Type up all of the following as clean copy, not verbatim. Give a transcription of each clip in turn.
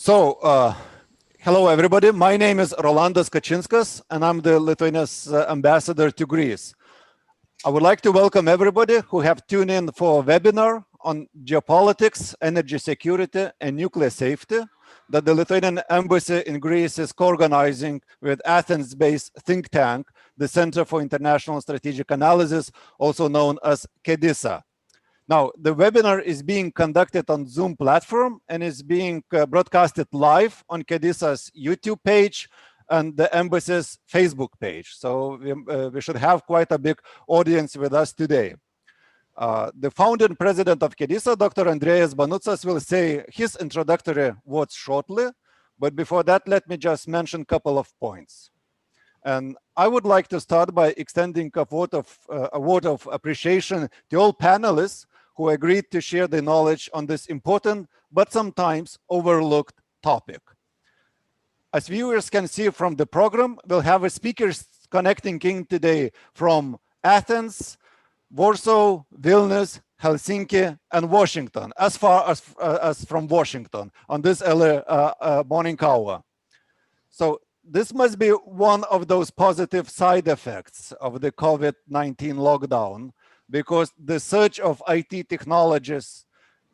Hello everybody. My name is Rolandas Kačinskas, and I'm the Lithuania's ambassador to Greece. I would like to welcome everybody who have tuned in for a webinar on geopolitics, energy security, and nuclear safety that the Lithuanian Embassy in Greece is co-organizing with Athens-based think tank, the Center for International Strategic Analysis, also known as ＫΕΔΙΣΑ. Now, the webinar is being conducted on Zoom platform and is being broadcasted live on ＫΕΔΙΣA's YouTube page and the embassy's Facebook page. So we should have quite a big audience with us today. The founder and president of ＫΕΔΙΣΑ, Dr. Andreas Banucas, will say his introductory words shortly. But before that, let me just mention a couple of points. And I would like to start by extending a word of appreciation to all panelists who agreed to share their knowledge on this important but sometimes overlooked topic. As viewers can see from the program, we'll have speakers connecting in today from Athens, Warsaw, Vilnius, Helsinki, and Washington, as far as from Washington on this early morning hour. So this must be one of those positive side effects of the COVID-19 lockdown, because the surge of IT technologies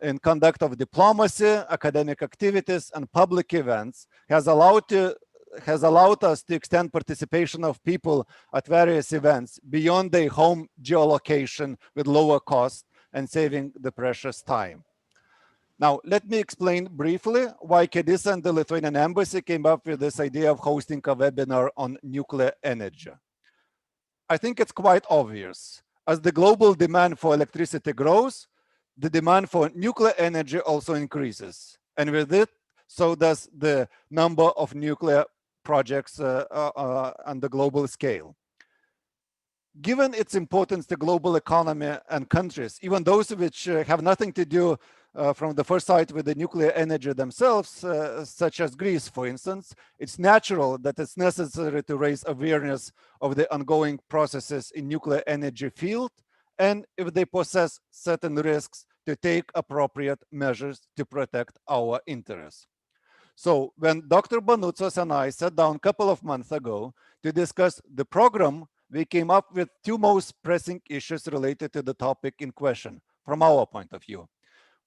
in conduct of diplomacy, academic activities, and public events has allowed us to extend participation of people at various events beyond their home geolocation with lower cost and saving the precious time. Now, let me explain briefly why ＫΕΔΙΣΑ and the Lithuanian Embassy came up with this idea of hosting a webinar on nuclear energy. I think it's quite obvious. As the global demand for electricity grows, the demand for nuclear energy also increases. And with it, so does the number of nuclear projects on the global scale. Given its importance to global economy and countries, even those which have nothing to do from the first sight with the nuclear energy themselves, such as Greece, for instance, it's natural that it's necessary to raise awareness of the ongoing processes in nuclear energy field, and if they possess certain risks, to take appropriate measures to protect our interests. So when Dr. Banucas and I sat down a couple of months ago to discuss the program, we came up with two most pressing issues related to the topic in question from our point of view.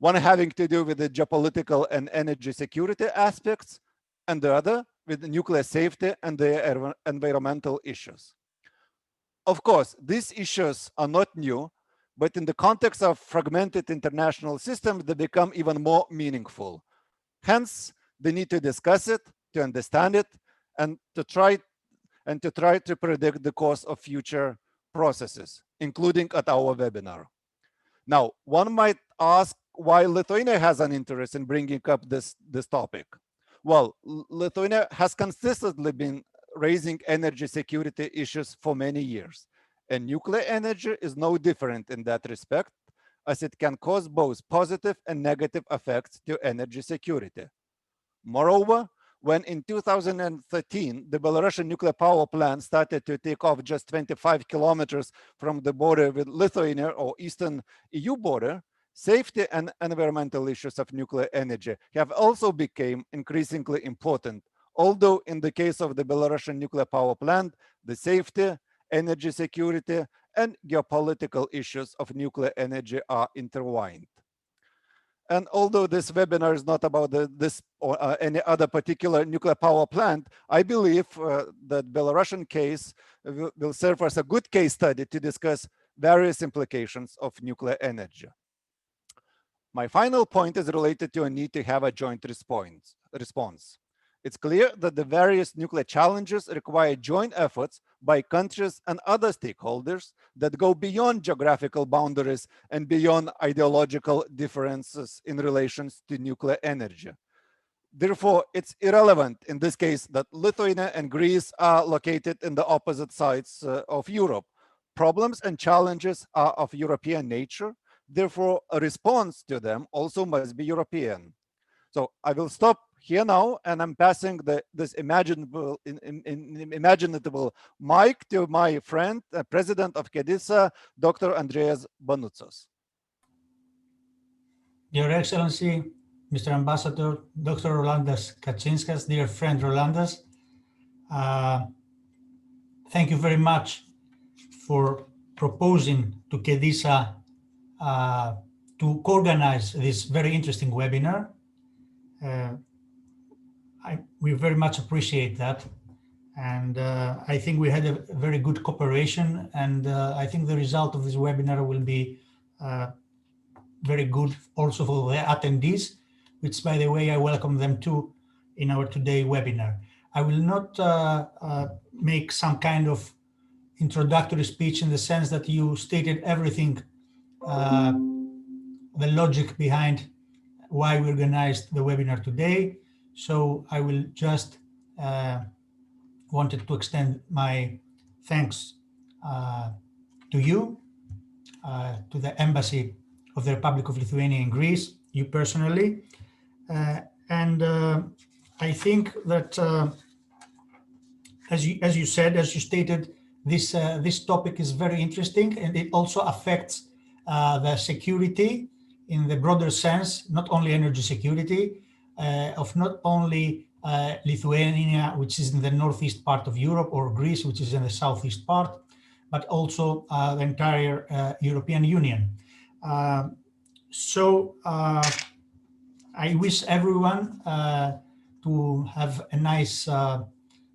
One having to do with the geopolitical and energy security aspects, and the other with the nuclear safety and the environmental issues. Of course, these issues are not new, but in the context of fragmented international systems, they become even more meaningful. Hence, the need to discuss it, to understand it, and to try to predict the course of future processes, including at our webinar. Now, one might ask why Lithuania has an interest in bringing up this topic. Well, Lithuania has consistently been raising energy security issues for many years, and nuclear energy is no different in that respect, as it can cause both positive and negative effects to energy security. Moreover, when in 2013, the Belarusian nuclear power plant started to take off just 25 kilometers from the border with Lithuania or eastern EU border, safety and environmental issues of nuclear energy have also become increasingly important. Although in the case of the Belarusian nuclear power plant, the safety, energy security, and geopolitical issues of nuclear energy are intertwined. And although this webinar is not about this or any other particular nuclear power plant, I believe that Belarusian case will serve as a good case study to discuss various implications of nuclear energy. My final point is related to a need to have a joint response. It's clear that the various nuclear challenges require joint efforts by countries and other stakeholders that go beyond geographical boundaries and beyond ideological differences in relations to nuclear energy. Therefore, it's irrelevant in this case that Lithuania and Greece are located in the opposite sides of Europe. Problems and challenges are of European nature. Therefore, a response to them also must be European. So I will stop here now, and I'm passing this imaginative mic to my friend, President of ＫΕΔΙΣΑ, Dr. Andreas Banucas. Your Excellency, Mr. Ambassador, Dr. Rolandas Kaczynskas, dear friend Rolandas, thank you very much for proposing to ΚΕΔΙΣΑ to organize this very interesting webinar. We very much appreciate that. And I think we had a very good cooperation, and I think the result of this webinar will be very good also for the attendees, which, by the way, I welcome them too in our today webinar. I will not make some kind of introductory speech in the sense that you stated everything, the logic behind why we organized the webinar today. So I will just wanted to extend my thanks to you, to the Embassy of the Republic of Lithuania in Greece, you personally. And I think that, as you said, as you stated, this topic is very interesting, and it also affects the security in the broader sense, not only energy security, of not only Lithuania, which is in the northeast part of Europe, or Greece, which is in the southeast part, but also the entire European Union. So I wish everyone to have a nice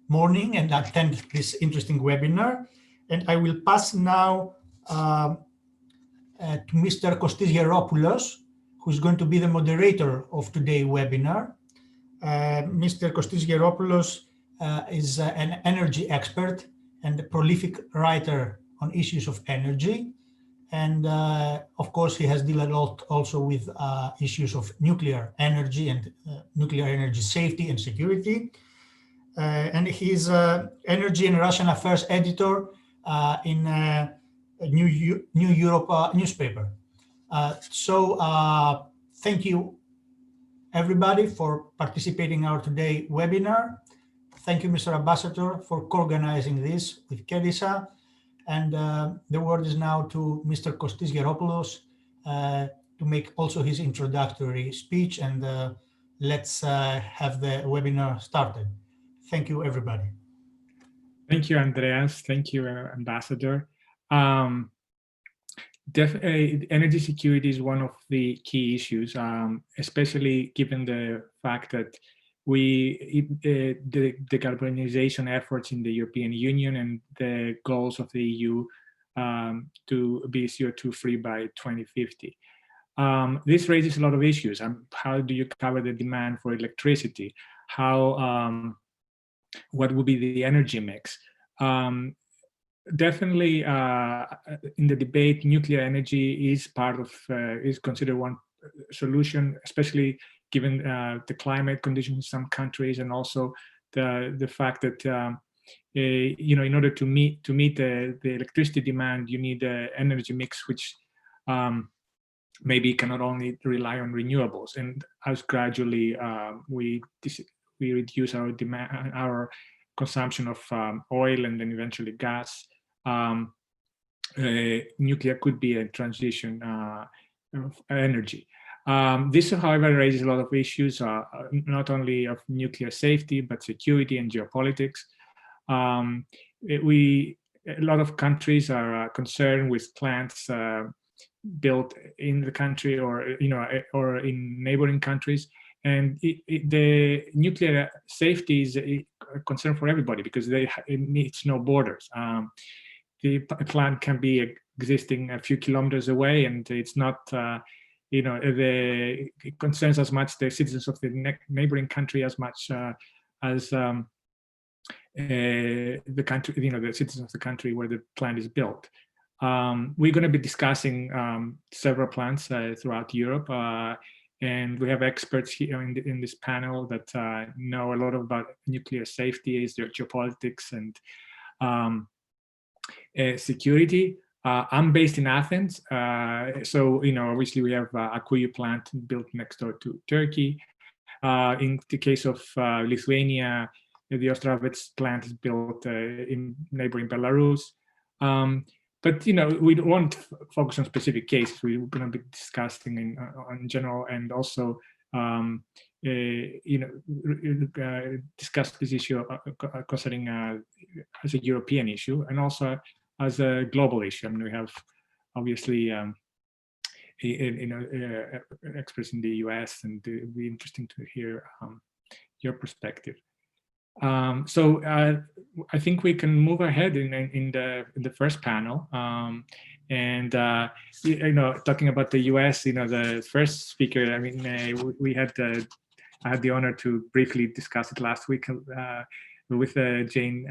morning and attend this interesting webinar. And I will pass now to Mr. Kostis Geropoulos, who's going to be the moderator of today's webinar. Mr. Kostis Geropoulos is an energy expert and a prolific writer on issues of energy. And of course, he has dealt a lot also with issues of nuclear energy and nuclear energy safety and security. And he's energy and Russian affairs editor in New Europe newspaper. So thank you, everybody, for participating in our today webinar. Thank you, Mr. Ambassador, for co-organizing this with ΚΕΔΙΣΑ. And the word is now to Mr. Kostis Geropoulos to make also his introductory speech, and let's have the webinar started. Thank you, everybody. Thank you, Andreas. Thank you, Ambassador. Energy security is one of the key issues, especially given the fact that the decarbonization efforts in the European Union and the goals of the EU to be CO2-free by 2050. This raises a lot of issues. How do you cover the demand for electricity? What would be the energy mix? Definitely, in the debate, nuclear energy is is considered one solution, especially given the climate conditions in some countries, and also the fact that in order to meet the electricity demand, you need an energy mix which maybe cannot only rely on renewables. And as gradually we reduce our demand, our consumption of oil and then eventually gas, nuclear could be a transition of energy. This, however, raises a lot of issues, not only of nuclear safety, but security and geopolitics. A lot of countries are concerned with plants built in the country or in neighboring countries, and the nuclear safety is a concern for everybody because it needs no borders. The plant can be existing a few kilometers away, and it's not it concerns as much the citizens of the neighboring country as much as the country, the citizens of the country where the plant is built. We're going to be discussing several plants throughout Europe, and we have experts here in this panel that know a lot about nuclear safety, their geopolitics, and security. I'm based in Athens, so obviously we have a Akuyu plant built next door to Turkey. In the case of Lithuania, the Ostravets plant is built in neighboring Belarus. But we won't focus on specific cases. We're going to be discussing in general, and also discuss this issue concerning as a European issue and also as a global issue. I mean, we have obviously experts in the US, and it would be interesting to hear your perspective. So I think we can move ahead in the first panel, and talking about the U.S. The first speaker. I mean, I had the honor to briefly discuss it last week with Jane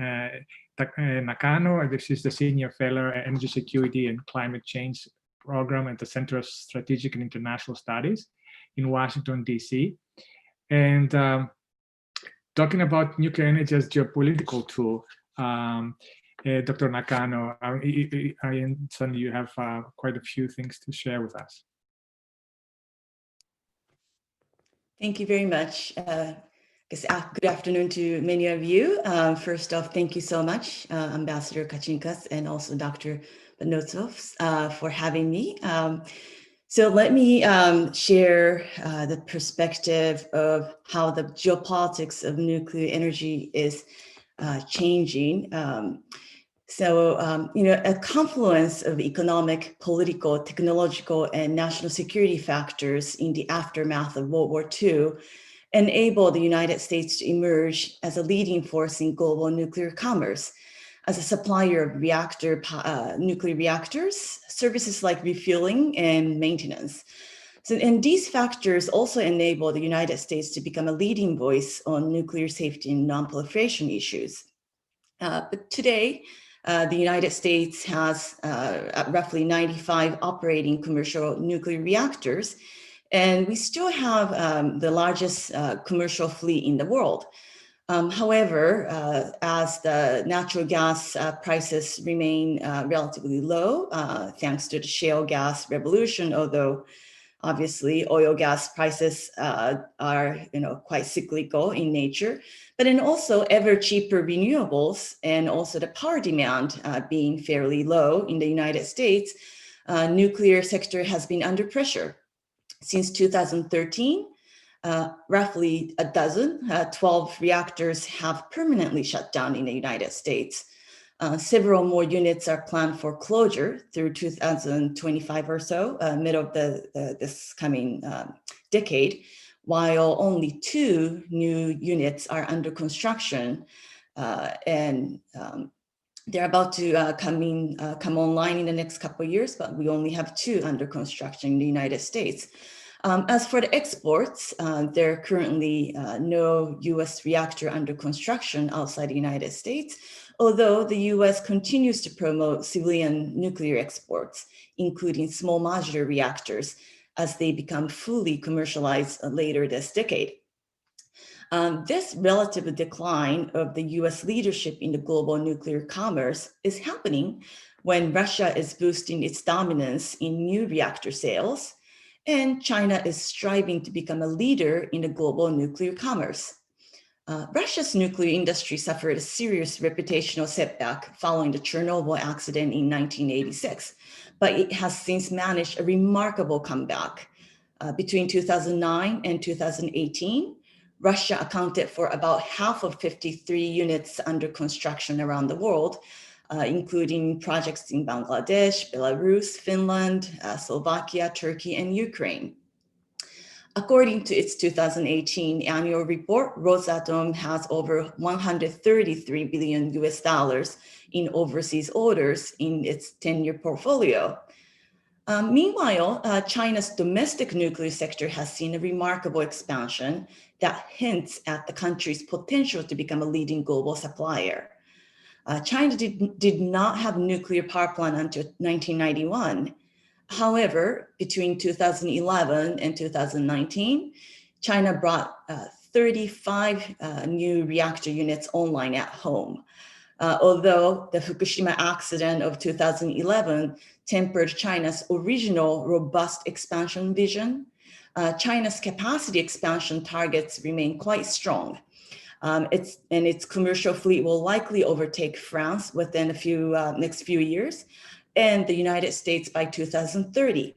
Nakano. This is the Senior Fellow Energy Security and Climate Change Program at the Center of Strategic and International Studies in Washington, D.C. And talking about nuclear energy as geopolitical tool, Dr. Nakano, I understand you have quite a few things to share with us. Thank you very much. Good afternoon to many of you. First off, thank you so much, Ambassador Kachinkas and also Dr. Banotsov for having me. So let me share the perspective of how the geopolitics of nuclear energy is changing. A confluence of economic, political, technological, and national security factors in the aftermath of World War II enabled the United States to emerge as a leading force in global nuclear commerce, as a supplier of nuclear reactors, services like refueling and maintenance. And these factors also enable the United States to become a leading voice on nuclear safety and non-proliferation issues. But today, the United States has roughly 95 operating commercial nuclear reactors, and we still have the largest commercial fleet in the world. However, as the natural gas prices remain relatively low, thanks to the shale gas revolution, although obviously oil gas prices are quite cyclical in nature, but then also ever cheaper renewables and also the power demand being fairly low in the United States, nuclear sector has been under pressure. Since 2013, roughly 12 reactors have permanently shut down in the United States. Several more units are planned for closure through 2025 or so, middle of this coming decade, while only 2 new units are under construction, and they're about to come online in the next couple of years, but we only have 2 under construction in the United States. As for the exports, there are currently no US reactor under construction outside the United States, although the US continues to promote civilian nuclear exports, including small modular reactors, as they become fully commercialized later this decade. This relative decline of the US leadership in the global nuclear commerce is happening when Russia is boosting its dominance in new reactor sales, and China is striving to become a leader in the global nuclear commerce. Russia's nuclear industry suffered a serious reputational setback following the Chernobyl accident in 1986, but it has since managed a remarkable comeback. Between 2009 and 2018, Russia accounted for about half of 53 units under construction around the world, including projects in Bangladesh, Belarus, Finland, Slovakia, Turkey, and Ukraine. According to its 2018 annual report, Rosatom has over $133 billion in overseas orders in its 10-year portfolio. Meanwhile, China's domestic nuclear sector has seen a remarkable expansion that hints at the country's potential to become a leading global supplier. China did not have nuclear power plant until 1991. However, between 2011 and 2019, China brought 35 new reactor units online at home. Although the Fukushima accident of 2011 tempered China's original robust expansion vision, China's capacity expansion targets remain quite strong. Its commercial fleet will likely overtake France within next few years, and the United States by 2030.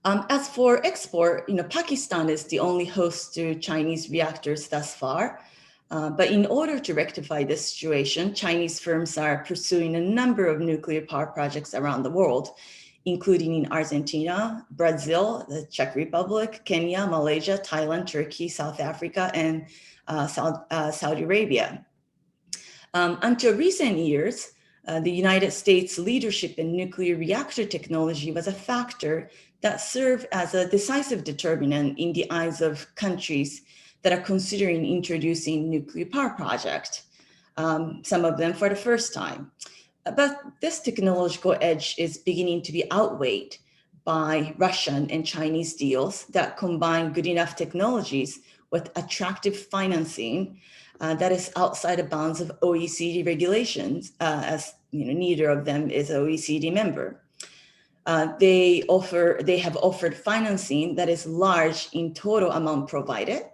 As for export, Pakistan is the only host to Chinese reactors thus far. But in order to rectify this situation, Chinese firms are pursuing a number of nuclear power projects around the world, including in Argentina, Brazil, the Czech Republic, Kenya, Malaysia, Thailand, Turkey, South Africa, and Saudi Arabia. Until recent years, the United States leadership in nuclear reactor technology was a factor that served as a decisive determinant in the eyes of countries that are considering introducing nuclear power project, some of them for the first time. But this technological edge is beginning to be outweighed by Russian and Chinese deals that combine good enough technologies with attractive financing that is outside the bounds of OECD regulations, as neither of them is an OECD member. They have offered financing that is large in total amount provided,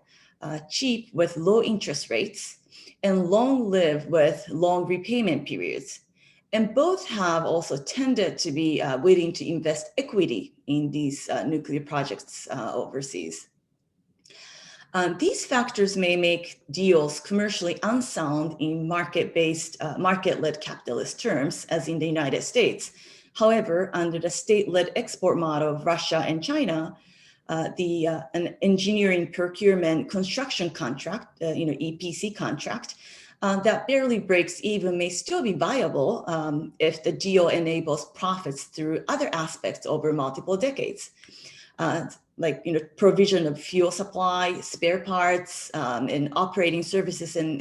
cheap with low interest rates, and long-lived with long repayment periods. And both have also tended to be willing to invest equity in these nuclear projects overseas. These factors may make deals commercially unsound in market-based, market-led capitalist terms, as in the United States. However, under the state-led export model of Russia and China, an engineering procurement construction contract, EPC contract, that barely breaks even may still be viable if the deal enables profits through other aspects over multiple decades, like provision of fuel supply, spare parts, and operating services, and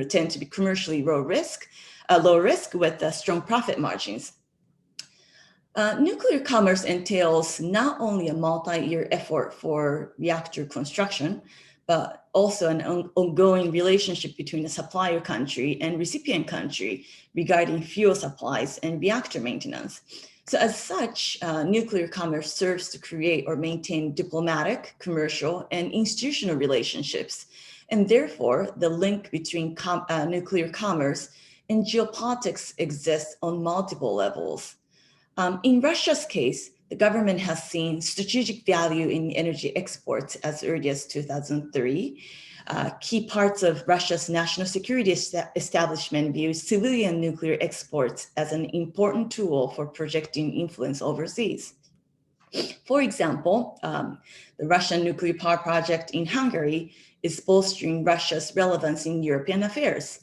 tend to be commercially low risk with strong profit margins. Nuclear commerce entails not only a multi-year effort for reactor construction, but also an ongoing relationship between the supplier country and recipient country regarding fuel supplies and reactor maintenance. So as such, nuclear commerce serves to create or maintain diplomatic, commercial, and institutional relationships. And therefore, the link between nuclear commerce and geopolitics exists on multiple levels. In Russia's case, the government has seen strategic value in energy exports as early as 2003. Key parts of Russia's national security establishment view civilian nuclear exports as an important tool for projecting influence overseas. For example, the Russian nuclear power project in Hungary is bolstering Russia's relevance in European affairs.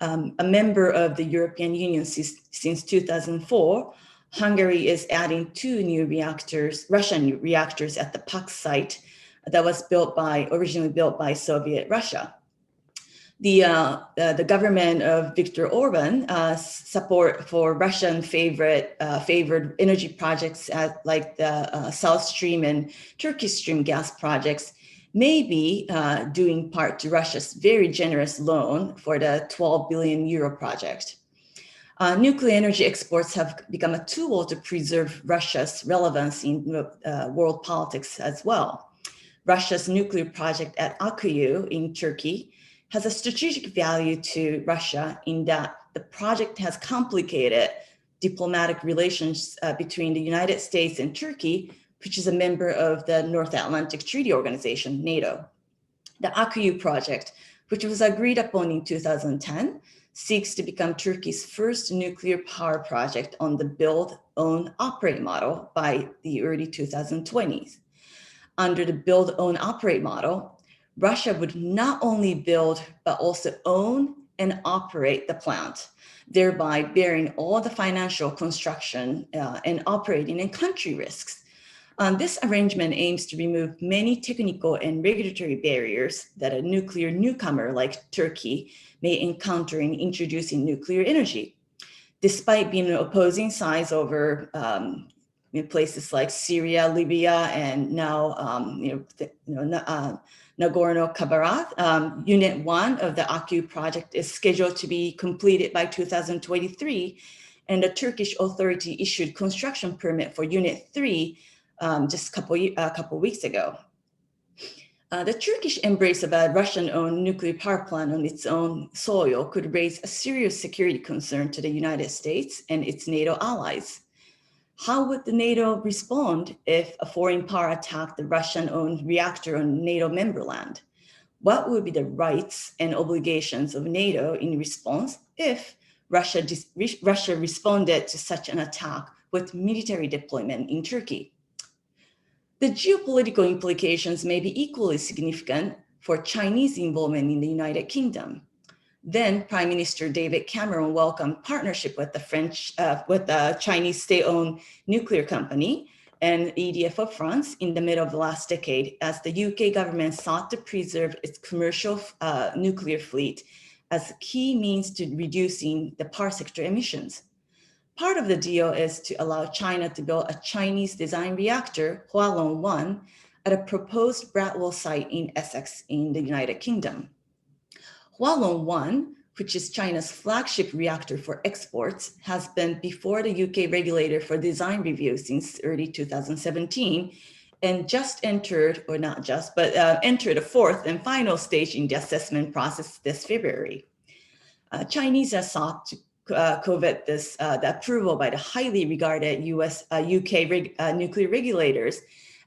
A member of the European Union since 2004, Hungary is adding 2 new reactors, Russian reactors, at the Paks site that was originally built by Soviet Russia. The government of Viktor Orban support for Russian favored energy projects like the South Stream and Turkish Stream gas projects may be due in part to Russia's very generous loan for the 12 billion euro project. Nuclear energy exports have become a tool to preserve Russia's relevance in world politics as well. Russia's nuclear project at Akkuyu in Turkey has a strategic value to Russia in that the project has complicated diplomatic relations between the United States and Turkey, which is a member of the North Atlantic Treaty Organization, NATO. The Akkuyu project, which was agreed upon in 2010, seeks to become Turkey's first nuclear power project on the build, own, operate model by the early 2020s. Under the build, own, operate model, Russia would not only build, but also own and operate the plant, thereby bearing all the financial, construction, and operating and country risks. This arrangement aims to remove many technical and regulatory barriers that a nuclear newcomer like Turkey may encounter in introducing nuclear energy. Despite being an opposing sides over in places like Syria, Libya, and now Nagorno-Karabakh, Unit 1 of the Akkuyu project is scheduled to be completed by 2023, and the Turkish authority issued construction permit for Unit 3 just a couple weeks ago. The Turkish embrace of a Russian-owned nuclear power plant on its own soil could raise a serious security concern to the United States and its NATO allies. How would the NATO respond if a foreign power attacked the Russian-owned reactor on NATO member land? What would be the rights and obligations of NATO in response if Russia responded to such an attack with military deployment in Turkey? The geopolitical implications may be equally significant for Chinese involvement in the United Kingdom. Then Prime Minister David Cameron welcomed partnership with the Chinese state-owned nuclear company and EDF of France in the middle of the last decade, as the UK government sought to preserve its commercial nuclear fleet as a key means to reducing the power sector emissions. Part of the deal is to allow China to build a Chinese design reactor, Hualong 1, at a proposed Bradwell site in Essex in the United Kingdom. Hualong 1, which is China's flagship reactor for exports, has been before the UK regulator for design review since early 2017 and just entered, or not just, but entered a fourth and final stage in the assessment process this February. Chinese have sought to covet this, the approval by the highly regarded UK nuclear regulators,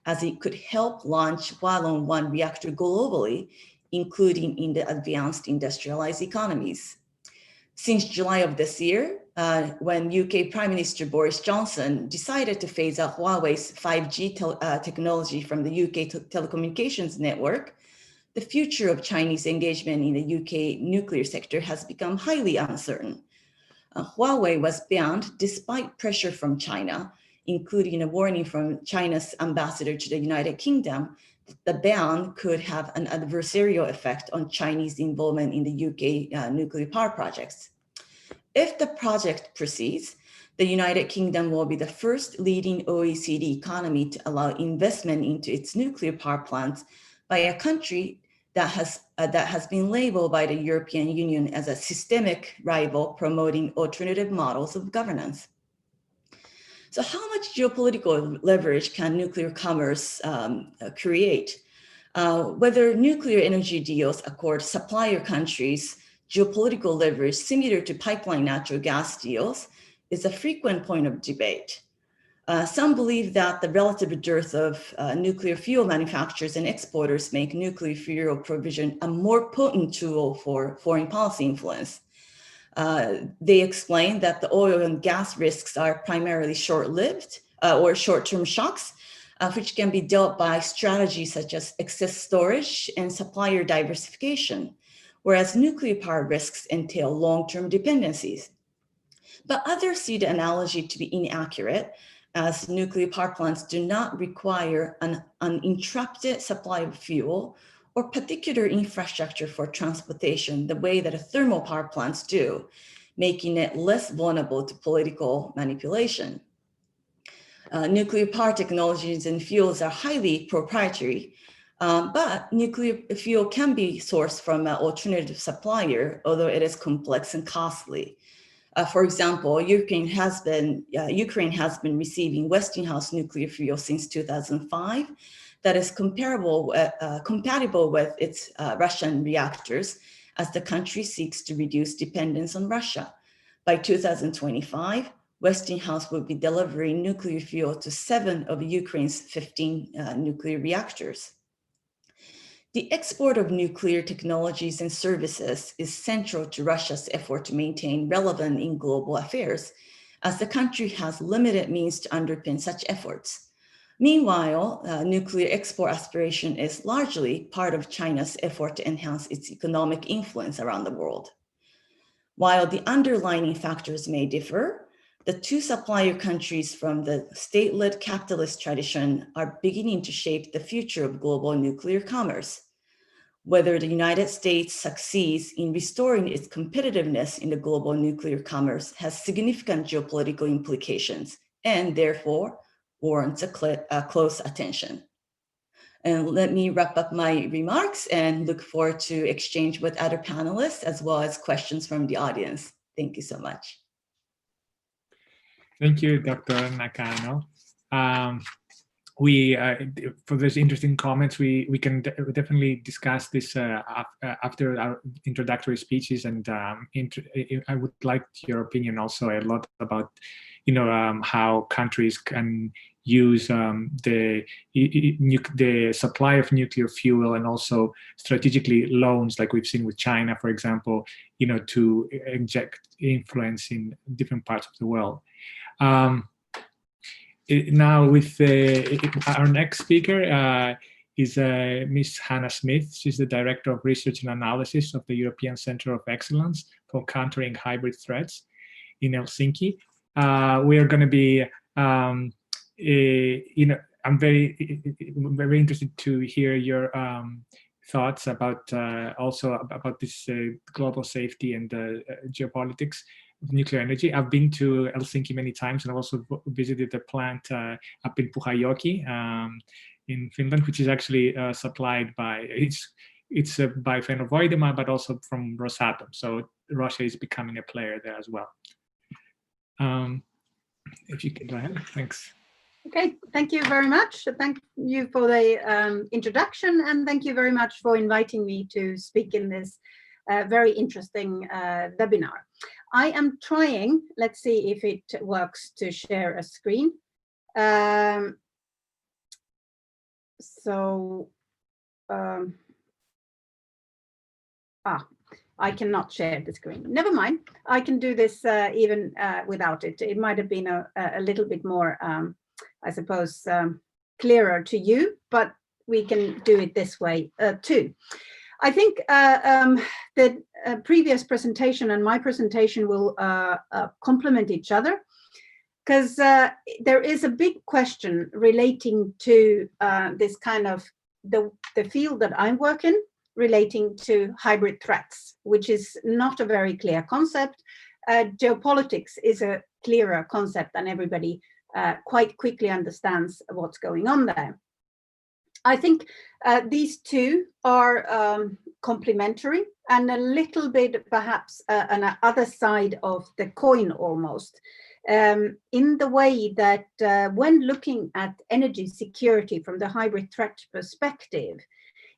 as it could help launch Hualong 1 reactor globally, including in the advanced industrialized economies. Since July of this year, when UK Prime Minister Boris Johnson decided to phase out Huawei's 5G technology from the UK telecommunications network, the future of Chinese engagement in the UK nuclear sector has become highly uncertain. Huawei was banned despite pressure from China, including a warning from China's ambassador to the United Kingdom. The ban could have an adversarial effect on Chinese involvement in the UK nuclear power projects. If the project proceeds, the United Kingdom will be the first leading OECD economy to allow investment into its nuclear power plants by a country that has been labeled by the European Union as a systemic rival promoting alternative models of governance. So how much geopolitical leverage can nuclear commerce create? Whether nuclear energy deals accord supplier countries geopolitical leverage similar to pipeline natural gas deals is a frequent point of debate. Some believe that the relative dearth of nuclear fuel manufacturers and exporters make nuclear fuel provision a more potent tool for foreign policy influence. They explain that the oil and gas risks are primarily short-lived or short-term shocks, which can be dealt by strategies such as excess storage and supplier diversification, whereas nuclear power risks entail long-term dependencies. But others see the analogy to be inaccurate, as nuclear power plants do not require an uninterrupted supply of fuel or particular infrastructure for transportation the way that thermal power plants do, making it less vulnerable to political manipulation. Nuclear power technologies and fuels are highly proprietary, but nuclear fuel can be sourced from an alternative supplier, although it is complex and costly. For example, Ukraine has been receiving Westinghouse nuclear fuel since 2005 that is compatible with its Russian reactors, as the country seeks to reduce dependence on Russia. By 2025, Westinghouse will be delivering nuclear fuel to 7 of Ukraine's 15 nuclear reactors. The export of nuclear technologies and services is central to Russia's effort to maintain relevance in global affairs, as the country has limited means to underpin such efforts. Meanwhile, nuclear export aspiration is largely part of China's effort to enhance its economic influence around the world. While the underlying factors may differ, the two supplier countries from the state-led capitalist tradition are beginning to shape the future of global nuclear commerce. Whether the United States succeeds in restoring its competitiveness in the global nuclear commerce has significant geopolitical implications and therefore warrants a close attention. And let me wrap up my remarks and look forward to exchange with other panelists as well as questions from the audience. Thank you so much. Thank you, Dr. Nakano. For those interesting comments, we can definitely discuss this after our introductory speeches, and I would like your opinion also a lot about how countries can use the supply of nuclear fuel, and also strategically loans, like we've seen with China, for example, to inject influence in different parts of the world. Now, with our next speaker is Ms. Hannah Smith. She's the Director of Research and Analysis of the European Center of Excellence for Countering Hybrid Threats in Helsinki. We are going to be, I'm very interested to hear your thoughts about also about this global safety and geopolitics of nuclear energy. I've been to Helsinki many times, and I've also visited the plant up in Pyhäjoki in Finland, which is actually supplied by, it's by Fennovoidema, but also from Rosatom. So Russia is becoming a player there as well. If you can go ahead, thanks. Okay, thank you very much. Thank you for the introduction, and thank you very much for inviting me to speak in this very interesting webinar. I am trying, let's see if it works, to share a screen. I cannot share the screen. Never mind, I can do this even without it. It might have been a little bit more, I suppose, clearer to you, but we can do it this way too. I think the previous presentation and my presentation will complement each other, because there is a big question relating to this kind of the field that I work in, relating to hybrid threats, which is not a very clear concept. Geopolitics is a clearer concept, and everybody quite quickly understands what's going on there. I think these two are complementary, and a little bit perhaps on the other side of the coin almost, in the way that when looking at energy security from the hybrid threat perspective,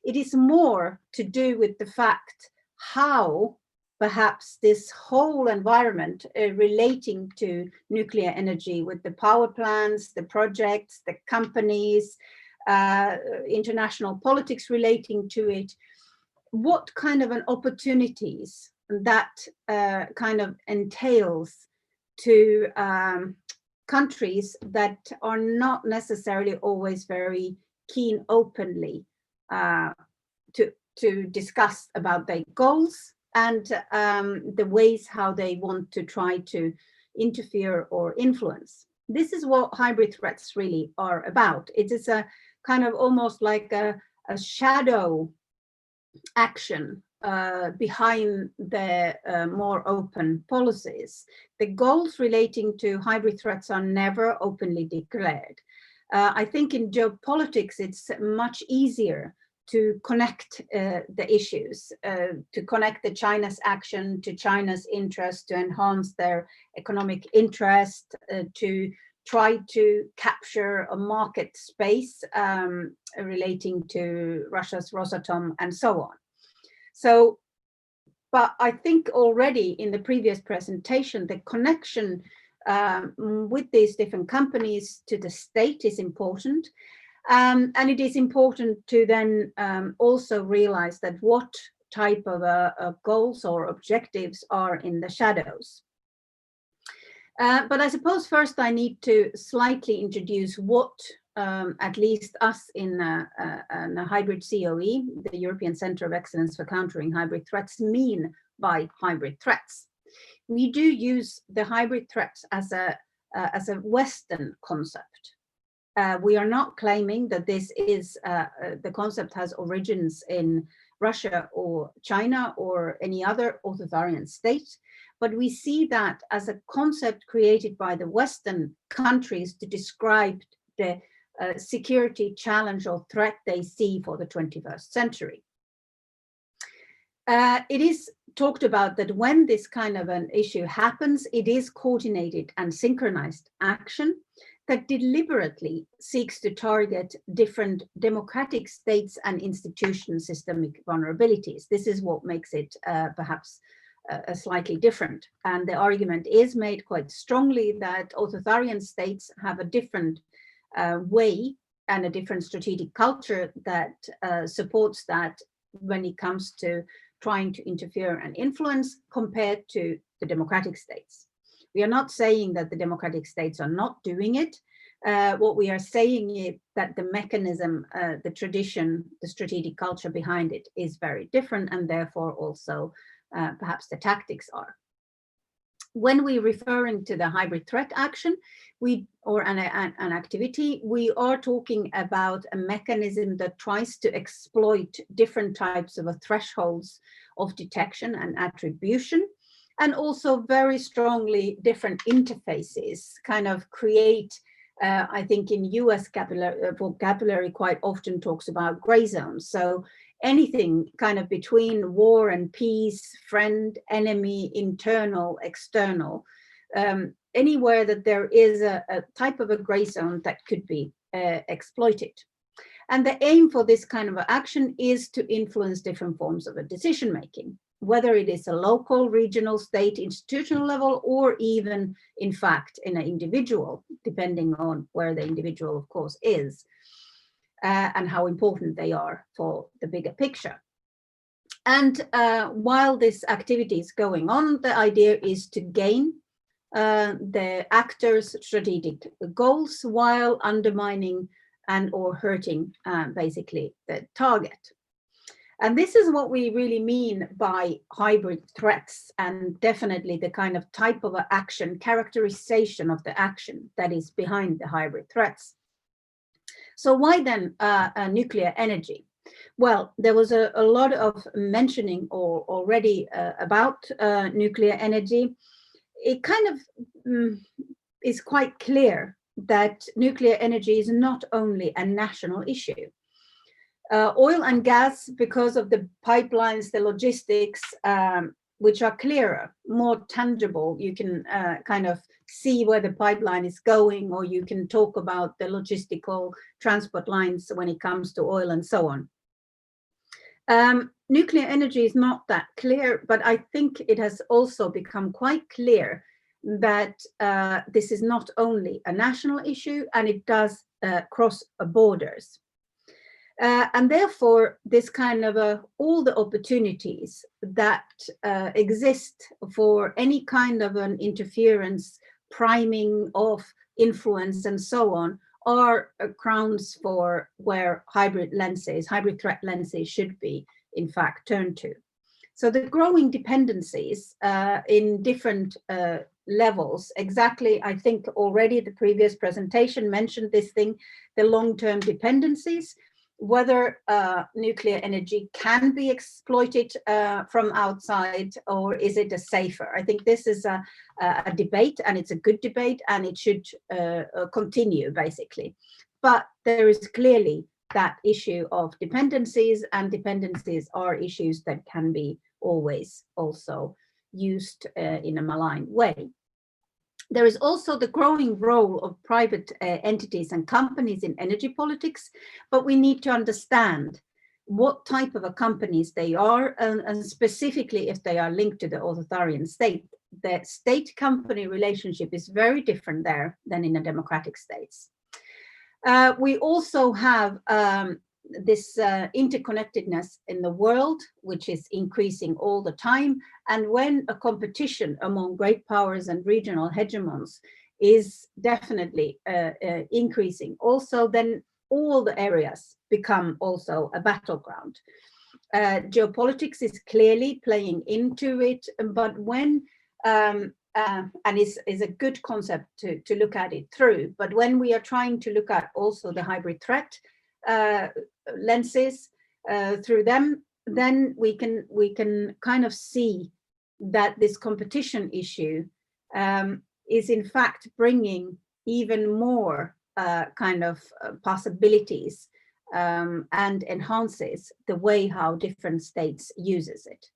it is more to do with the fact how perhaps this whole environment relating to nuclear energy, with the power plants, the projects, the companies, international politics relating to it, what kind of an opportunities that kind of entails to countries that are not necessarily always very keen openly to discuss about their goals and the ways how they want to try to interfere or influence. This is what hybrid threats really are about. It is a kind of almost like a shadow action behind the more open policies. The goals relating to hybrid threats are never openly declared. I think in geopolitics, it's much easier to connect the issues, to connect the China's action to China's interest, to enhance their economic interest, to try to capture a market space relating to Russia's Rosatom and so on. So, but I think already in the previous presentation, the connection with these different companies to the state is important. And it is important to then also realize that what type of goals or objectives are in the shadows. But I suppose first I need to slightly introduce what at least us in a hybrid COE, the European Center of Excellence for Countering Hybrid Threats, mean by hybrid threats. We do use the hybrid threats as a Western concept. We are not claiming that this is the concept has origins in Russia or China or any other authoritarian state, but we see that as a concept created by the Western countries to describe the security challenge or threat they see for the 21st century. It is talked about that when this kind of an issue happens, it is coordinated and synchronized action that deliberately seeks to target different democratic states and institution systemic vulnerabilities. This is what makes it perhaps slightly different. And the argument is made quite strongly that authoritarian states have a different way and a different strategic culture that supports that when it comes to trying to interfere and influence compared to the democratic states. We are not saying that the democratic states are not doing it. What we are saying is that the mechanism, the tradition, the strategic culture behind it is very different, and therefore also perhaps the tactics are. When we're referring to the hybrid threat action, or an activity, we are talking about a mechanism that tries to exploit different types of thresholds of detection and attribution, and also very strongly different interfaces, kind of create, I think in US vocabulary quite often talks about gray zones. So anything kind of between war and peace, friend, enemy, internal, external, anywhere that there is a type of a gray zone that could be exploited. And the aim for this kind of action is to influence different forms of a decision making, whether it is a local, regional, state, institutional level, or even, in fact, in an individual, depending on where the individual, of course, is, and how important they are for the bigger picture. And while this activity is going on, the idea is to gain the actors' strategic goals while undermining and or hurting basically the target. And this is what we really mean by hybrid threats, and definitely the kind of type of action, characterization of the action that is behind the hybrid threats. So why then nuclear energy? Well, there was a lot of mentioning already about nuclear energy. It kind of is quite clear that nuclear energy is not only a national issue. Oil and gas, because of the pipelines, the logistics, which are clearer, more tangible, you can kind of see where the pipeline is going, or you can talk about the logistical transport lines when it comes to oil and so on. Nuclear energy is not that clear, but I think it has also become quite clear that this is not only a national issue, and it does cross borders. And therefore, this kind of all the opportunities that exist for any kind of an interference, priming of influence and so on, are grounds for where hybrid threat lenses should be, in fact, turned to. So the growing dependencies in different levels, exactly, I think already the previous presentation mentioned this thing, the long-term dependencies, whether nuclear energy can be exploited from outside, or is it a safer? I think this is a debate, and it's a good debate, and it should continue, basically. But there is clearly that issue of dependencies, and dependencies are issues that can be always also used in a malign way. There is also the growing role of private entities and companies in energy politics, but we need to understand what type of companies they are, and specifically if they are linked to the authoritarian state. The state-company relationship is very different there than in a democratic states. We also have this interconnectedness in the world, which is increasing all the time. And when a competition among great powers and regional hegemons is definitely increasing also, then all the areas become also a battleground. Geopolitics is clearly playing into it, but when, and is a good concept to look at it through, but when we are trying to look at also the hybrid threat lenses through them, then we can kind of see that this competition issue is in fact bringing even more kind of possibilities and enhances the way how different states uses it.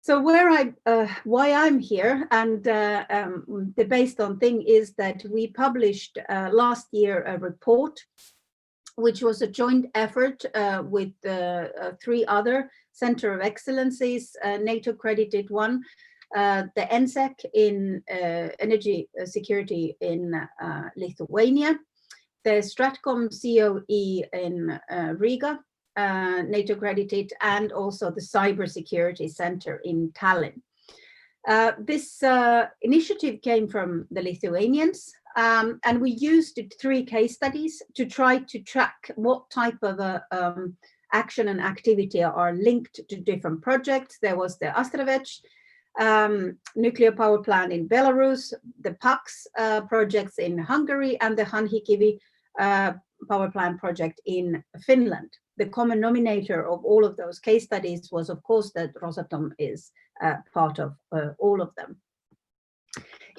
So why I'm here, and the based on thing is that we published last year a report which was a joint effort with 3 other Center of Excellencies, NATO-credited one, the NSEC in energy security in Lithuania, the Stratcom COE in Riga, NATO-credited, and also the Cybersecurity Center in Tallinn. This initiative came from the Lithuanians, and we used 3 case studies to try to track what type of action and activity are linked to different projects. There was the Astravets nuclear power plant in Belarus, the PAX projects in Hungary, and the Hanhikivi power plant project in Finland. The common denominator of all of those case studies was, of course, that Rosatom is part of all of them.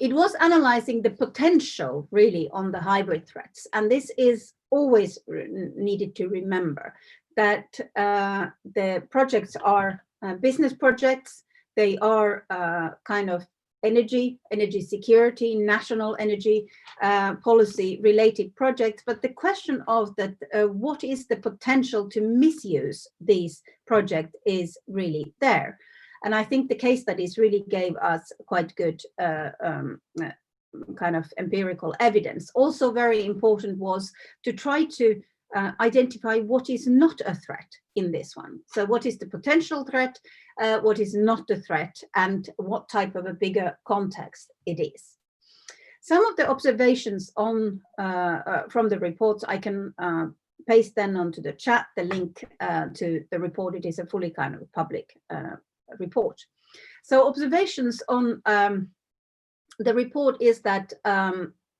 It was analyzing the potential really on the hybrid threats, and this is always needed to remember that the projects are business projects. They are kind of energy security, national energy policy related projects. But the question of that, what is the potential to misuse these projects is really there. And I think the case studies really gave us quite good kind of empirical evidence. Also very important was to try to identify what is not a threat in this one. So what is the potential threat, what is not a threat, and what type of a bigger context it is. Some of the observations on from the reports I can paste then onto the chat, the link to the report. It is a fully kind of public report. So observations on the report is that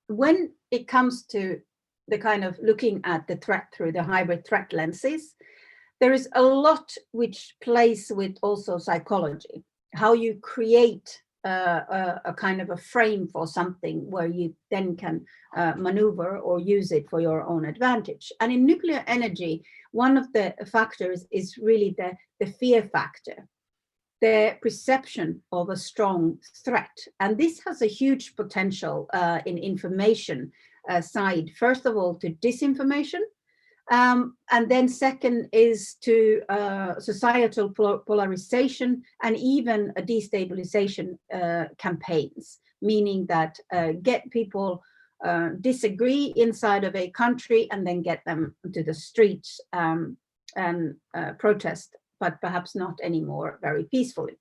when it comes to the kind of looking at the threat through the hybrid threat lenses, there is a lot which plays with also psychology, how you create a kind of a frame for something where you then can maneuver or use it for your own advantage. And in nuclear energy, one of the factors is really the fear factor, the perception of a strong threat. And this has a huge potential in information side, first of all, to disinformation, and then second is to societal polarization and even a destabilization campaigns, meaning that get people disagree inside of a country and then get them to the streets and protest, but perhaps not anymore very peacefully.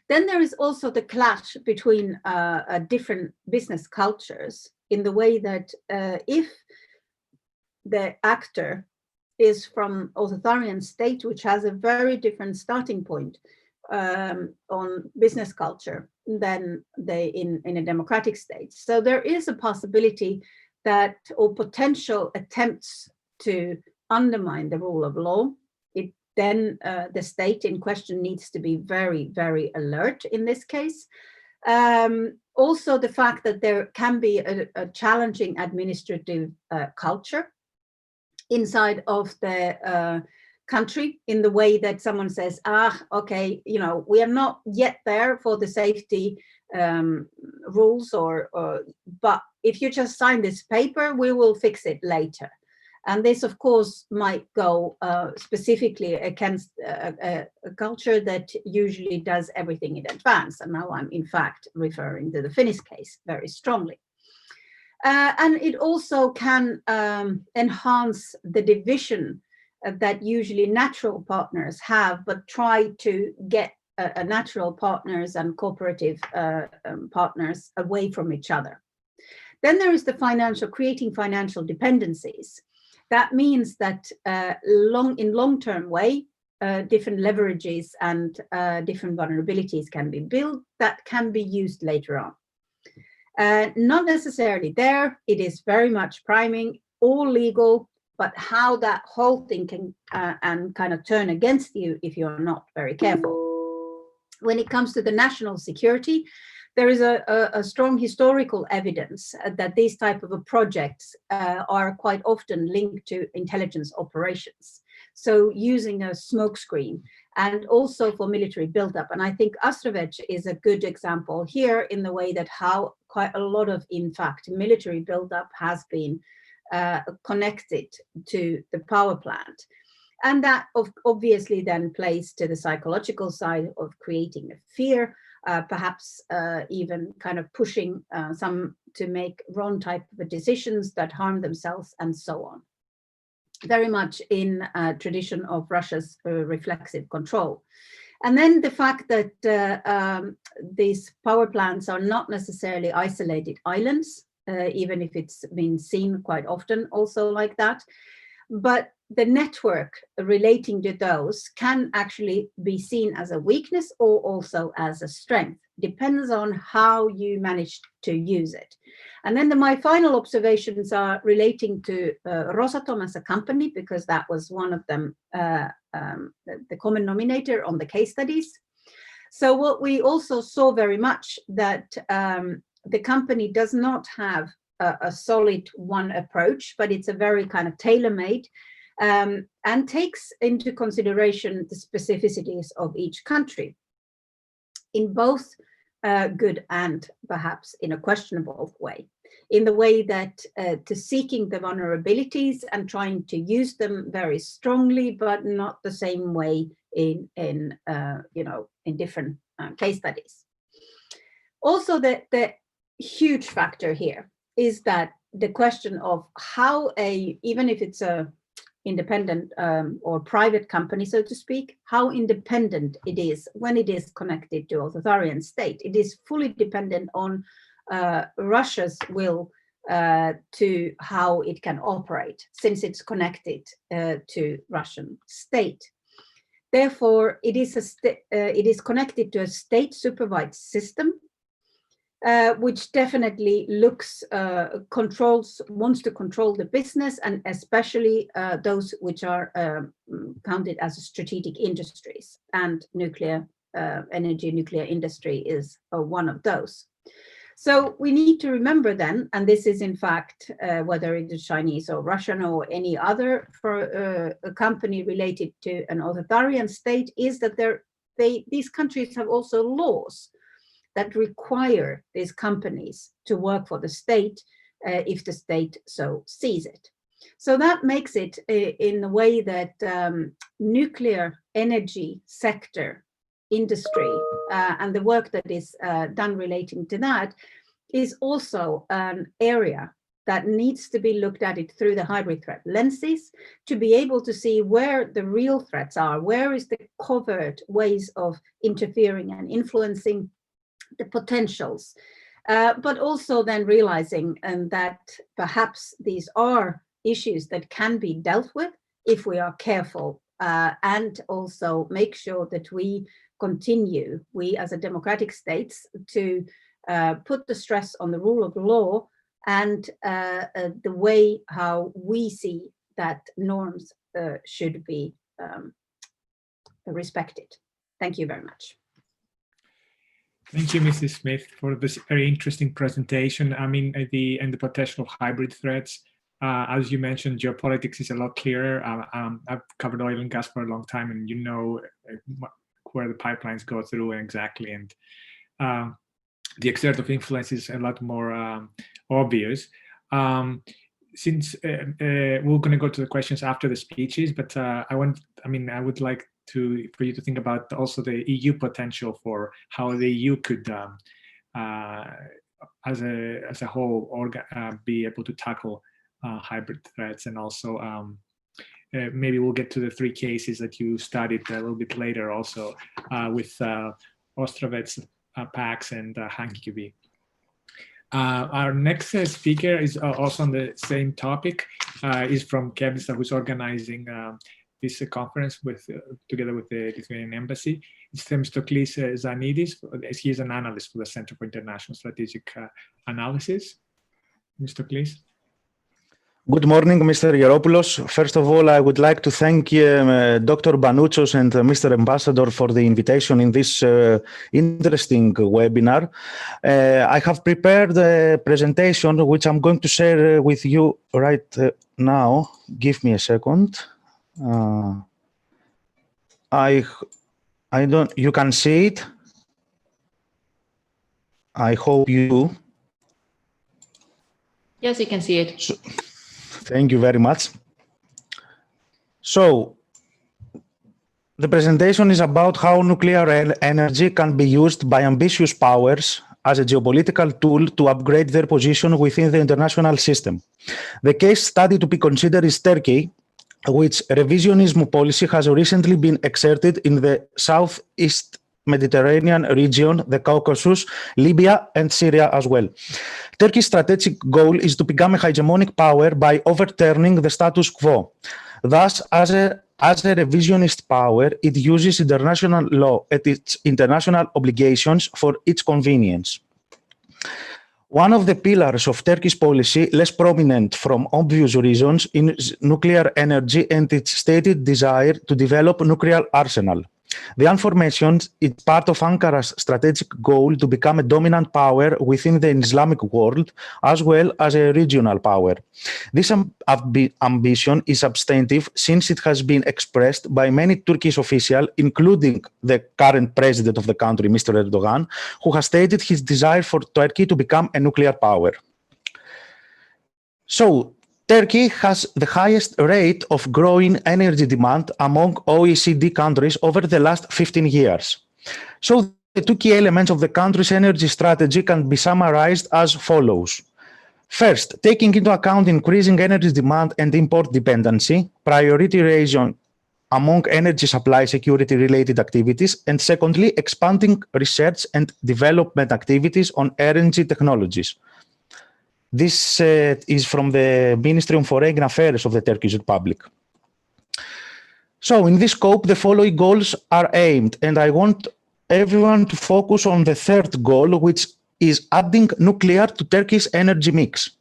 Then there is also the clash between different business cultures, in the way that if the actor is from authoritarian state, which has a very different starting point on business culture than they in a democratic state. So there is a possibility that, or potential attempts to undermine the rule of law. Then the state in question needs to be very, very alert in this case. Also, the fact that there can be a challenging administrative culture inside of the country, in the way that someone says, okay, you know, we are not yet there for the safety rules, but if you just sign this paper, we will fix it later. And this, of course, might go specifically against a culture that usually does everything in advance. And now I'm, in fact, referring to the Finnish case very strongly. And it also can enhance the division that usually natural partners have, but try to get natural partners and cooperative partners away from each other. Then there is the creating financial dependencies. That means that in long-term way, different leverages and different vulnerabilities can be built that can be used later on. Not necessarily there, it is very much priming, all legal, but how that whole thing can and kind of turn against you if you're not very careful. When it comes to the national security, there is a strong historical evidence that these type of projects are quite often linked to intelligence operations. So using a smokescreen, and also for military buildup. And I think Astravets is a good example here, in the way that how quite a lot of, in fact, military buildup has been connected to the power plant. And that obviously then plays to the psychological side of creating a fear, perhaps even kind of pushing some to make wrong type of decisions that harm themselves and so on. Very much in tradition of Russia's reflexive control. And then the fact that these power plants are not necessarily isolated islands, even if it's been seen quite often also like that, but the network relating to those can actually be seen as a weakness or also as a strength. Depends on how you manage to use it. And then my final observations are relating to Rosatom as a company, because that was one of them, the common denominator on the case studies. So what we also saw very much that the company does not have a solid one approach, but it's a very kind of tailor-made and takes into consideration the specificities of each country in both good and perhaps in a questionable way, in the way that to seeking the vulnerabilities and trying to use them very strongly, but not the same way in different case studies. Also, the huge factor here is that the question of how even if it's a independent or private company, so to speak, how independent it is when it is connected to authoritarian state. It is fully dependent on Russia's will to how it can operate, since it's connected to Russian state. Therefore, it is connected to a state-supervised system, which definitely wants to control the business, and especially those which are counted as strategic industries. And nuclear industry is one of those. So we need to remember then, and this is in fact, whether it is Chinese or Russian or any other for a company related to an authoritarian state, is that these countries have also laws that require these companies to work for the state if the state so sees it. So that makes it in a way that nuclear energy sector industry and the work that is done relating to that is also an area that needs to be looked at it through the hybrid threat lenses to be able to see where the real threats are, where is the covert ways of interfering and influencing the potentials, but also then realizing that perhaps these are issues that can be dealt with if we are careful, and also make sure that we as a democratic states, to put the stress on the rule of law and the way how we see that norms should be respected. Thank you very much. Thank you, Mrs. Smith, for this very interesting presentation. I mean, the potential of hybrid threats. As you mentioned, geopolitics is a lot clearer. I've covered oil and gas for a long time, and you know where the pipelines go through exactly, and the exert of influence is a lot more obvious. Since we're going to go to the questions after the speeches, but I would like for you to think about also the EU potential for how the EU could, as a whole, be able to tackle hybrid threats, and also maybe we'll get to the 3 cases that you studied a little bit later, also with Ostrovets, PAX, and Hankkycube. Our next speaker is also on the same topic. Is from ΚΕΔΙΣΑ, who's organizing this conference together with the Lithuanian Embassy. It's Themistoklis Zanidis. He is an analyst for the Center for International Strategic Analysis. Themistoklis. Good morning, Mr. Geropoulos. First of all, I would like to thank Dr. Banoutsos and Mr. Ambassador for the invitation in this interesting webinar. I have prepared a presentation which I'm going to share with you right now. Give me a second. You can see it. I hope you do. Yes, you can see it. Thank you very much. So, the presentation is about how nuclear energy can be used by ambitious powers as a geopolitical tool to upgrade their position within the international system. The case study to be considered is Turkey, which revisionism policy has recently been exerted in the Southeast Mediterranean region, the Caucasus, Libya, and Syria as well. Turkey's strategic goal is to become a hegemonic power by overturning the status quo. Thus, as a revisionist power, it uses international law and its international obligations for its convenience. One of the pillars of Turkish policy, less prominent from obvious reasons, is nuclear energy and its stated desire to develop nuclear arsenal. The aforementioned is part of Ankara's strategic goal to become a dominant power within the Islamic world, as well as a regional power. This ambition is substantive since it has been expressed by many Turkish officials, including the current president of the country, Mr. Erdogan, who has stated his desire for Turkey to become a nuclear power. So, Turkey has the highest rate of growing energy demand among OECD countries over the last 15 years. So the two key elements of the country's energy strategy can be summarized as follows. First, taking into account increasing energy demand and import dependency, priority region among energy supply security related activities, and secondly, expanding research and development activities on energy technologies. This is from the Ministry of Foreign Affairs of the Turkish Republic. So in this scope, the following goals are aimed, and I want everyone to focus on the third goal, which is adding nuclear to Turkey's energy mix.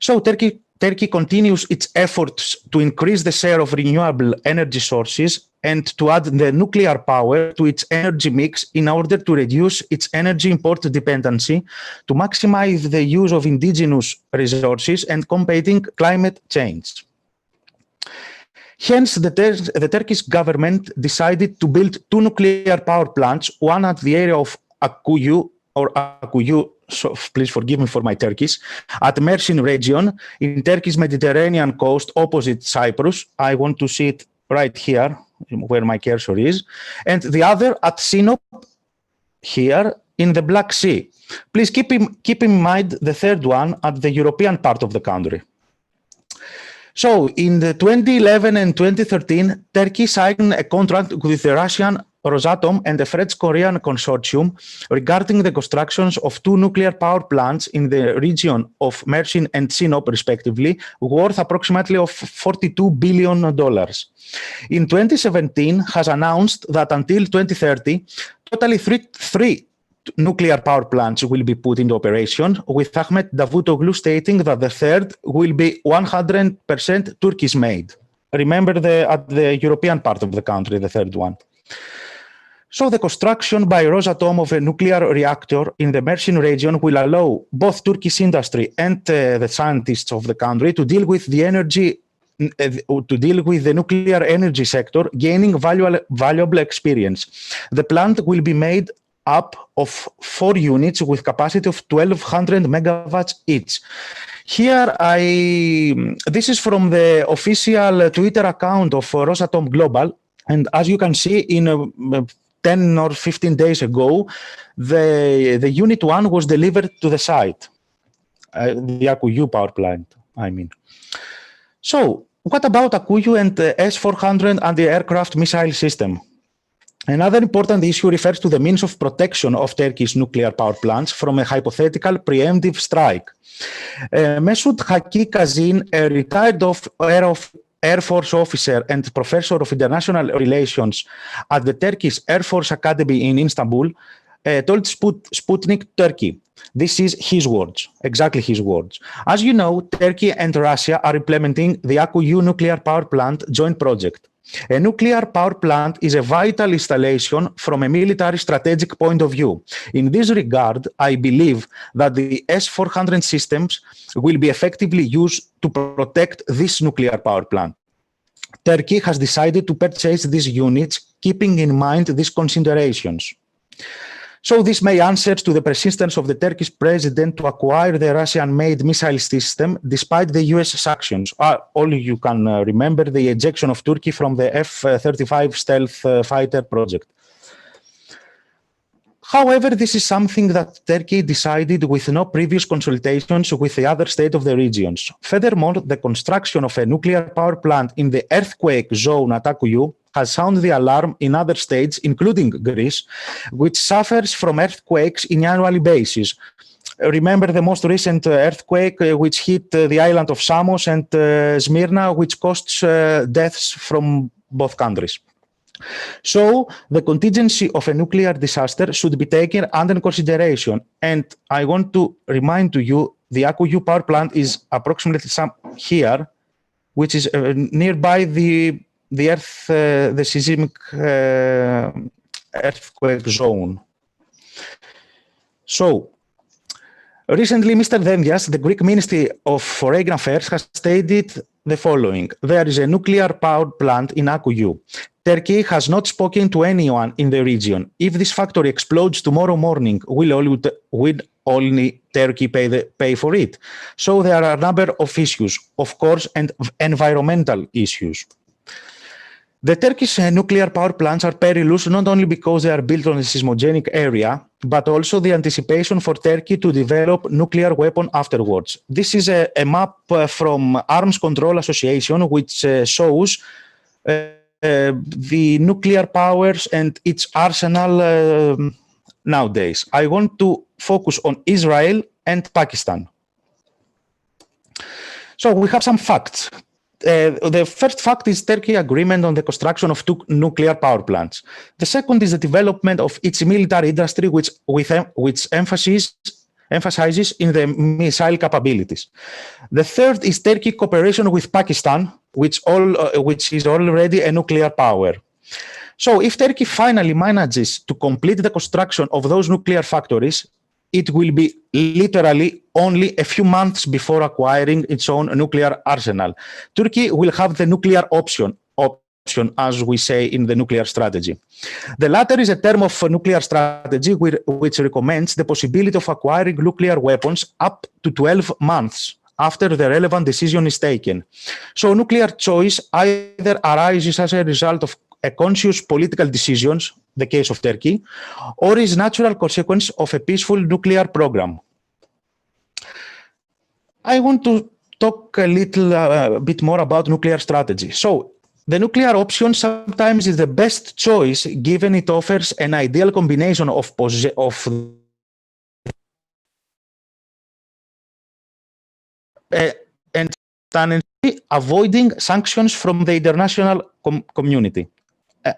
So Turkey continues its efforts to increase the share of renewable energy sources and to add the nuclear power to its energy mix in order to reduce its energy import dependency, to maximize the use of indigenous resources and combating climate change. Hence, the Turkish government decided to build two nuclear power plants, one at the area of Akuyu, so please forgive me for my Turkish, at Mersin region in Turkey's Mediterranean coast opposite Cyprus. I want to see it right here where my cursor is, and the other at Sinop here in the Black Sea. Please keep in mind the third one at the European part of the country. So in the 2011 and 2013, Turkey signed a contract with the Russian Rosatom and the French-Korean consortium regarding the constructions of two nuclear power plants in the region of Mersin and Sinop, respectively, worth approximately of $42 billion. In 2017, has announced that until 2030, totally three nuclear power plants will be put into operation, with Ahmet Davutoglu stating that the third will be 100% Turkish-made. Remember at the European part of the country, the third one. So the construction by Rosatom of a nuclear reactor in the Mersin region will allow both Turkish industry and the scientists of the country to deal with the nuclear energy sector, gaining valuable experience. The plant will be made up of 4 units with capacity of 1,200 megawatts each. Here, this is from the official Twitter account of Rosatom Global, and as you can see, in 10 or 15 days ago, the unit 1 was delivered to the site, the Akuyu power plant, I mean. So, what about Akuyu and the S-400 anti-aircraft missile system? Another important issue refers to the means of protection of Turkey's nuclear power plants from a hypothetical preemptive strike. Mesut Haki Kazin, a retired Air Force officer and professor of international relations at the Turkish Air Force Academy in Istanbul, told Sputnik Turkey. This is his words, exactly his words. As you know, Turkey and Russia are implementing the Akuyu nuclear power plant joint project. A nuclear power plant is a vital installation from a military strategic point of view. In this regard, I believe that the S-400 systems will be effectively used to protect this nuclear power plant. Turkey has decided to purchase these units, keeping in mind these considerations. So this may answer to the persistence of the Turkish president to acquire the Russian-made missile system despite the US sanctions. Only you can remember the ejection of Turkey from the F-35 stealth fighter project. However, this is something that Turkey decided with no previous consultations with the other states of the regions. Furthermore, the construction of a nuclear power plant in the earthquake zone at Akkuyu has sounded the alarm in other states, including Greece, which suffers from earthquakes in annual basis. Remember the most recent earthquake which hit the island of Samos and Smyrna, which costs deaths from both countries. So the contingency of a nuclear disaster should be taken under consideration. And I want to remind to you, the Akkuyu power plant is approximately here, which is nearby the seismic earthquake zone. So recently, Mr. Dendias, the Greek Ministry of Foreign Affairs, has stated the following: there is a nuclear power plant in Akkuyu. Turkey has not spoken to anyone in the region. If this factory explodes tomorrow morning, will only Turkey pay for it? So there are a number of issues, of course, and environmental issues. The Turkish nuclear power plants are perilous not only because they are built on a seismogenic area, but also the anticipation for Turkey to develop nuclear weapon afterwards. This is a map from Arms Control Association, which shows the nuclear powers and its arsenal nowadays. I want to focus on Israel and Pakistan. So we have some facts. The first fact is Turkey agreement on the construction of 2 nuclear power plants. The second is the development of its military industry, which emphasizes in the missile capabilities. The third is Turkey cooperation with Pakistan, which is already a nuclear power. So if Turkey finally manages to complete the construction of those nuclear factories, it will be literally only a few months before acquiring its own nuclear arsenal. Turkey will have the nuclear option, as we say in the nuclear strategy. The latter is a term of nuclear strategy which recommends the possibility of acquiring nuclear weapons up to 12 months after the relevant decision is taken. So nuclear choice either arises as a result of a conscious political decisions, the case of Turkey, or is natural consequence of a peaceful nuclear program. I want to talk a little bit more about nuclear strategy. So the nuclear option sometimes is the best choice given it offers an ideal combination of and avoiding sanctions from the international community.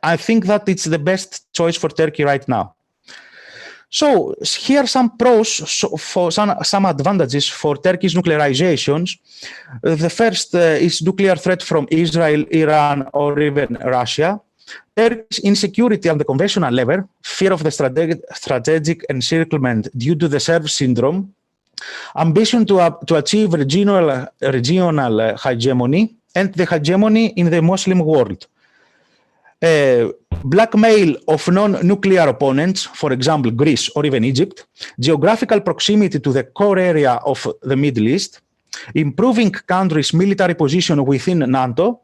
I think that it's the best choice for Turkey right now. So here are some pros for some advantages for Turkey's nuclearizations. The first is nuclear threat from Israel, Iran, or even Russia. Turkey's insecurity on the conventional level, fear of the strategic encirclement due to the Serb syndrome, ambition to achieve regional hegemony, and the hegemony in the Muslim world. Blackmail of non-nuclear opponents, for example, Greece or even Egypt, geographical proximity to the core area of the Middle East, improving countries' military position within NATO,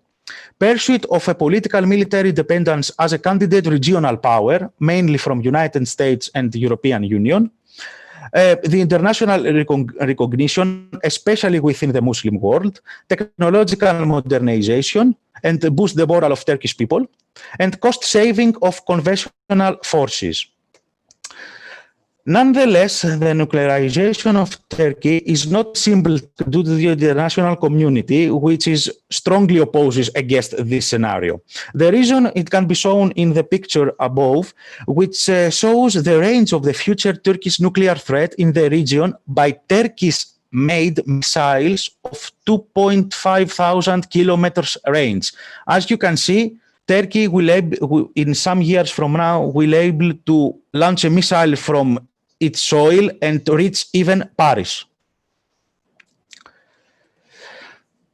pursuit of a political military dependence as a candidate regional power, mainly from United States and the European Union, the international recognition, especially within the Muslim world, technological modernization, and boost the morale of Turkish people, and cost saving of conventional forces. Nonetheless, the nuclearization of Turkey is not simple due to the international community, which is strongly opposes against this scenario. The reason it can be shown in the picture above, which shows the range of the future Turkish nuclear threat in the region by Turkey's made missiles of 2,500 kilometers range. As you can see, Turkey will, in some years from now, will able to launch a missile from its soil and reach even Paris.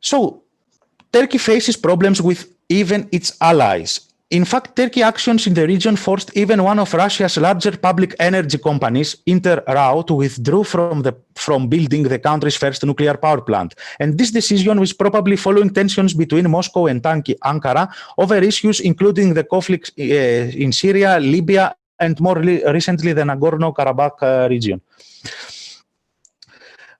So, Turkey faces problems with even its allies. In fact, Turkey actions in the region forced even one of Russia's larger public energy companies, InterRAO, to withdraw from building the country's first nuclear power plant. And this decision was probably following tensions between Moscow and Ankara over issues including the conflicts in Syria, Libya, and more recently the Nagorno-Karabakh region.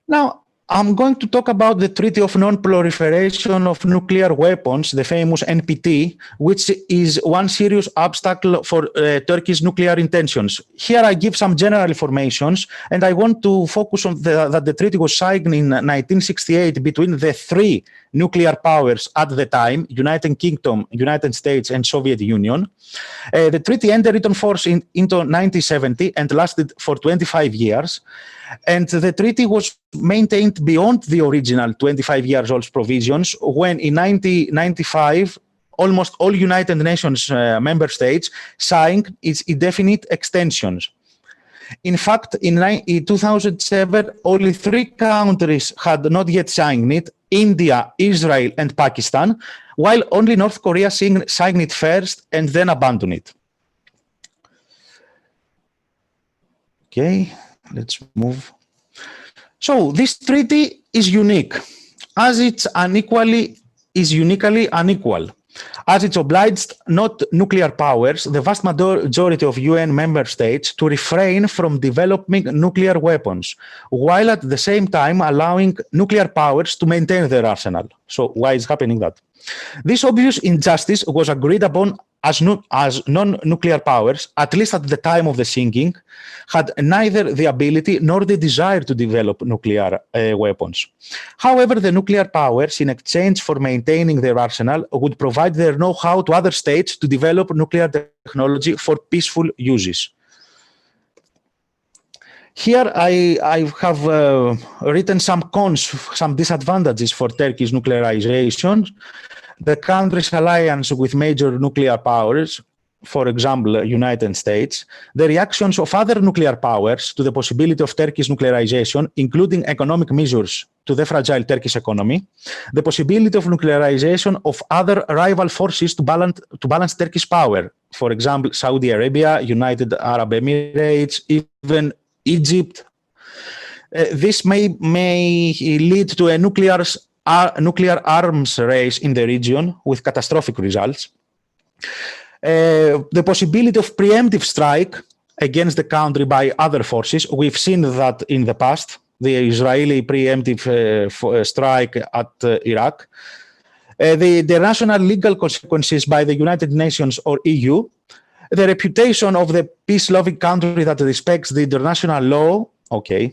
Now, I'm going to talk about the Treaty of Non-Proliferation of Nuclear Weapons, the famous NPT, which is one serious obstacle for Turkey's nuclear intentions. Here I give some general information, and I want to focus on that the treaty was signed in 1968 between the three nuclear powers at the time, United Kingdom, United States, and Soviet Union. The treaty entered into force into 1970 and lasted for 25 years. And the treaty was maintained beyond the original 25 years old provisions when in 1995, almost all United Nations member states signed its indefinite extensions. In fact, in 2007, only 3 countries had not yet signed it: India, Israel, and Pakistan, while only North Korea signed it first and then abandoned it. Okay, let's move. So this treaty is unique, as it's uniquely unequal, as it's obliged not nuclear powers, the vast majority of UN member states, to refrain from developing nuclear weapons, while at the same time allowing nuclear powers to maintain their arsenal. So why is happening that? This obvious injustice was agreed upon as non-nuclear powers, at least at the time of the signing, had neither the ability nor the desire to develop nuclear weapons. However, the nuclear powers, in exchange for maintaining their arsenal, would provide their know-how to other states to develop nuclear technology for peaceful uses. Here I have written some cons, some disadvantages for Turkey's nuclearization. The country's alliance with major nuclear powers, for example, United States, the reactions of other nuclear powers to the possibility of Turkey's nuclearization, including economic measures to the fragile Turkish economy, the possibility of nuclearization of other rival forces to balance Turkish power, for example, Saudi Arabia, United Arab Emirates, even Egypt. This may lead to a nuclear arms race in the region with catastrophic results. The possibility of preemptive strike against the country by other forces. We've seen that in the past, the Israeli preemptive strike at Iraq. The international legal consequences by the United Nations or EU. The reputation of the peace-loving country that respects the international law, okay,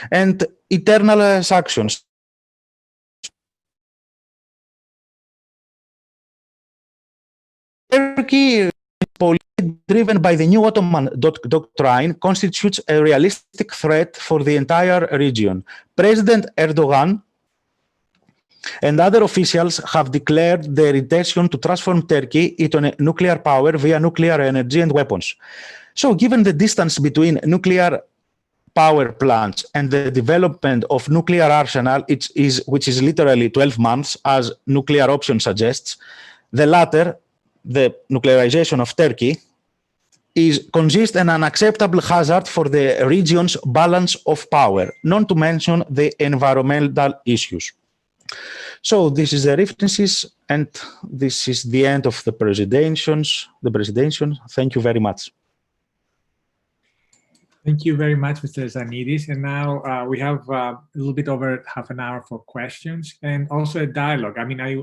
and eternal sanctions. Turkey, driven by the new Ottoman doctrine, constitutes a realistic threat for the entire region. President Erdogan and other officials have declared their intention to transform Turkey into a nuclear power via nuclear energy and weapons. So, given the distance between nuclear power plants and the development of nuclear arsenal, which is literally 12 months, as nuclear option suggests, the latter, the nuclearization of Turkey, consists an unacceptable hazard for the region's balance of power, not to mention the environmental issues. So this is the references, and this is the end of the presentation. Thank you very much. Thank you very much, Mr. Zanidis. And now we have a little bit over half an hour for questions and also a dialogue. I mean, I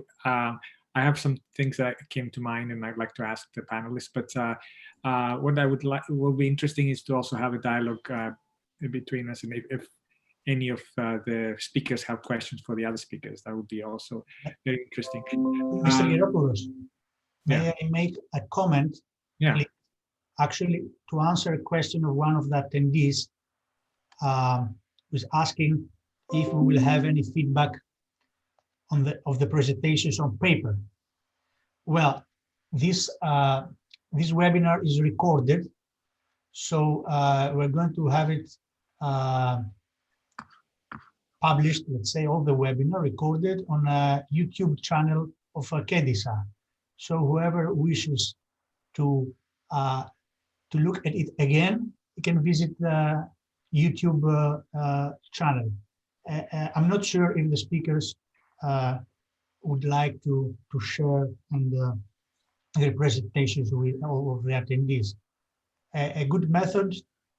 have some things that came to mind and I'd like to ask the panelists, but what I would like, will be interesting is to also have a dialogue between us, and if any of the speakers have questions for the other speakers, that would be also very interesting. Mr. Gieropoulos, may I make a comment? Yeah. Please? Actually, to answer a question of one of the attendees, was asking if we will have any feedback of the presentations on paper. Well, this webinar is recorded, so we're going to have it published, let's say, all the webinar recorded on a YouTube channel of ＫΕΔΙΣΑ. So whoever wishes to look at it again, you can visit the YouTube channel. I'm not sure if the speakers would like to share and their presentations with all of the attendees. A good method,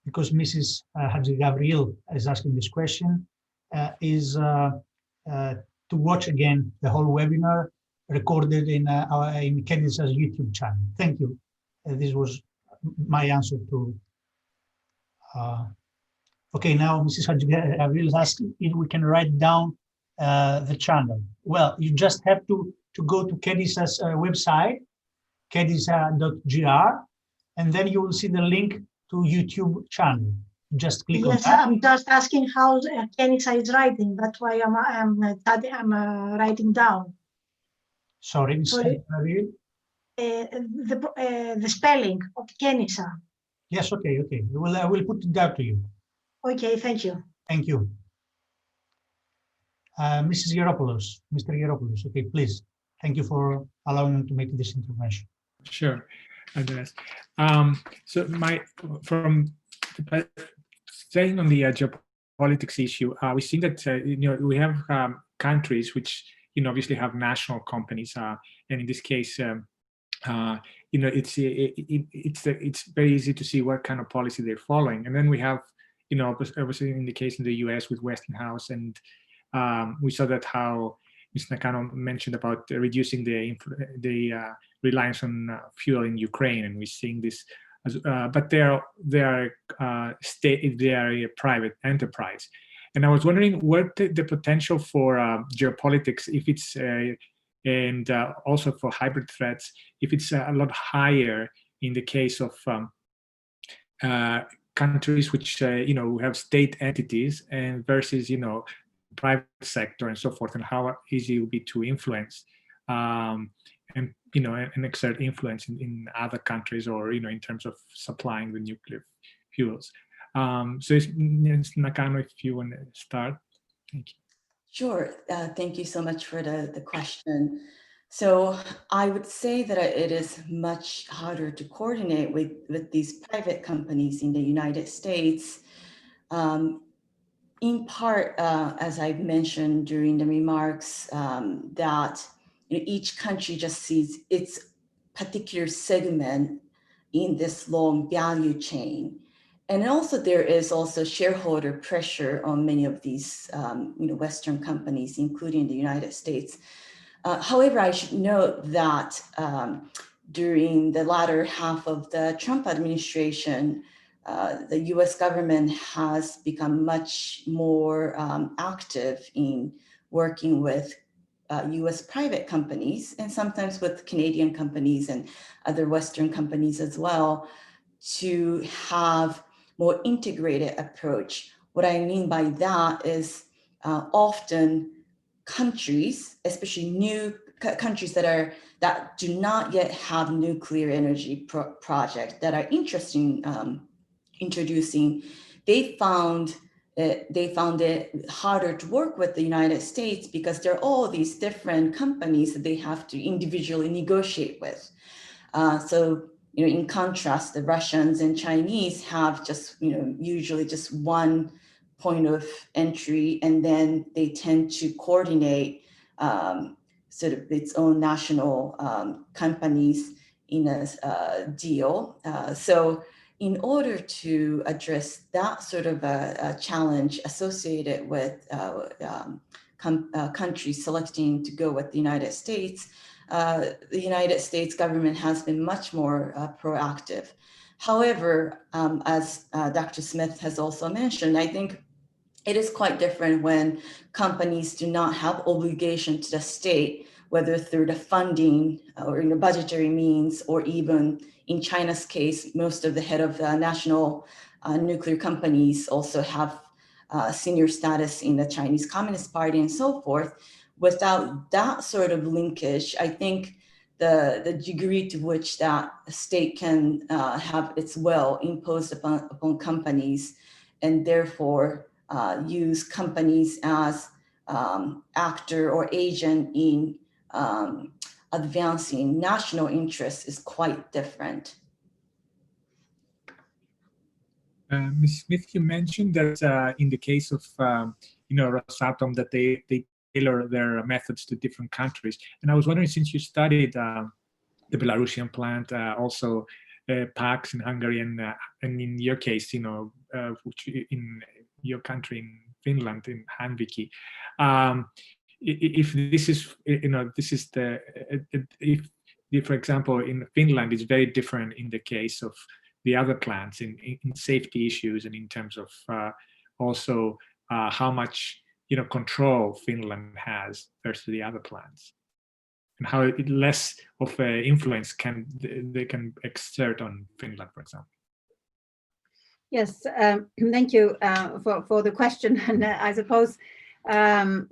because Mrs. Hadji Gabriel is asking this question, is to watch again the whole webinar recorded in ΚΕΔΙΣA's YouTube channel. Thank you. This was my answer to. Okay, now Mrs. Hadji Gabriel is asking if we can write down the channel. Well, you just have to go to ΚΕΔΙΣA's website, kedisa.gr, and then you will see the link to YouTube channel. Just click on that. Yes, I'm just asking how ΚΕΔΙΣA is writing. That's why I'm writing down. Sorry, Mrs. Gabriel. The spelling of ΚΕΔΙΣA. Yes, okay. I will put it down to you. Okay, thank you. Thank you. Mrs. Geropoulos, Mr. Geropoulos, okay, please. Thank you for allowing me to make this intervention. Sure, Andreas. So staying on the geopolitics issue, we see that we have countries which obviously have national companies, and in this case, it's very easy to see what kind of policy they're following. And then we have, obviously in the case in the U.S. with Westinghouse, and we saw that how Ms. Nakano mentioned about reducing the reliance on fuel in Ukraine, and we're seeing this, but they are a private enterprise. And I was wondering what the potential for geopolitics, if it's and also for hybrid threats, if it's a lot higher in the case of countries which have state entities and versus private sector and so forth, and how easy it would be to influence and exert influence in other countries, or in terms of supplying the nuclear fuels. So Ms. Nakano, if you want to start. Thank you. Sure. Thank you so much for the question. So I would say that it is much harder to coordinate with these private companies in the United States. In part, as I've mentioned during the remarks, that each country just sees its particular segment in this long value chain. And also there is also shareholder pressure on many of these Western companies, including the United States. However, I should note that during the latter half of the Trump administration, the US government has become much more active in working with US private companies, and sometimes with Canadian companies and other Western companies as well, to have more integrated approach. What I mean by that is often countries, especially new countries that do not yet have nuclear energy projects that are interested in introducing, they found it harder to work with the United States because there are all these different companies that they have to individually negotiate with. So in contrast, the Russians and Chinese have just usually just one point of entry, and then they tend to coordinate sort of its own national companies in a deal. So in order to address that sort of a challenge associated with countries selecting to go with the United States, the United States government has been much more proactive. However, as Dr. Smith has also mentioned, I think it is quite different when companies do not have obligation to the state, whether through the funding or budgetary means, or even in China's case, most of the head of national nuclear companies also have senior status in the Chinese Communist Party and so forth. Without that sort of linkage, I think the degree to which that state can have its will imposed upon companies, and therefore use companies as actor or agent in advancing national interests is quite different. Ms. Smith, you mentioned that in the case of Rosatom, that they tailor their methods to different countries. And I was wondering, since you studied the Belarusian plant, also PAX in Hungary, and in your case, which in your country, in Finland, in Hanviki, if this is, this is the, if, for example, in Finland, it's very different in the case of the other plants in safety issues and in terms of also how much control Finland has versus the other plants, and how less of an influence they can exert on Finland, for example. Yes, thank you for the question, and I suppose a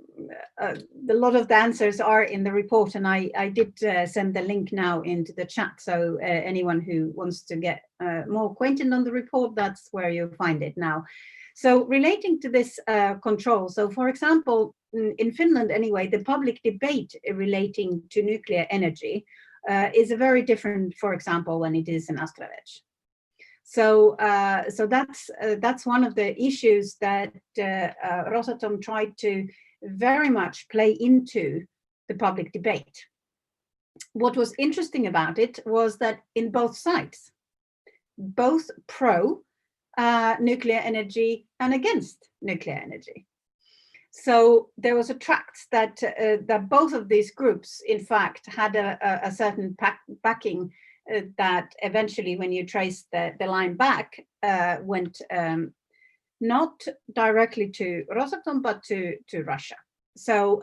lot of the answers are in the report, and I did send the link now into the chat, so anyone who wants to get more acquainted on the report, that's where you'll find it now. So relating to this control, so for example, in Finland anyway, the public debate relating to nuclear energy is a very different, for example, when it is in Astravets. So that's one of the issues that Rosatom tried to very much play into the public debate. What was interesting about it was that in both sides, both pro nuclear energy and against nuclear energy. So there was a tract that both of these groups, in fact, had a certain backing that eventually, when you trace the line back, went not directly to Rosatom, but to Russia. So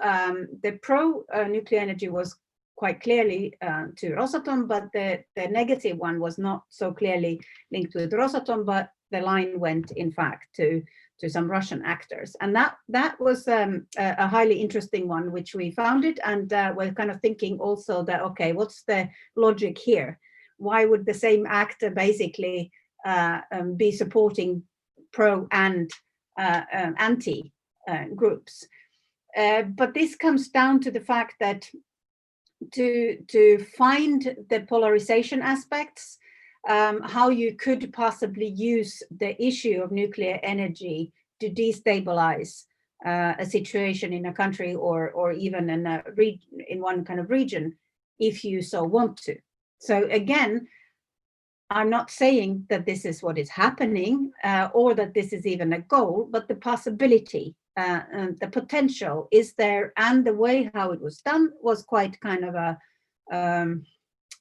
the pro-nuclear energy was quite clearly to Rosatom, but the negative one was not so clearly linked with Rosatom, but the line went, in fact, to some Russian actors. And that was a highly interesting one, which we found it, and we're kind of thinking also that, okay, what's the logic here? Why would the same actor basically be supporting pro and anti groups? But this comes down to the fact that to find the polarization aspects, how you could possibly use the issue of nuclear energy to destabilize a situation in a country or even in one kind of region, if you so want to. So again, I'm not saying that this is what is happening or that this is even a goal, but the possibility, the potential is there, and the way how it was done was quite kind of a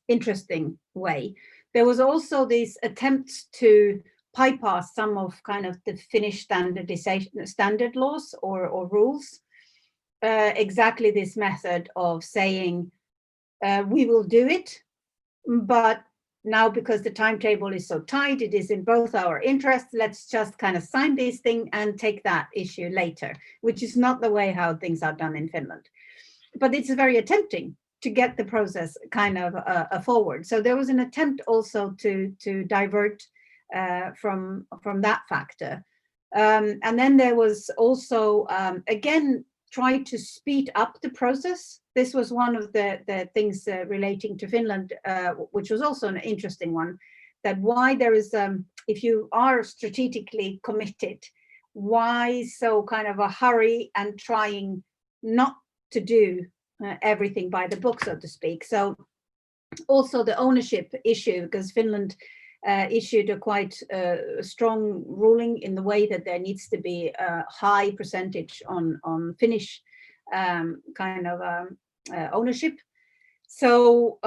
interesting way. There was also these attempts to bypass some of kind of the Finnish standard laws or rules. Exactly this method of saying, we will do it, but now because the timetable is so tight, it is in both our interests, let's just kind of sign this thing and take that issue later, which is not the way how things are done in Finland. But it's very tempting to get the process kind of forward. So there was an attempt also to divert from that factor. And then there was also, again, try to speed up the process. This was one of the things relating to Finland, which was also an interesting one, that why there is, if you are strategically committed, why so kind of a hurry and trying not to do everything by the book, so to speak. So also the ownership issue, because Finland issued a quite strong ruling in the way that there needs to be a high percentage on Finnish kind of ownership. So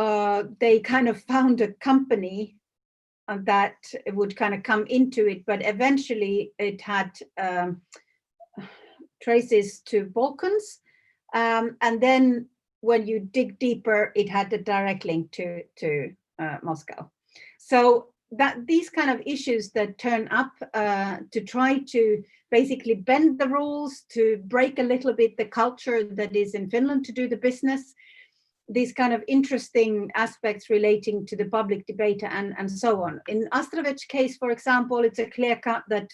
they kind of found a company that would kind of come into it, but eventually it had traces to Balkans. And then when you dig deeper, it had a direct link to Moscow. So that these kind of issues that turn up to try to basically bend the rules, to break a little bit the culture that is in Finland to do the business, these kind of interesting aspects relating to the public debate and so on. In Astravets case, for example, it's a clear cut that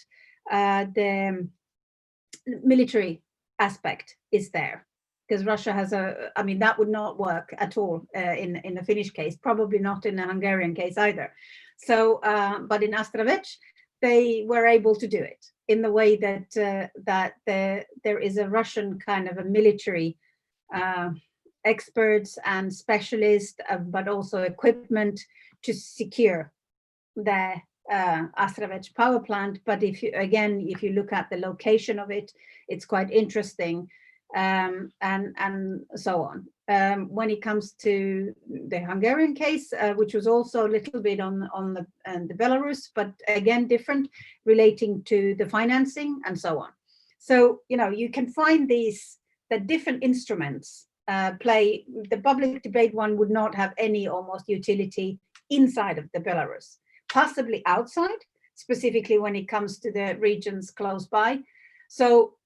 the military aspect is there, because Russia has I mean, that would not work at all in the Finnish case, probably not in the Hungarian case either. So, but in Astravec, they were able to do it in the way that there is a Russian kind of a military experts and specialists, but also equipment to secure the Astravec power plant. But if you look at the location of it, it's quite interesting, and so on. When it comes to the Hungarian case, which was also a little bit on the Belarus, but again different, relating to the financing and so on. So you can find the different instruments play. The public debate one would not have any almost utility inside of the Belarus, possibly outside, specifically when it comes to the regions close by. So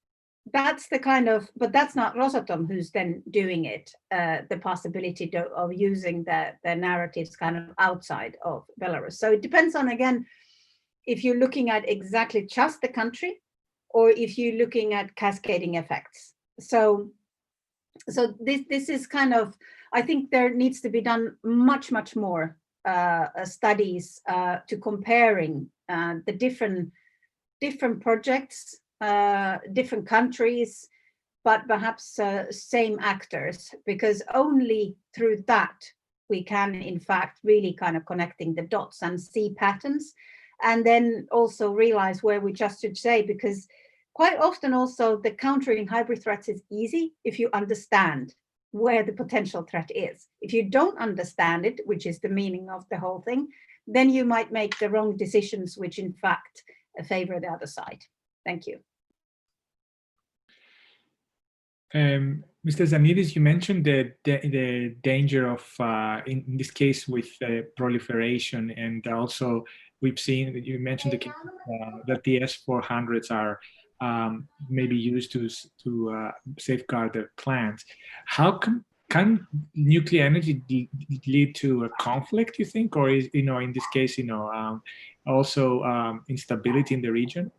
that's the kind of, but that's not Rosatom who's then doing it, the possibility of using the narratives kind of outside of Belarus. So it depends on, again, if you're looking at exactly just the country, or if you're looking at cascading effects. So this is kind of, I think there needs to be done much more studies to comparing the different projects, different countries, but perhaps same actors, because only through that we can in fact really kind of connecting the dots and see patterns, and then also realize where we just should say, because quite often also the countering hybrid threats is easy if you understand where the potential threat is. If you don't understand it, which is the meaning of the whole thing, then you might make the wrong decisions, which in fact favor the other side. Thank you. Mr. Zanidis, you mentioned the danger of, in this case, with proliferation, and also we've seen that you mentioned the case that the S-400s are maybe used to safeguard the plants. How can nuclear energy lead to a conflict, you think, or is, in this case, also instability in the region?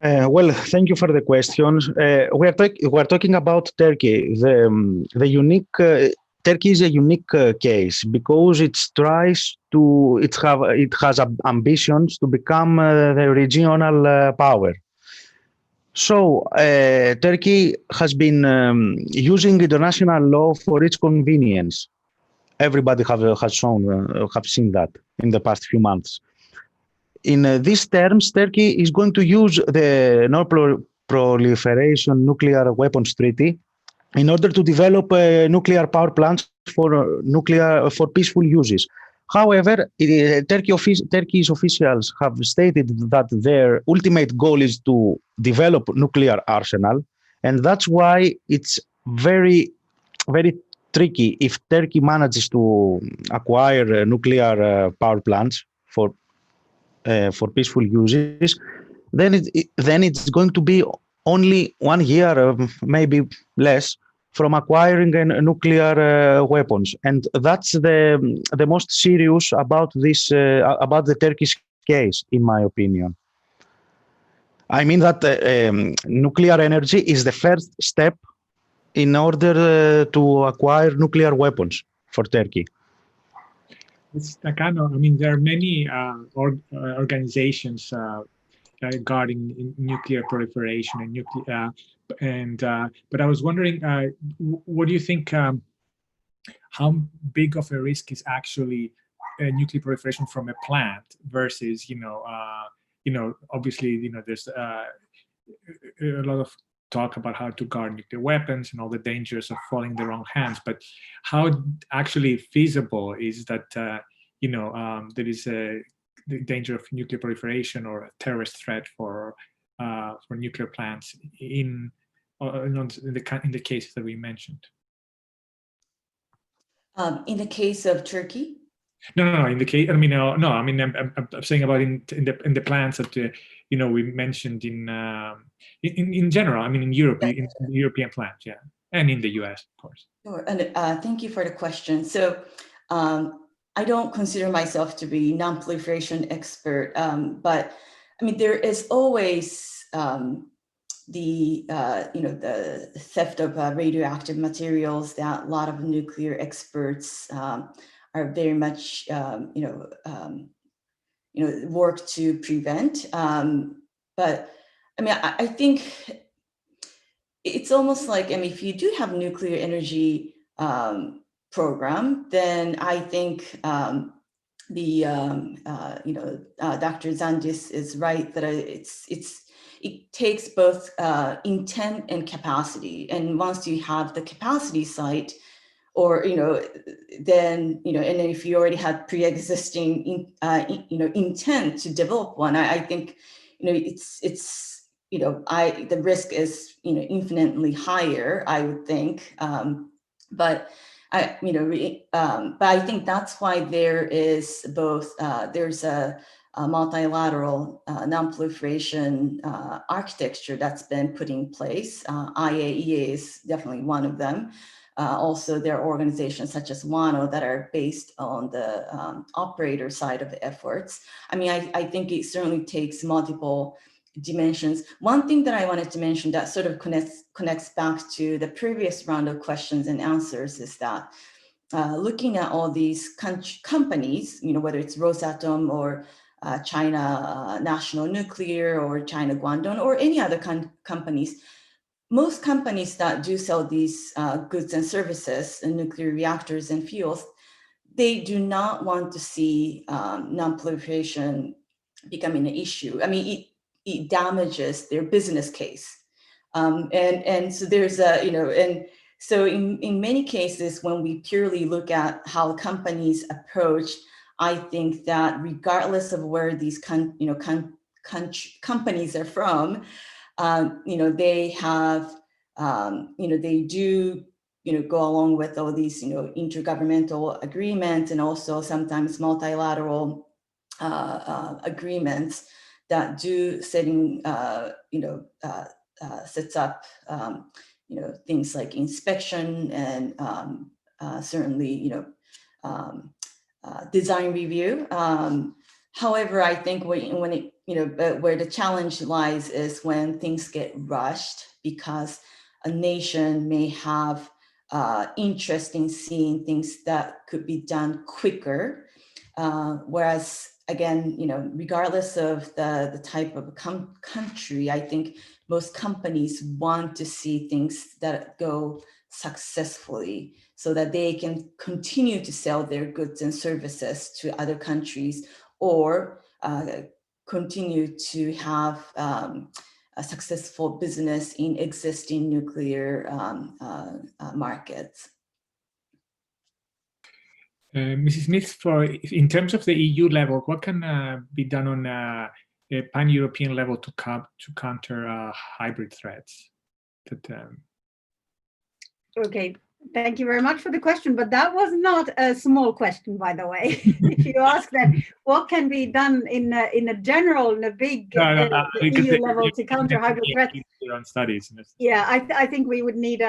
Well, thank you for the questions. We're talking about Turkey. The unique Turkey is a unique case because it has ambitions to become the regional power. So Turkey has been using international law for its convenience. Everybody have seen that in the past few months. In these terms, Turkey is going to use the Non-Proliferation Nuclear Weapons Treaty in order to develop nuclear power plants for peaceful uses. However, Turkey's officials have stated that their ultimate goal is to develop nuclear arsenal, and that's why it's very, very tricky if Turkey manages to acquire nuclear power plants for peaceful uses. Then it's going to be only 1 year, maybe less, from acquiring nuclear weapons, and that's the most serious about this about the Turkish case, in my opinion. I mean that nuclear energy is the first step in order to acquire nuclear weapons for Turkey. There are many organizations regarding nuclear proliferation and nuclear. But I was wondering, what do you think? How big of a risk is actually nuclear proliferation from a plant versus, obviously, there's a lot of talk about how to guard nuclear weapons and all the dangers of falling in the wrong hands. But how actually feasible is that? There is the danger of nuclear proliferation or a terrorist threat for nuclear plants in the cases that we mentioned. In the case of Turkey? No. In the case, I'm saying about in the plants that we mentioned in general. In Europe, in the European plants, yeah, and in the US, of course. Sure, and thank you for the question. So I don't consider myself to be non-proliferation expert, but there is always the the theft of radioactive materials that a lot of nuclear experts are very much work to prevent. But I mean, I think it's almost like, I mean, if you do have nuclear energy program, then I think Dr. Zandis is right that it takes both intent and capacity. And once you have the capacity side, or then and then if you already had pre-existing intent to develop one, I think it's the risk is infinitely higher, I would think. But I think that's why there is both there's a multilateral non-proliferation architecture that's been put in place. IAEA is definitely one of them. Also, there are organizations such as WANO that are based on the operator side of the efforts. I mean, I think it certainly takes multiple dimensions. One thing that I wanted to mention that sort of connects back to the previous round of questions and answers is that looking at all these companies, whether it's Rosatom or China National Nuclear or China Guangdong or any other companies, most companies that do sell these goods and services and nuclear reactors and fuels, they do not want to see non-proliferation becoming an issue. I mean, it damages their business case. And so there's and so in many cases, when we purely look at how companies approach, I think that regardless of where these companies are from, they have, they do, go along with all these, intergovernmental agreements and also sometimes multilateral agreements that do sets up, things like inspection and certainly, design review. However, I think when it, where the challenge lies is when things get rushed because a nation may have interest in seeing things that could be done quicker. Whereas again, regardless of the type of country, I think most companies want to see things that go successfully so that they can continue to sell their goods and services to other countries or continue to have a successful business in existing nuclear markets. Mrs. Smith, in terms of the EU level, what can be done on a pan-European level to counter hybrid threats? Okay, thank you very much for the question, but that was not a small question, by the way. If you ask that, what can be done in a general, in a big EU level to counter hybrid threats? On studies. Yeah, I think we would need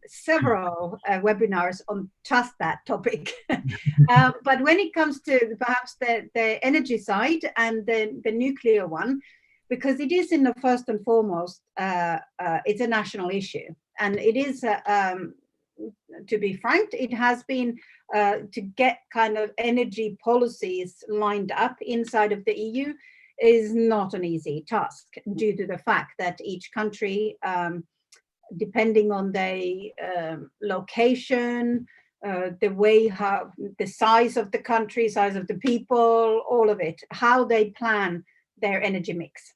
several webinars on just that topic. But when it comes to perhaps the energy side and the nuclear one, because it is in the first and foremost, it's a national issue. And it is, to be frank, it has been to get kind of energy policies lined up inside of the EU is not an easy task due to the fact that each country, depending on the location, the way how the size of the country, size of the people, all of it, how they plan their energy mix.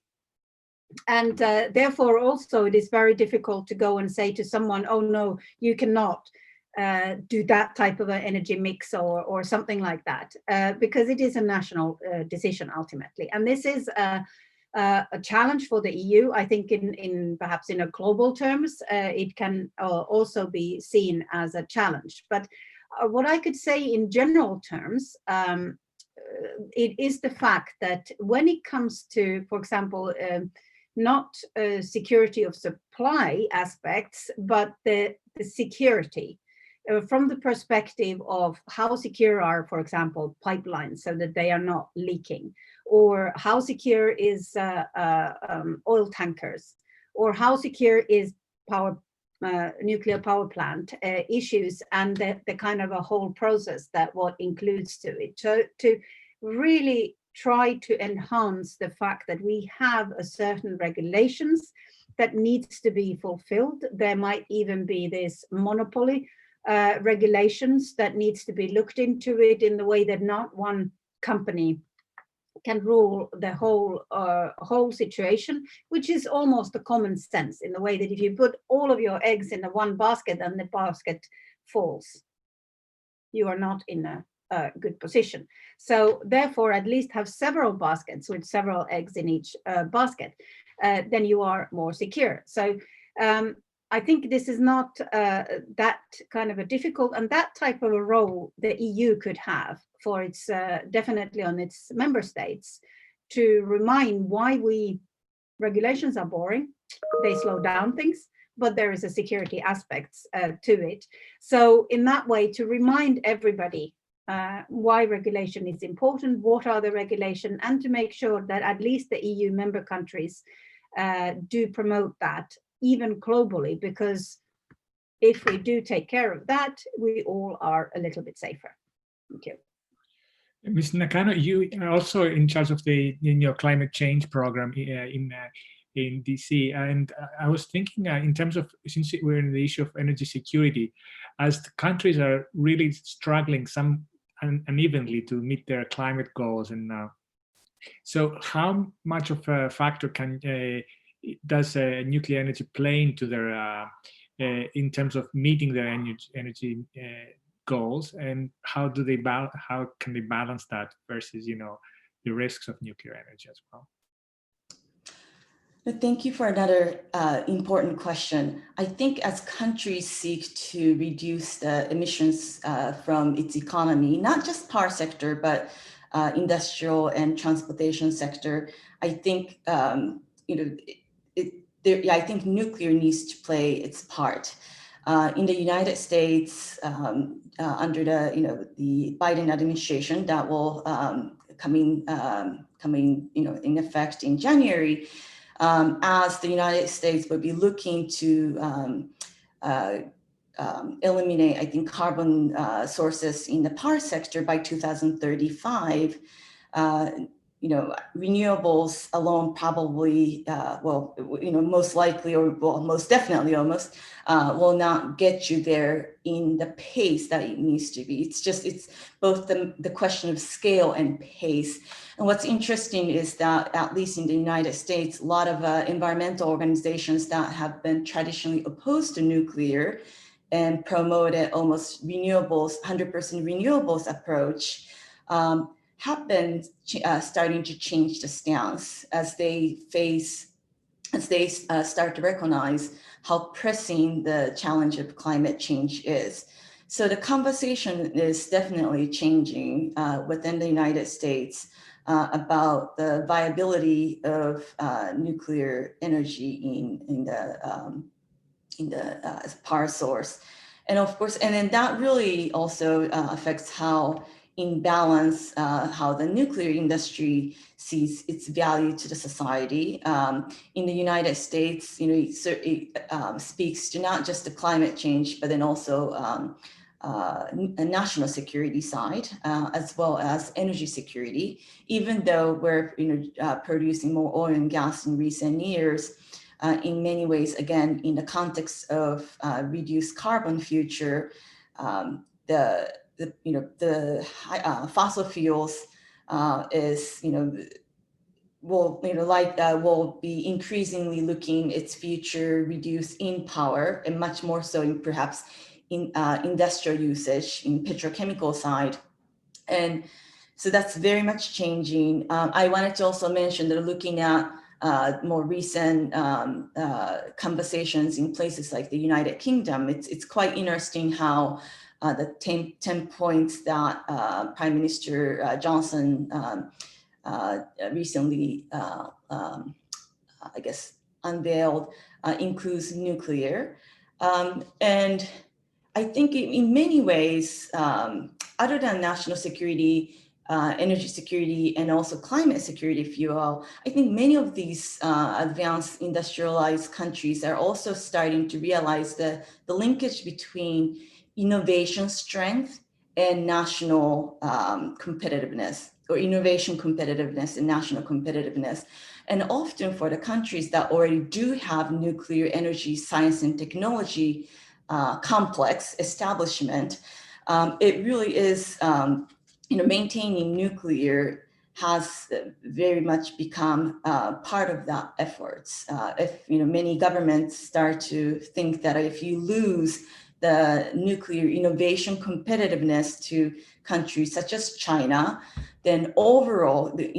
And therefore also it is very difficult to go and say to someone, oh no, you cannot do that type of an energy mix or something like that, because it is a national decision ultimately. And this is a challenge for the EU. I think in perhaps in a global terms, it can also be seen as a challenge. But what I could say in general terms, it is the fact that when it comes to, for example, not security of supply aspects, but the security from the perspective of how secure are, for example, pipelines so that they are not leaking, or how secure is oil tankers, or how secure is nuclear power plant issues, and the kind of a whole process that what includes to it. So to really try to enhance the fact that we have a certain regulations that needs to be fulfilled. There might even be this monopoly regulations that needs to be looked into it in the way that not one company can rule the whole situation, which is almost a common sense, in the way that if you put all of your eggs in one basket and the basket falls, you are not in a good position. So therefore, at least have several baskets with several eggs in each basket, then you are more secure. So I think this is not that kind of a difficult, and that type of a role the EU could have for its definitely on its member states, to remind why regulations are boring, they slow down things, but there is a security aspect to it. So in that way, to remind everybody why regulation is important, what are the regulations, and to make sure that at least the EU member countries do promote that, even globally, because if we do take care of that, we all are a little bit safer. Thank you. Ms. Nakano, you are also in charge of the climate change program in DC, and I was thinking in terms of, since we're in the issue of energy security, as the countries are really struggling some unevenly to meet their climate goals, and so how much of a factor does nuclear energy play into their in terms of meeting their energy goals, and how can they balance that versus the risks of nuclear energy as well? Thank you for another important question. I think as countries seek to reduce the emissions from its economy, not just power sector, but industrial and transportation sector, I think I think nuclear needs to play its part. In the United States, under the Biden administration, that will coming in effect in January, as the United States would be looking to eliminate, I think, carbon sources in the power sector by 2035. Renewables alone probably, most likely, or most definitely almost, will not get you there in the pace that it needs to be. It's both the question of scale and pace. And what's interesting is that, at least in the United States, a lot of environmental organizations that have been traditionally opposed to nuclear and promoted almost renewables, 100% renewables approach, have been starting to change the stance as they start to recognize how pressing the challenge of climate change is. So the conversation is definitely changing within the United States about the viability of nuclear energy in the as power source, and of course, and then that really also affects how in balance how the nuclear industry sees its value to the society. In the United States, it speaks to not just the climate change, but then also a national security side, as well as energy security. Even though we're producing more oil and gas in recent years, in many ways, again, in the context of reduced carbon future, the fossil fuels will be increasingly looking its future reduced in power, and much more so in perhaps in industrial usage in petrochemical side. And so that's very much changing. I wanted to also mention that looking at more recent conversations in places like the United Kingdom, it's quite interesting how the 10 points that Prime Minister Johnson recently, I guess, unveiled includes nuclear. And I think in many ways, other than national security, energy security and also climate security, if you will, I think many of these advanced industrialized countries are also starting to realize the linkage between innovation strength and national competitiveness, or innovation competitiveness and national competitiveness. And often for the countries that already do have nuclear energy science and technology complex establishment, it really is, maintaining nuclear has very much become part of that efforts. If many governments start to think that if you lose the nuclear innovation competitiveness to countries such as China, then overall the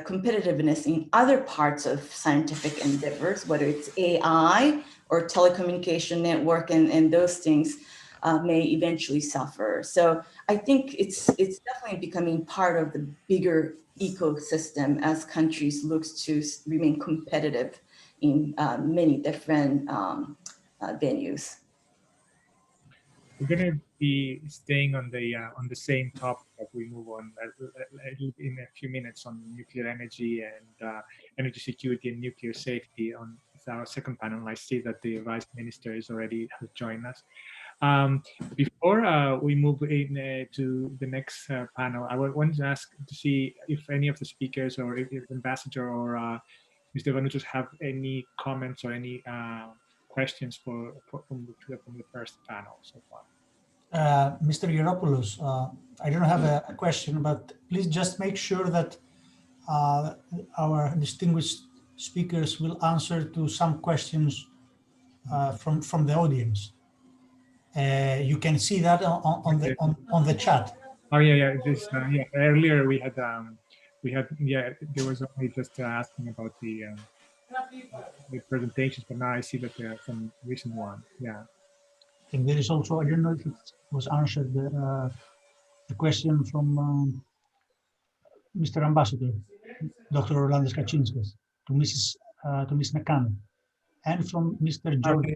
competitiveness in other parts of scientific endeavors, whether it's AI or telecommunication network and those things, may eventually suffer. So I think it's definitely becoming part of the bigger ecosystem as countries look to remain competitive in many different venues. We're going to be staying on the same topic as we move on in a few minutes on nuclear energy and energy security and nuclear safety on our second panel. I see that the Vice Minister has joined us. Before we move in to the next panel, I wanted to ask to see if any of the speakers or if Ambassador or Mr. Vanoutsous have any comments or any questions from the first panel so far. Mr. Geropoulos, I don't have a question, but please just make sure that our distinguished speakers will answer to some questions from the audience. You can see that on the chat. Oh yeah. This earlier we had there was only just asking about the presentations, but now I see that there are some recent ones. Yeah. I think there is also, I don't know if it was answered, the question from Mr. Ambassador, Dr. Rolandas Kaczynskas, to Ms. Nakano, and from Mr. George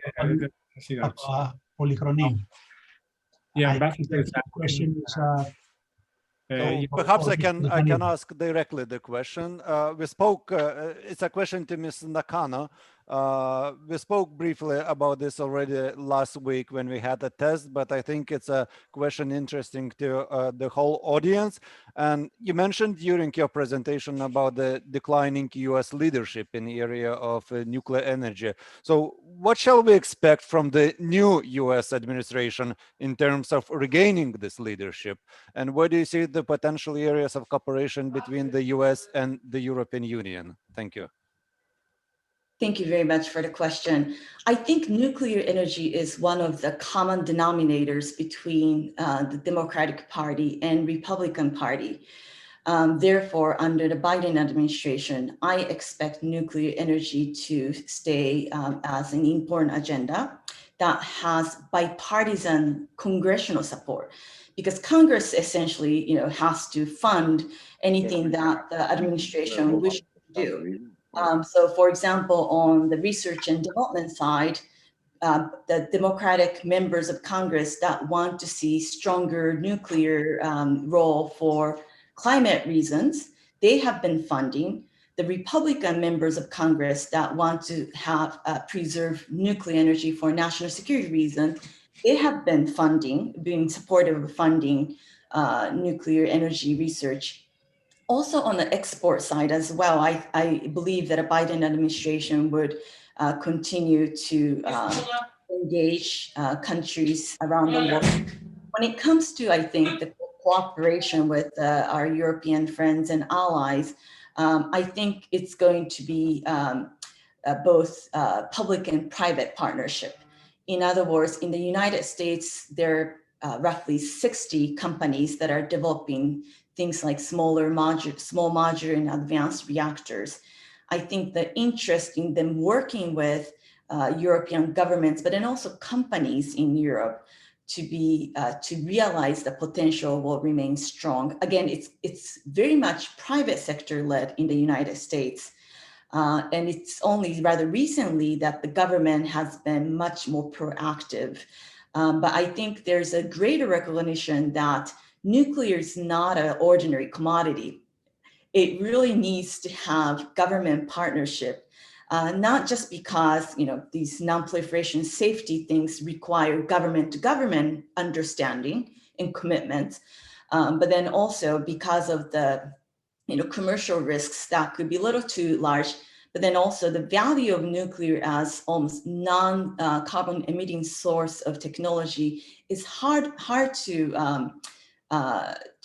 Polychroniou. Yeah, Ambassador. The question is. Perhaps I can ask directly the question. We spoke, it's a question to Ms. Nakano. We spoke briefly about this already last week when we had a test, but I think it's a question interesting to the whole audience. And you mentioned during your presentation about the declining US leadership in the area of nuclear energy. So what shall we expect from the new US administration in terms of regaining this leadership? And where do you see the potential areas of cooperation between the US and the European Union? Thank you. Thank you very much for the question. I think nuclear energy is one of the common denominators between the Democratic Party and Republican Party. Therefore, under the Biden administration, I expect nuclear energy to stay as an important agenda that has bipartisan congressional support, because Congress essentially, has to fund anything that the administration wishes to do. So, for example, on the research and development side, the Democratic members of Congress that want to see stronger nuclear role for climate reasons, they have been funding. The Republican members of Congress that want to have preserve nuclear energy for national security reasons, they have been being supportive of funding nuclear energy research. Also on the export side as well, I believe that a Biden administration would continue to engage countries around the world. When it comes to, I think, the cooperation with our European friends and allies, I think it's going to be both public and private partnership. In other words, in the United States, there are roughly 60 companies that are developing things like small modular and advanced reactors. I think the interest in them working with European governments, but then also companies in Europe to realize the potential will remain strong. Again, it's very much private sector led in the United States. And it's only rather recently that the government has been much more proactive. But I think there's a greater recognition that nuclear is not an ordinary commodity. It really needs to have government partnership, not just because these non-proliferation safety things require government-to-government understanding and commitment, but then also because of the commercial risks that could be a little too large, but then also the value of nuclear as almost non-carbon emitting source of technology is hard to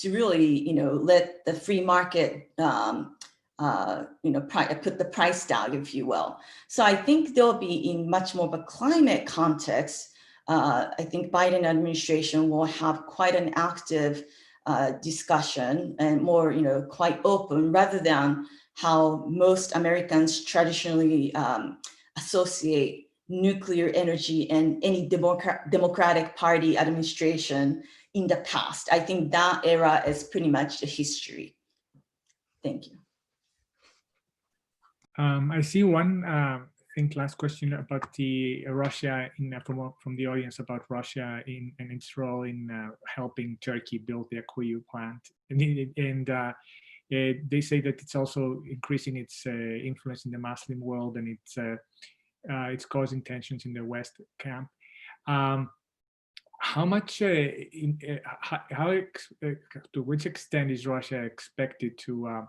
really let the free market put the price down, if you will. So I think there'll be, in much more of a climate context, I think Biden administration will have quite an active discussion and more, quite open, rather than how most Americans traditionally associate nuclear energy and any Democratic Party administration in the past. I think that era is pretty much the history. Thank you. I see one, I think, last question about the Russia from the audience about Russia and its role in helping Turkey build the Akuyu plant, and they say that it's also increasing its influence in the Muslim world, and it's causing tensions in the West camp. How much, to which extent is Russia expected to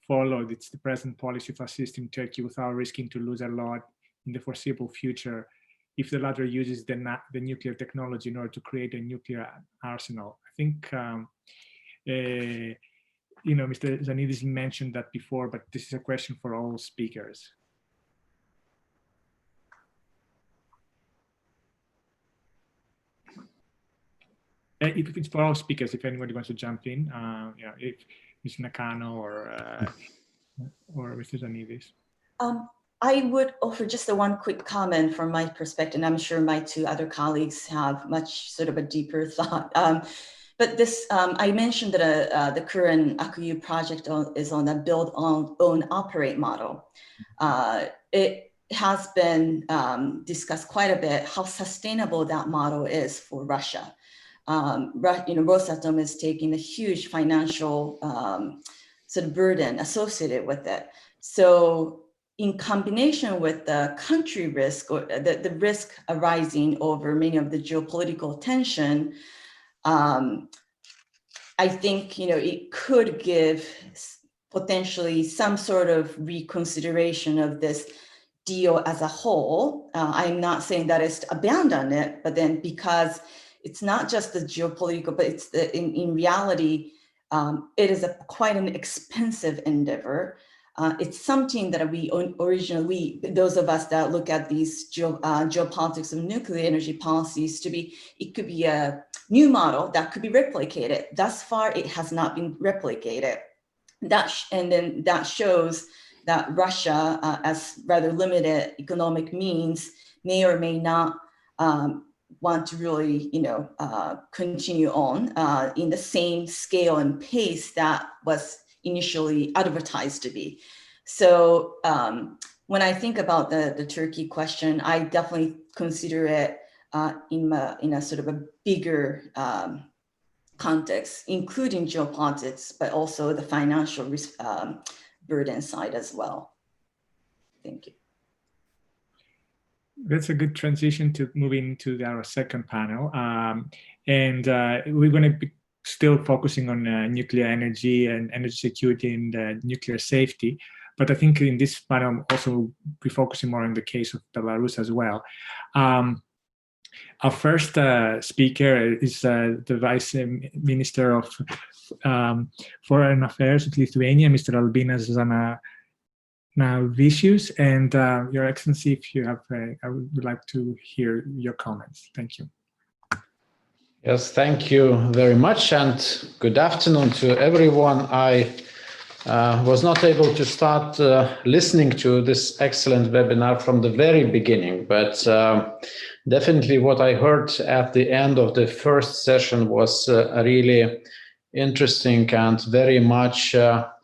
follow the present policy of assisting Turkey without risking to lose a lot in the foreseeable future if the latter uses the nuclear technology in order to create a nuclear arsenal? I think, Mr. Zanidis mentioned that before, but this is a question for all speakers. If it's for all speakers, if anybody wants to jump in, if Ms. Nakano or Mr. Zanidis. I would offer just one quick comment from my perspective, and I'm sure my two other colleagues have much sort of a deeper thought. But this, I mentioned that the current Akuyu project is on a build, own, operate model. It has been discussed quite a bit how sustainable that model is for Russia. Rosatom is taking a huge financial sort of burden associated with it. So in combination with the country risk, or the risk arising over many of the geopolitical tension, I think it could give potentially some sort of reconsideration of this deal as a whole. I'm not saying that is to abandon it, but then because it's not just the geopolitical, but it's in reality, it is quite an expensive endeavor. It's something that we originally, those of us that look at these geopolitics of nuclear energy policies it could be a new model that could be replicated. Thus far, it has not been replicated. And then that shows that Russia, as rather limited economic means, may or may not want to really, continue on in the same scale and pace that was initially advertised to be. So when I think about the Turkey question, I definitely consider it in a sort of a bigger context, including geopolitics, but also the financial risk, burden side as well. Thank you. That's a good transition to move into our second panel. And we're going to be still focusing on nuclear energy and energy security and nuclear safety. But I think in this panel, also be focusing more on the case of Belarus as well. Our first speaker is the Vice Minister of Foreign Affairs of Lithuania, Mr. Albinas Zanavicius. And Your Excellency, if you have, I would like to hear your comments. Thank you. Yes, thank you very much, and good afternoon to everyone. I was not able to start listening to this excellent webinar from the very beginning, but definitely what I heard at the end of the first session was really interesting and very much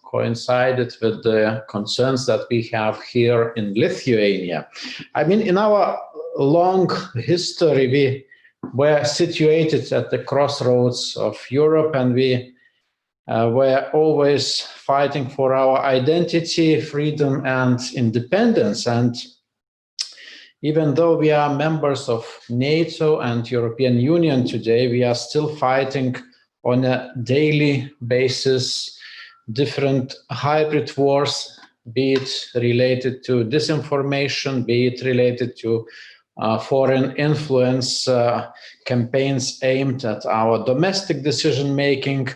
coincided with the concerns that we have here in Lithuania. I mean, in our long history, we were situated at the crossroads of Europe, and we were always fighting for our identity, freedom, and independence. And even though we are members of NATO and European Union today, we are still fighting on a daily basis different hybrid wars, be it related to disinformation, be it related to foreign influence campaigns aimed at our domestic decision-making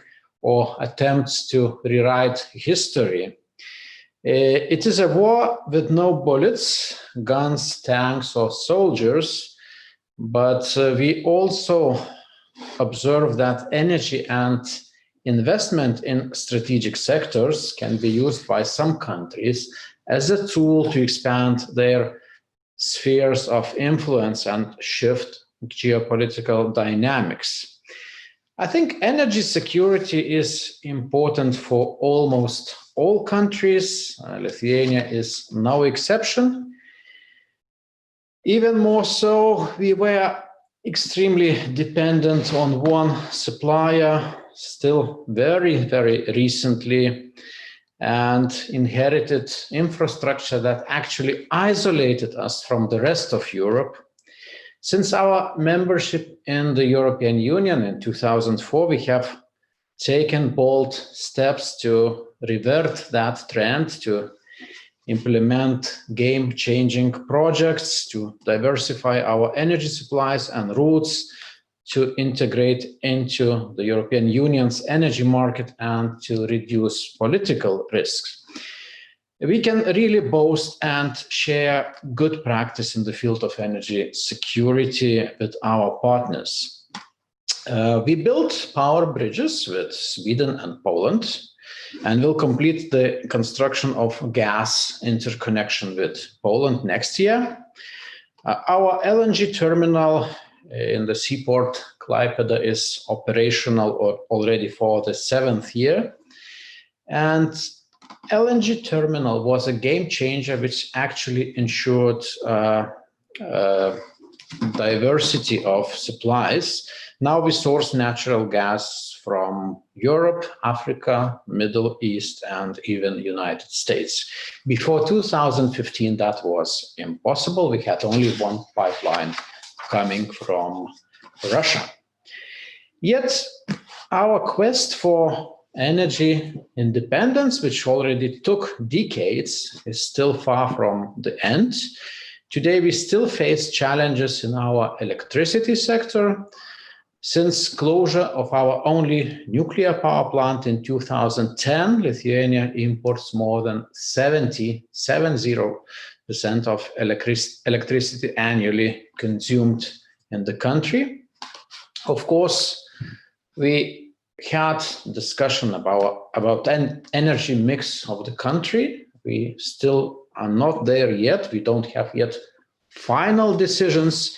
or attempts to rewrite history. It is a war with no bullets, guns, tanks, or soldiers, but we also observe that energy and investment in strategic sectors can be used by some countries as a tool to expand their spheres of influence and shift geopolitical dynamics. I think energy security is important for almost all countries. Lithuania is no exception. Even more so, we were extremely dependent on one supplier still very, very recently, and inherited infrastructure that actually isolated us from the rest of Europe. Since our membership in the European Union in 2004, we have taken bold steps to revert that trend, to implement game-changing projects, to diversify our energy supplies and routes, to integrate into the European Union's energy market, and to reduce political risks. We can really boast and share good practice in the field of energy security with our partners. We built power bridges with Sweden and Poland, and will complete the construction of gas interconnection with Poland next year. Our LNG terminal in the seaport Klaipėda is operational already for the 7th year. And LNG terminal was a game changer, which actually ensured diversity of supplies. Now we source natural gas from Europe, Africa, Middle East, and even United States. Before 2015, that was impossible. We had only one pipeline coming from Russia. Yet our quest for energy independence, which already took decades, is still far from the end. Today, we still face challenges in our electricity sector. Since closure of our only nuclear power plant in 2010, Lithuania imports more than 70% of electricity annually consumed in the country. Of course, we had discussion about an energy mix of the country. We still are not there yet. We don't have yet final decisions.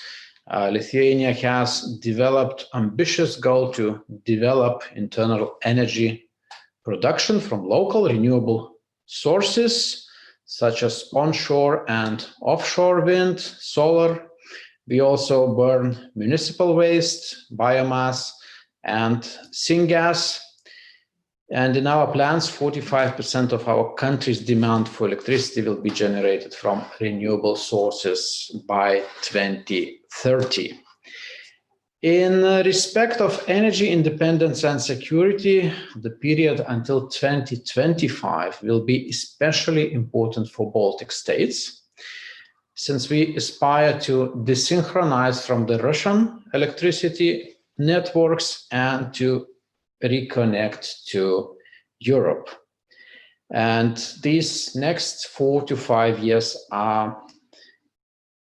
Lithuania has developed ambitious goal to develop internal energy production from local renewable sources, such as onshore and offshore wind, solar. We also burn municipal waste, biomass, and syngas. And in our plans, 45% of our country's demand for electricity will be generated from renewable sources by 2030. In respect of energy independence and security, the period until 2025 will be especially important for Baltic states, since we aspire to desynchronize from the Russian electricity networks and to reconnect to Europe. And these next 4 to 5 years are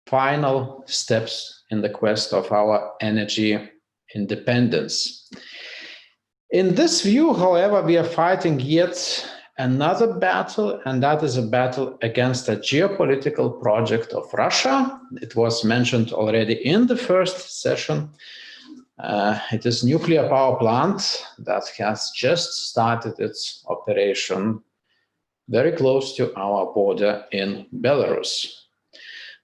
final steps in the quest of our energy independence. In this view, however, we are fighting yet another battle, and that is a battle against a geopolitical project of Russia. It was mentioned already in the first session. It is a nuclear power plant that has just started its operation very close to our border in Belarus.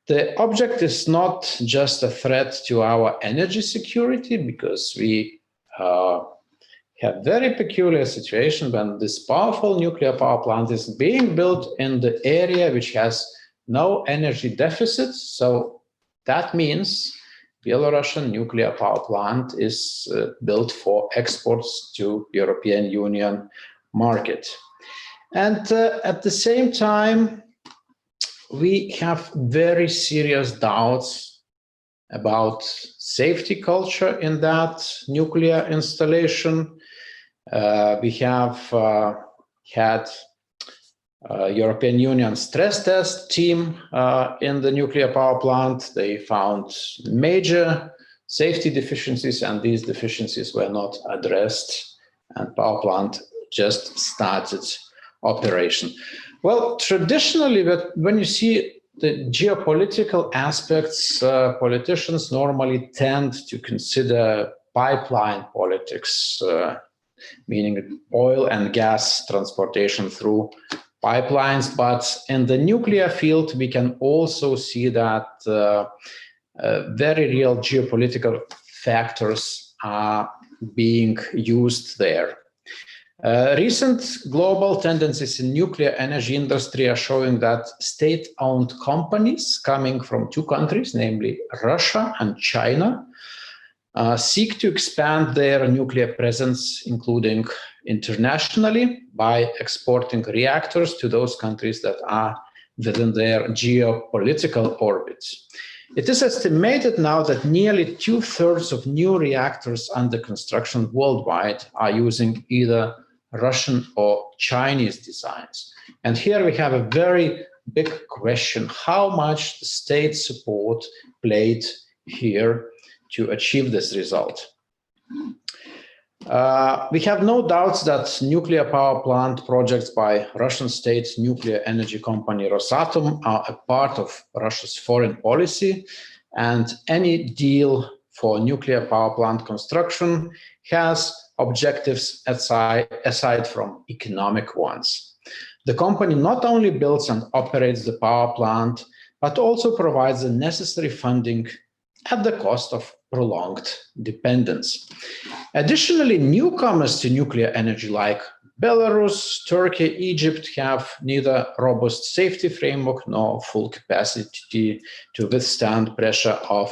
The object is not just a threat to our energy security, because we have very peculiar situation when this powerful nuclear power plant is being built in the area which has no energy deficit. So that means Belarusian nuclear power plant is built for exports to European Union market. And at the same time, we have very serious doubts about safety culture in that nuclear installation. We have had European Union stress test team in the nuclear power plant. They found major safety deficiencies, and these deficiencies were not addressed, and power plant just started operation. Well, traditionally, when you see the geopolitical aspects, politicians normally tend to consider pipeline politics, meaning oil and gas transportation through pipelines. But in the nuclear field, we can also see that very real geopolitical factors are being used there. Recent global tendencies in nuclear energy industry are showing that state-owned companies coming from two countries, namely Russia and China, seek to expand their nuclear presence, including internationally, by exporting reactors to those countries that are within their geopolitical orbits. It is estimated now that nearly 2/3 of new reactors under construction worldwide are using either Russian or Chinese designs. And here we have a very big question: how much the state support played here to achieve this result? We have no doubts that nuclear power plant projects by Russian state nuclear energy company Rosatom are a part of Russia's foreign policy, and any deal for nuclear power plant construction has objectives aside from economic ones. The company not only builds and operates the power plant, but also provides the necessary funding at the cost of prolonged dependence. Additionally, newcomers to nuclear energy like Belarus, Turkey, Egypt have neither robust safety framework nor full capacity to withstand pressure of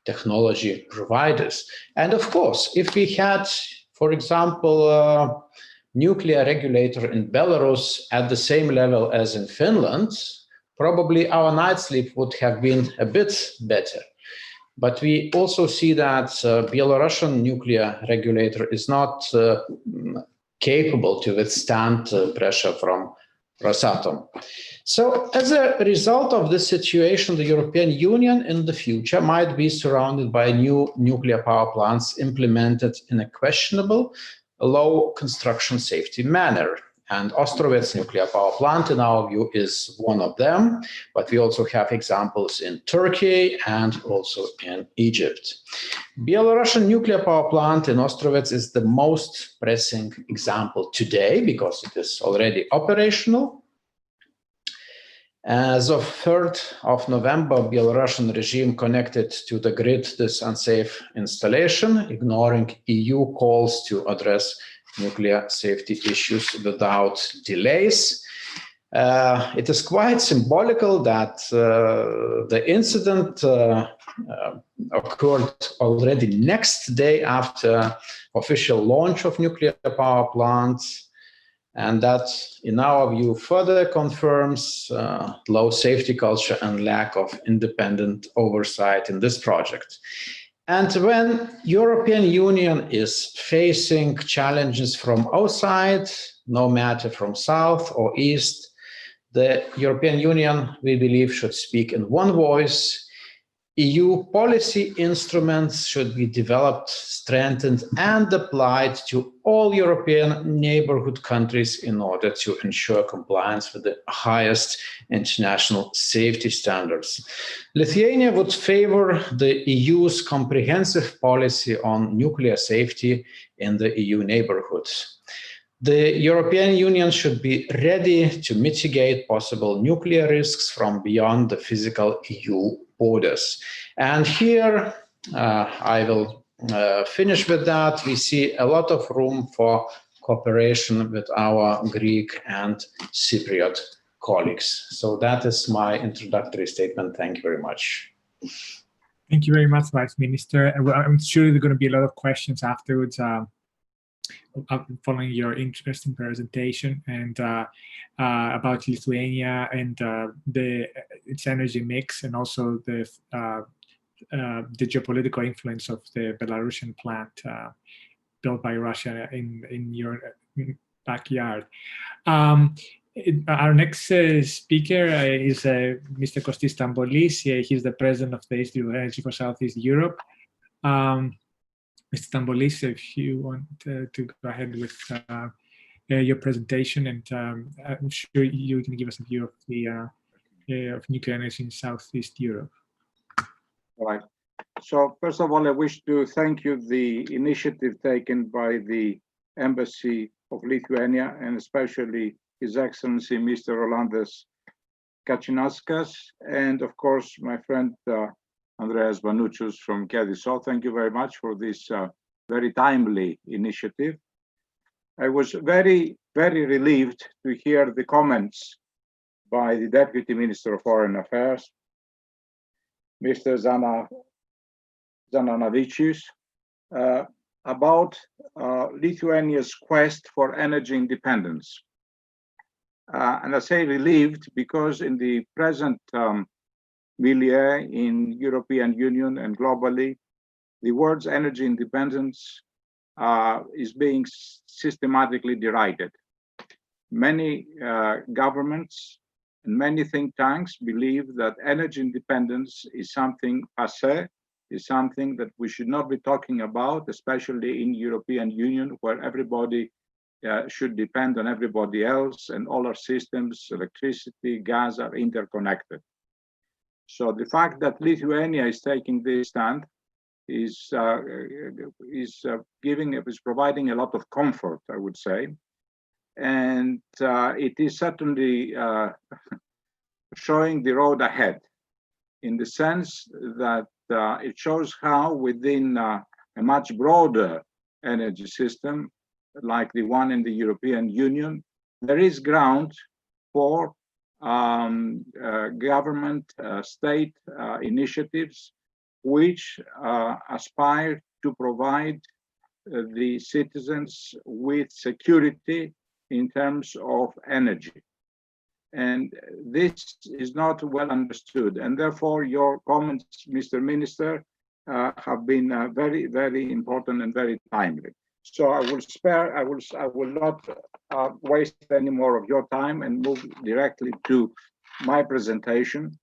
technology providers. And of course, if we had, for example, a nuclear regulator in Belarus at the same level as in Finland, probably our night sleep would have been a bit better. But we also see that Belarusian nuclear regulator is not capable to withstand pressure from Rosatom. So as a result of this situation, the European Union in the future might be surrounded by new nuclear power plants implemented in a questionable, low construction safety manner. And Ostrovets nuclear power plant, in our view, is one of them. But we also have examples in Turkey and also in Egypt. Belarusian nuclear power plant in Ostrovets is the most pressing example today because it is already operational. As of 3rd of November, Belarusian regime connected to the grid this unsafe installation, ignoring EU calls to address nuclear safety issues without delays. It is quite symbolical that the incident occurred already next day after official launch of nuclear power plants, and that, in our view, further confirms low safety culture and lack of independent oversight in this project. And when European Union is facing challenges from outside, no matter from south or east, the European Union, we believe, should speak in one voice. EU policy instruments should be developed, strengthened, and applied to all European neighborhood countries in order to ensure compliance with the highest international safety standards. Lithuania would favor the EU's comprehensive policy on nuclear safety in the EU neighborhoods. The European Union should be ready to mitigate possible nuclear risks from beyond the physical EU borders. And here I will finish with that. We see a lot of room for cooperation with our Greek and Cypriot colleagues. So that is my introductory statement. Thank you very much. Thank you very much, Vice Minister. I'm sure there are going to be a lot of questions afterwards following your interesting presentation and about Lithuania and its energy mix, and also the geopolitical influence of the Belarusian plant built by Russia in your backyard. Our next speaker is Mr. Kostis Stambolis. He's the president of the Institute of Energy for Southeast Europe. Mr. Stambolis, if you want to go ahead with your presentation, and I'm sure you can give us a view of the of nuclear energy in Southeast Europe. All right. So first of all, I wish to thank you the initiative taken by the Embassy of Lithuania, and especially His Excellency Mr. Rolandas Kačinauskas, and of course my friend Andreas Banuccius from ＫΕΔΙΣΑ. Thank you very much for this very timely initiative. I was very, very relieved to hear the comments by the Deputy Minister of Foreign Affairs, Mr. Zananavicius, about Lithuania's quest for energy independence. And I say relieved because in the present milieu in European Union and globally, the words energy independence is being systematically derided. Many governments and many think tanks believe that energy independence is something passé, is something that we should not be talking about, especially in European Union, where everybody should depend on everybody else, and all our systems, electricity, gas, are interconnected. So the fact that Lithuania is taking this stand is providing a lot of comfort, I would say, and it is certainly showing the road ahead, in the sense that it shows how within a much broader energy system, like the one in the European Union, there is ground for government, state initiatives which aspire to provide the citizens with security in terms of energy. And this is not well understood, and therefore your comments, Mr. Minister, have been very, very important and very timely. So I will not waste any more of your time and move directly to my presentation,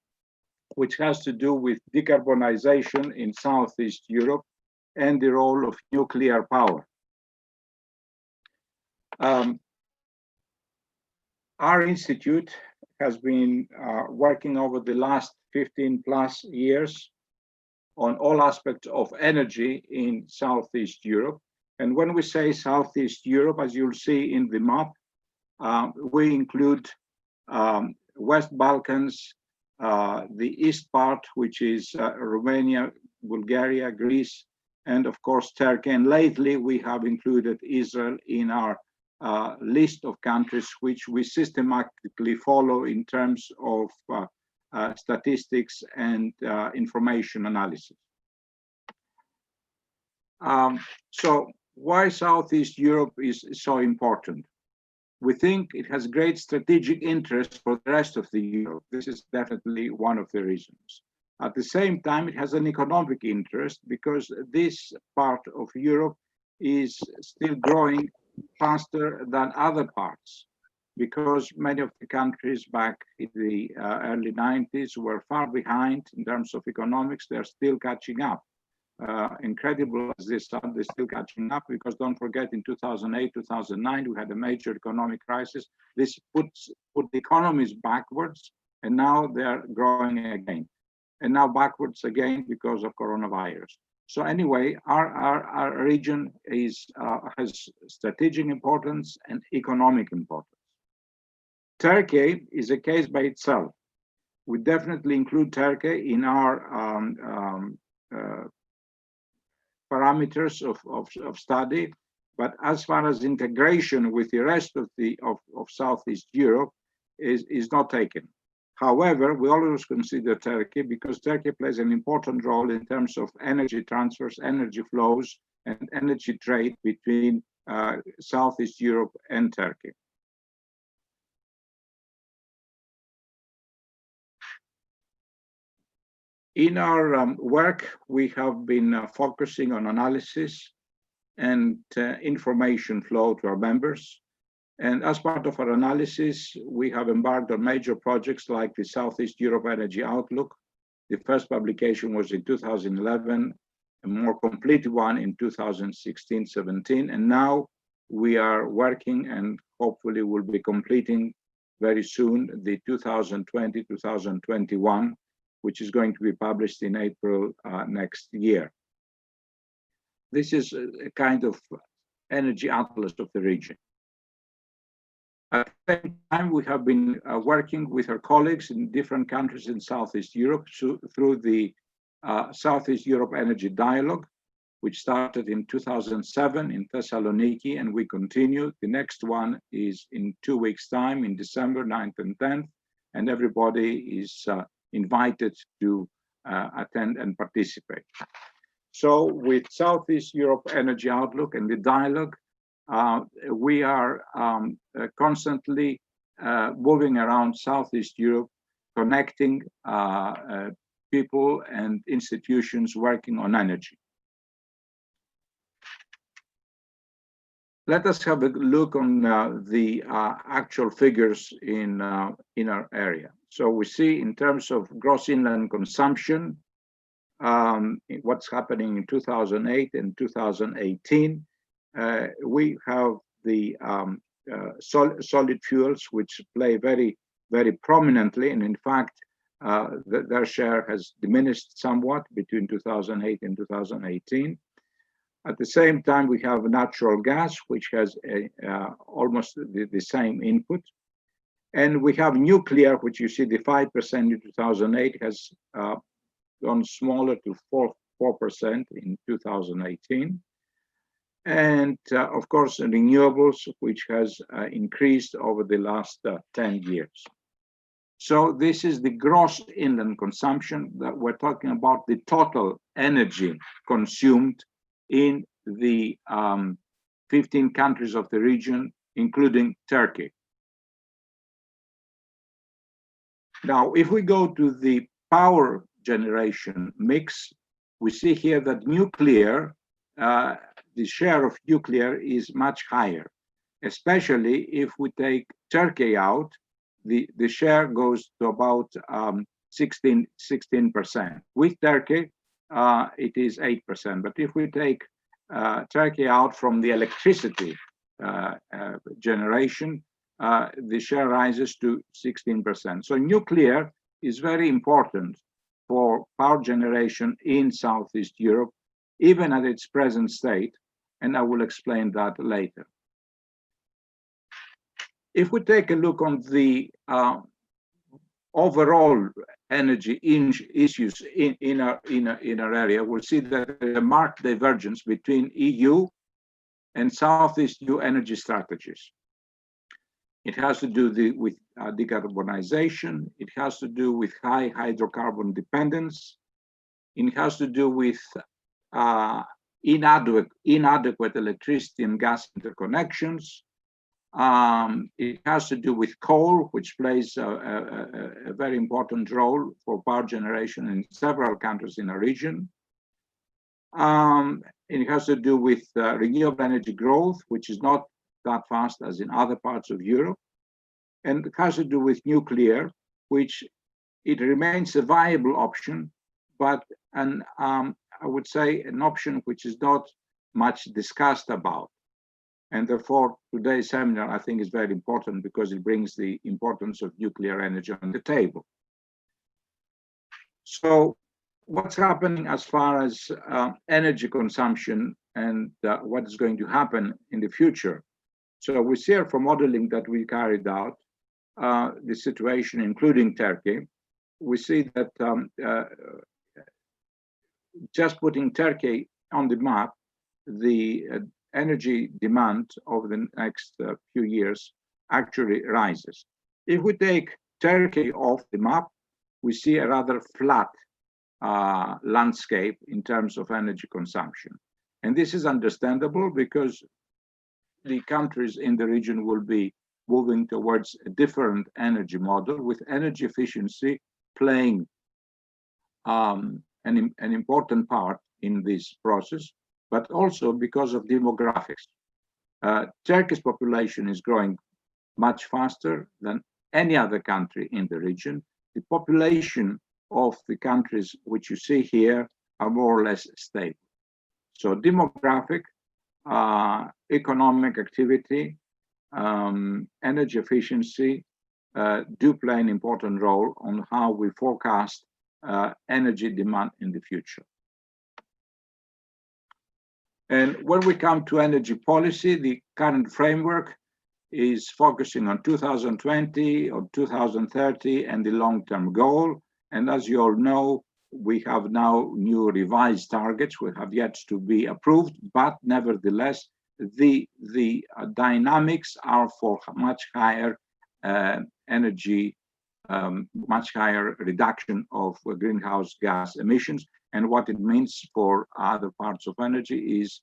which has to do with decarbonization in Southeast Europe and the role of nuclear power. Our institute has been working over the last 15 plus years on all aspects of energy in Southeast Europe. And when we say Southeast Europe, as you'll see in the map, we include West Balkans, the east part, which is Romania, Bulgaria, Greece, and of course Turkey. And lately we have included Israel in our list of countries which we systematically follow in terms of statistics and information analysis. So why Southeast Europe is so important? We think it has great strategic interest for the rest of the Europe. This is definitely one of the reasons. At the same time, it has an economic interest because this part of Europe is still growing faster than other parts, because many of the countries back in the early 90s were far behind in terms of economics. They're still catching up. Incredible as this are, they're still catching up, because don't forget, in 2008, 2009, we had a major economic crisis. This put the economies backwards, and now they're growing again. And now backwards again because of coronavirus. So anyway, our region has strategic importance and economic importance. Turkey is a case by itself. We definitely include Turkey in our parameters of study, but as far as integration with the rest of Southeast Europe is not taken. However, we always consider Turkey because Turkey plays an important role in terms of energy transfers, energy flows, and energy trade between Southeast Europe and Turkey. In our work, we have been focusing on analysis and information flow to our members. And as part of our analysis, we have embarked on major projects like the Southeast Europe Energy Outlook. The first publication was in 2011, a more complete one in 2016-17. And now we are working and hopefully will be completing very soon the 2020-2021, which is going to be published in April next year. This is a kind of energy atlas of the region. At the same time, we have been working with our colleagues in different countries in Southeast Europe through the Southeast Europe Energy Dialogue, which started in 2007 in Thessaloniki, and we continue. The next one is in 2 weeks' time, in December 9th and 10th, and everybody is invited to attend and participate. So with Southeast Europe Energy Outlook and the dialogue, we are constantly moving around Southeast Europe, connecting people and institutions working on energy. Let us have a look on the actual figures in our area. So we see in terms of gross inland consumption, what's happening in 2008 and 2018. We have the solid fuels, which play very, very prominently, and in fact, their share has diminished somewhat between 2008 and 2018. At the same time, we have natural gas, which has almost the same input. And we have nuclear, which you see the 5% in 2008 has gone smaller to 4% in 2018. And of course, renewables, which has increased over the last 10 years. So this is the gross inland consumption that we're talking about, the total energy consumed in the 15 countries of the region, including Turkey. Now, if we go to the power generation mix, we see here that nuclear, the share of nuclear is much higher, especially if we take Turkey out, the share goes to about 16%. With Turkey, it is 8%. But if we take Turkey out from the electricity generation, the share rises to 16%. So nuclear is very important for power generation in Southeast Europe, even at its present state, and I will explain that later. If we take a look on the overall energy issues in our area, we'll see that there's a marked divergence between EU and Southeast EU energy strategies. It has to do with decarbonization. It has to do with high hydrocarbon dependence. It has to do with inadequate electricity and gas interconnections. It has to do with coal, which plays a very important role for power generation in several countries in the region. It has to do with renewable energy growth, which is not that fast as in other parts of Europe. And it has to do with nuclear, which it remains a viable option, but I would say an option which is not much discussed about. And therefore, today's seminar, I think, is very important because it brings the importance of nuclear energy on the table. So what's happening as far as energy consumption and what is going to happen in the future. So we see from modeling that we carried out the situation, including Turkey. We see that just putting Turkey on the map, the energy demand over the next few years actually rises. If we take Turkey off the map, we see a rather flat landscape in terms of energy consumption. And this is understandable because the countries in the region will be moving towards a different energy model, with energy efficiency playing an important part in this process, but also because of demographics. Turkey's population is growing much faster than any other country in the region. The population of the countries which you see here are more or less stable. So demographic, economic activity, energy efficiency do play an important role on how we forecast energy demand in the future. And when we come to energy policy, the current framework is focusing on 2020 or 2030 and the long-term goal. And as you all know, we have now new revised targets which have yet to be approved, but nevertheless, the dynamics are for much higher energy, much higher reduction of greenhouse gas emissions. And what it means for other parts of energy is,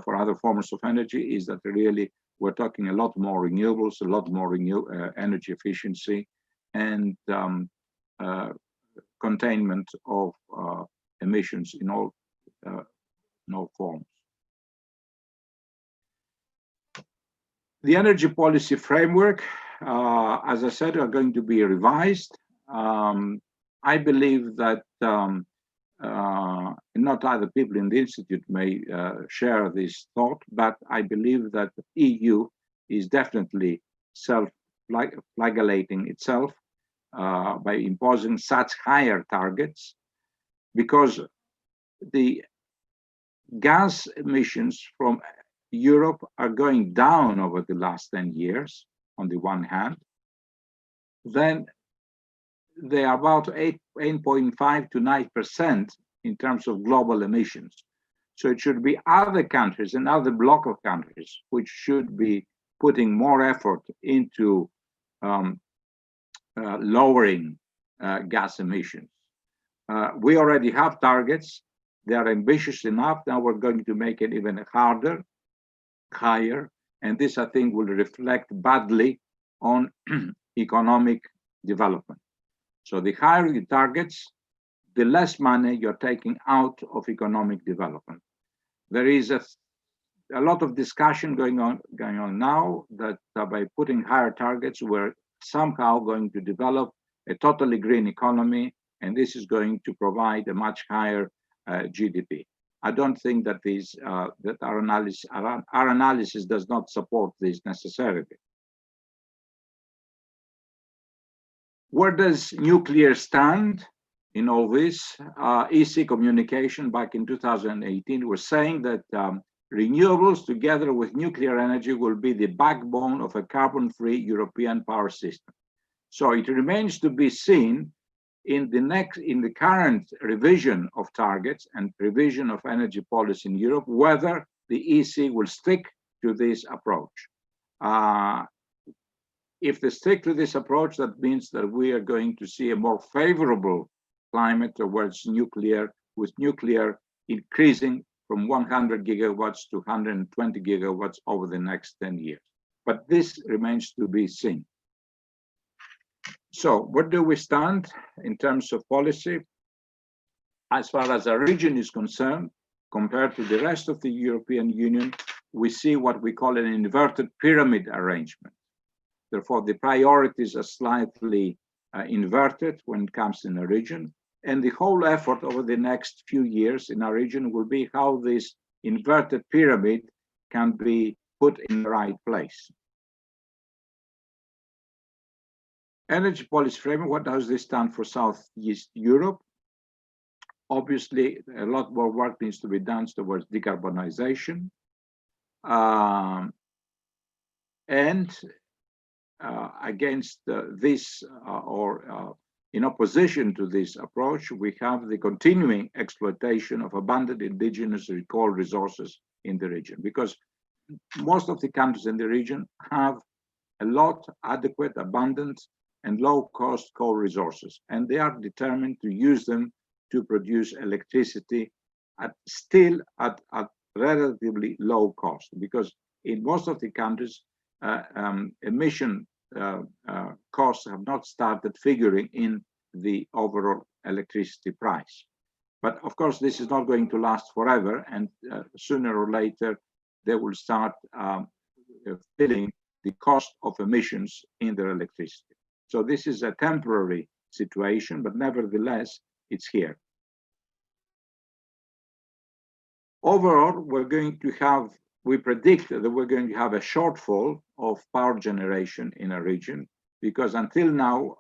for other forms of energy, is that really we're talking a lot more renewables, a lot more energy efficiency, and containment of emissions in all forms. The energy policy framework, as I said, are going to be revised. I believe that not other people in the Institute may share this thought, but I believe that the EU is definitely self-flagellating itself by imposing such higher targets, because the gas emissions from Europe are going down over the last 10 years, on the one hand. Then they are about 8.5 to 9% in terms of global emissions. So it should be other countries and other bloc of countries which should be putting more effort into lowering gas emissions. We already have targets. They are ambitious enough. Now we're going to make it even harder, higher. And this, I think, will reflect badly on economic development. So the higher the targets, the less money you're taking out of economic development. There is a lot of discussion going on now that by putting higher targets, we're somehow going to develop a totally green economy, and this is going to provide a much higher GDP. I don't think that that our analysis does not support this necessarily. Where does nuclear stand in all this? EC communication back in 2018 was saying that renewables together with nuclear energy will be the backbone of a carbon-free European power system. So it remains to be seen in the current revision of targets and revision of energy policy in Europe, whether the EC will stick to this approach. If they stick to this approach, that means that we are going to see a more favorable climate towards nuclear, with nuclear increasing from 100 gigawatts to 120 gigawatts over the next 10 years. But this remains to be seen. So where do we stand in terms of policy? As far as our region is concerned, compared to the rest of the European Union, we see what we call an inverted pyramid arrangement. Therefore, the priorities are slightly inverted when it comes in a region. And the whole effort over the next few years in our region will be how this inverted pyramid can be put in the right place. Energy policy framework, what does this stand for Southeast Europe? obviously, a lot more work needs to be done towards decarbonization. And against this, or in opposition to this approach, we have the continuing exploitation of abundant indigenous coal resources in the region, because most of the countries in the region have a lot adequate, abundant, and low-cost coal resources, and they are determined to use them to produce electricity still at relatively low cost, because in most of the countries, emission costs have not started figuring in the overall electricity price. But of course, this is not going to last forever, and sooner or later, they will start filling the cost of emissions in their electricity. So this is a temporary situation, but nevertheless, it's here. Overall, we predict that we're going to have a shortfall of power generation in our region, because until now,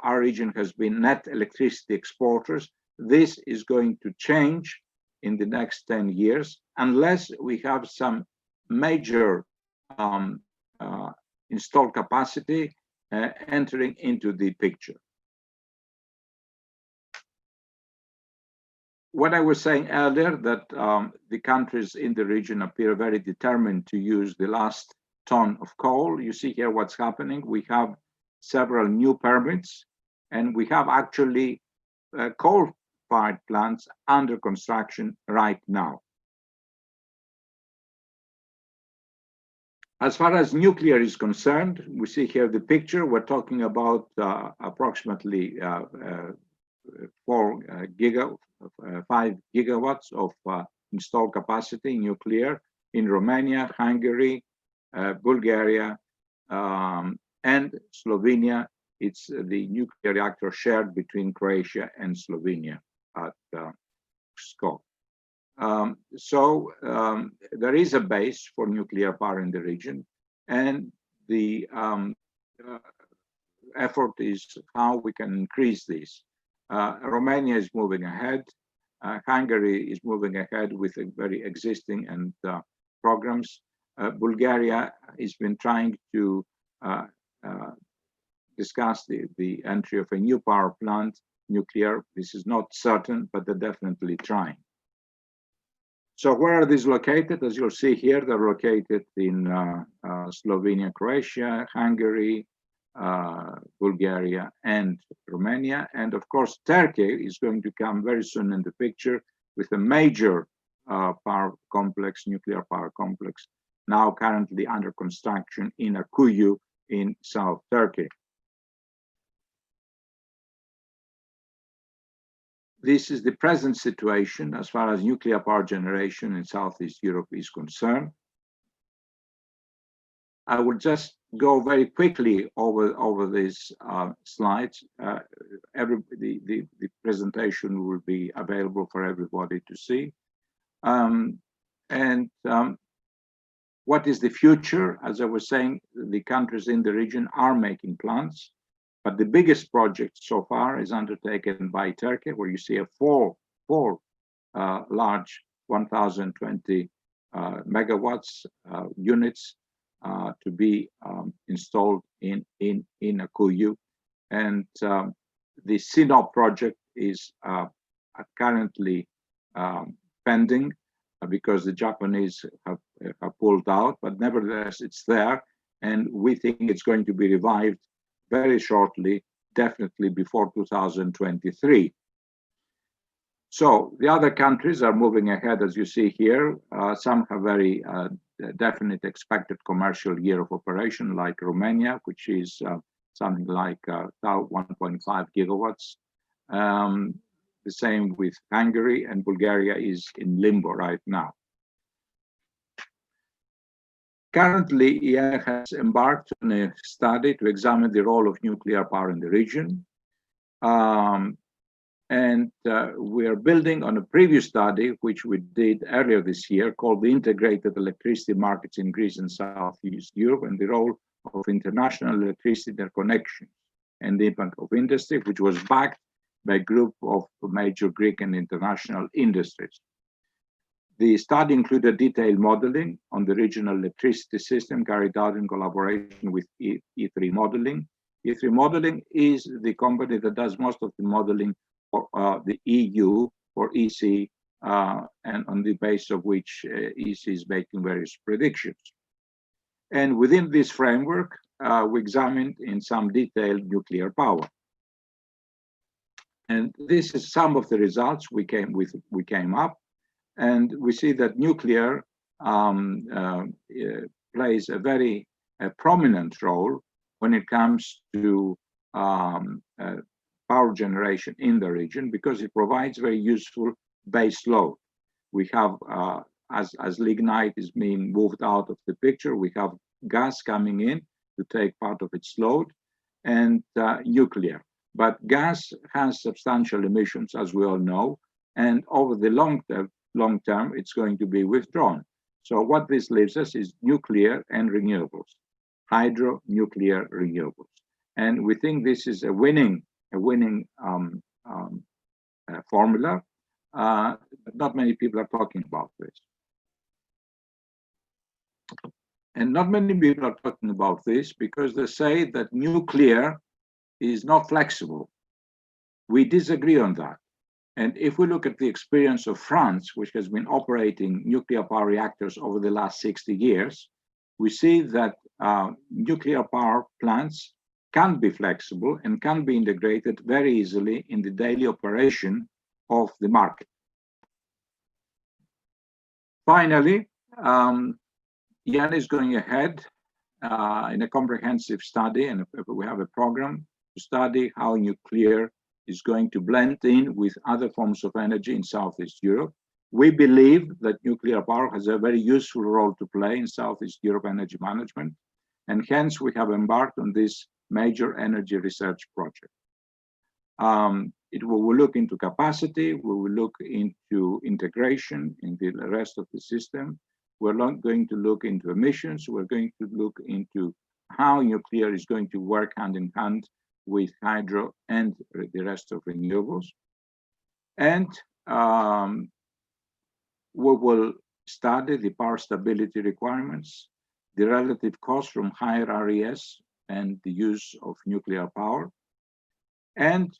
our region has been net electricity exporters. This is going to change in the next 10 years, unless we have some major installed capacity entering into the picture. What I was saying earlier, that the countries in the region appear very determined to use the last ton of coal. You see here what's happening. We have several new permits, and we have actually coal-fired plants under construction right now. As far as nuclear is concerned, we see here the picture. We're talking about approximately 5 gigawatts of installed capacity in nuclear in Romania, Hungary, Bulgaria, and Slovenia. It's the nuclear reactor shared between Croatia and Slovenia at Skopje. There is a base for nuclear power in the region, and the effort is how we can increase this. Romania is moving ahead. Hungary is moving ahead with a very existing and programs. Bulgaria has been trying to discuss the entry of a new power plant, nuclear. This is not certain, but they're definitely trying. So where are these located? As you'll see here, they're located in Slovenia, Croatia, Hungary, Bulgaria, and Romania. And of course, Turkey is going to come very soon in the picture with a major power complex, nuclear power complex, now currently under construction in Akuyu in South Turkey. This is the present situation as far as nuclear power generation in Southeast Europe is concerned. I will just go very quickly over these slides. The presentation will be available for everybody to see. What is the future? As I was saying, the countries in the region are making plans, but the biggest project so far is undertaken by Turkey, where you see four large 1,020 megawatts units to be installed in Akuyu, and the Sinop project is currently pending because the Japanese have pulled out, but nevertheless it's there, and we think it's going to be revived very shortly, definitely before 2023. So the other countries are moving ahead, as you see here. Some have very definite expected commercial year of operation, like Romania, which is something like 1.5 gigawatts. The same with Hungary, and Bulgaria is in limbo right now. Currently, EA has embarked on a study to examine the role of nuclear power in the region. We are building on a previous study, which we did earlier this year, called the Integrated Electricity Markets in Greece and Southeast Europe, and the role of international electricity interconnection and the impact of industry, which was backed by a group of major Greek and international industries. The study included detailed modeling on the regional electricity system carried out in collaboration with E3 Modeling. E3 Modeling is the company that does most of the modeling for the EU, for EC, and on the basis of which EC is making various predictions. And within this framework, we examined in some detail nuclear power. And this is some of the results we came up, and we see that nuclear plays a very prominent role when it comes to power generation in the region, because it provides very useful base load. We have, as lignite is being moved out of the picture, we have gas coming in to take part of its load, and nuclear. But gas has substantial emissions, as we all know, and over the long term, it's going to be withdrawn. So what this leaves us is nuclear and renewables, hydro, nuclear, renewables. And we think this is a winning formula, but not many people are talking about this. And not many people are talking about this because they say that nuclear is not flexible. We disagree on that. And if we look at the experience of France, which has been operating nuclear power reactors over the last 60 years, we see that nuclear power plants can be flexible and can be integrated very easily in the daily operation of the market. Finally, Jan is going ahead in a comprehensive study, and we have a program to study how nuclear is going to blend in with other forms of energy in Southeast Europe. We believe that nuclear power has a very useful role to play in Southeast Europe energy management, and hence we have embarked on this major energy research project. We will look into capacity, we will look into integration in the rest of the system. We're not going to look into emissions, we're going to look into how nuclear is going to work hand in hand with hydro and the rest of renewables. And we will study the power stability requirements, the relative cost from higher RES and the use of nuclear power. And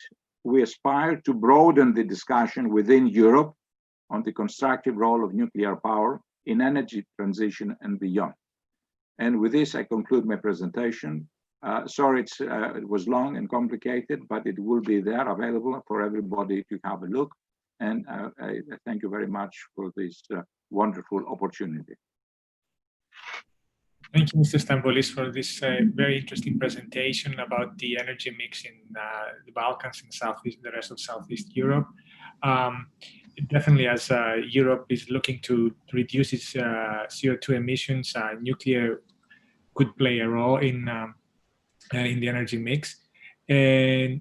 we aspire to broaden the discussion within Europe on the constructive role of nuclear power in energy transition and beyond. And with this, I conclude my presentation. Sorry, it was long and complicated, but it will be there available for everybody to have a look. And I thank you very much for this wonderful opportunity. Thank you, Mr. Stambolis, for this very interesting presentation about the energy mix in the Balkans and the rest of Southeast Europe. Definitely, as Europe is looking to reduce its CO2 emissions, nuclear could play a role in the energy mix. And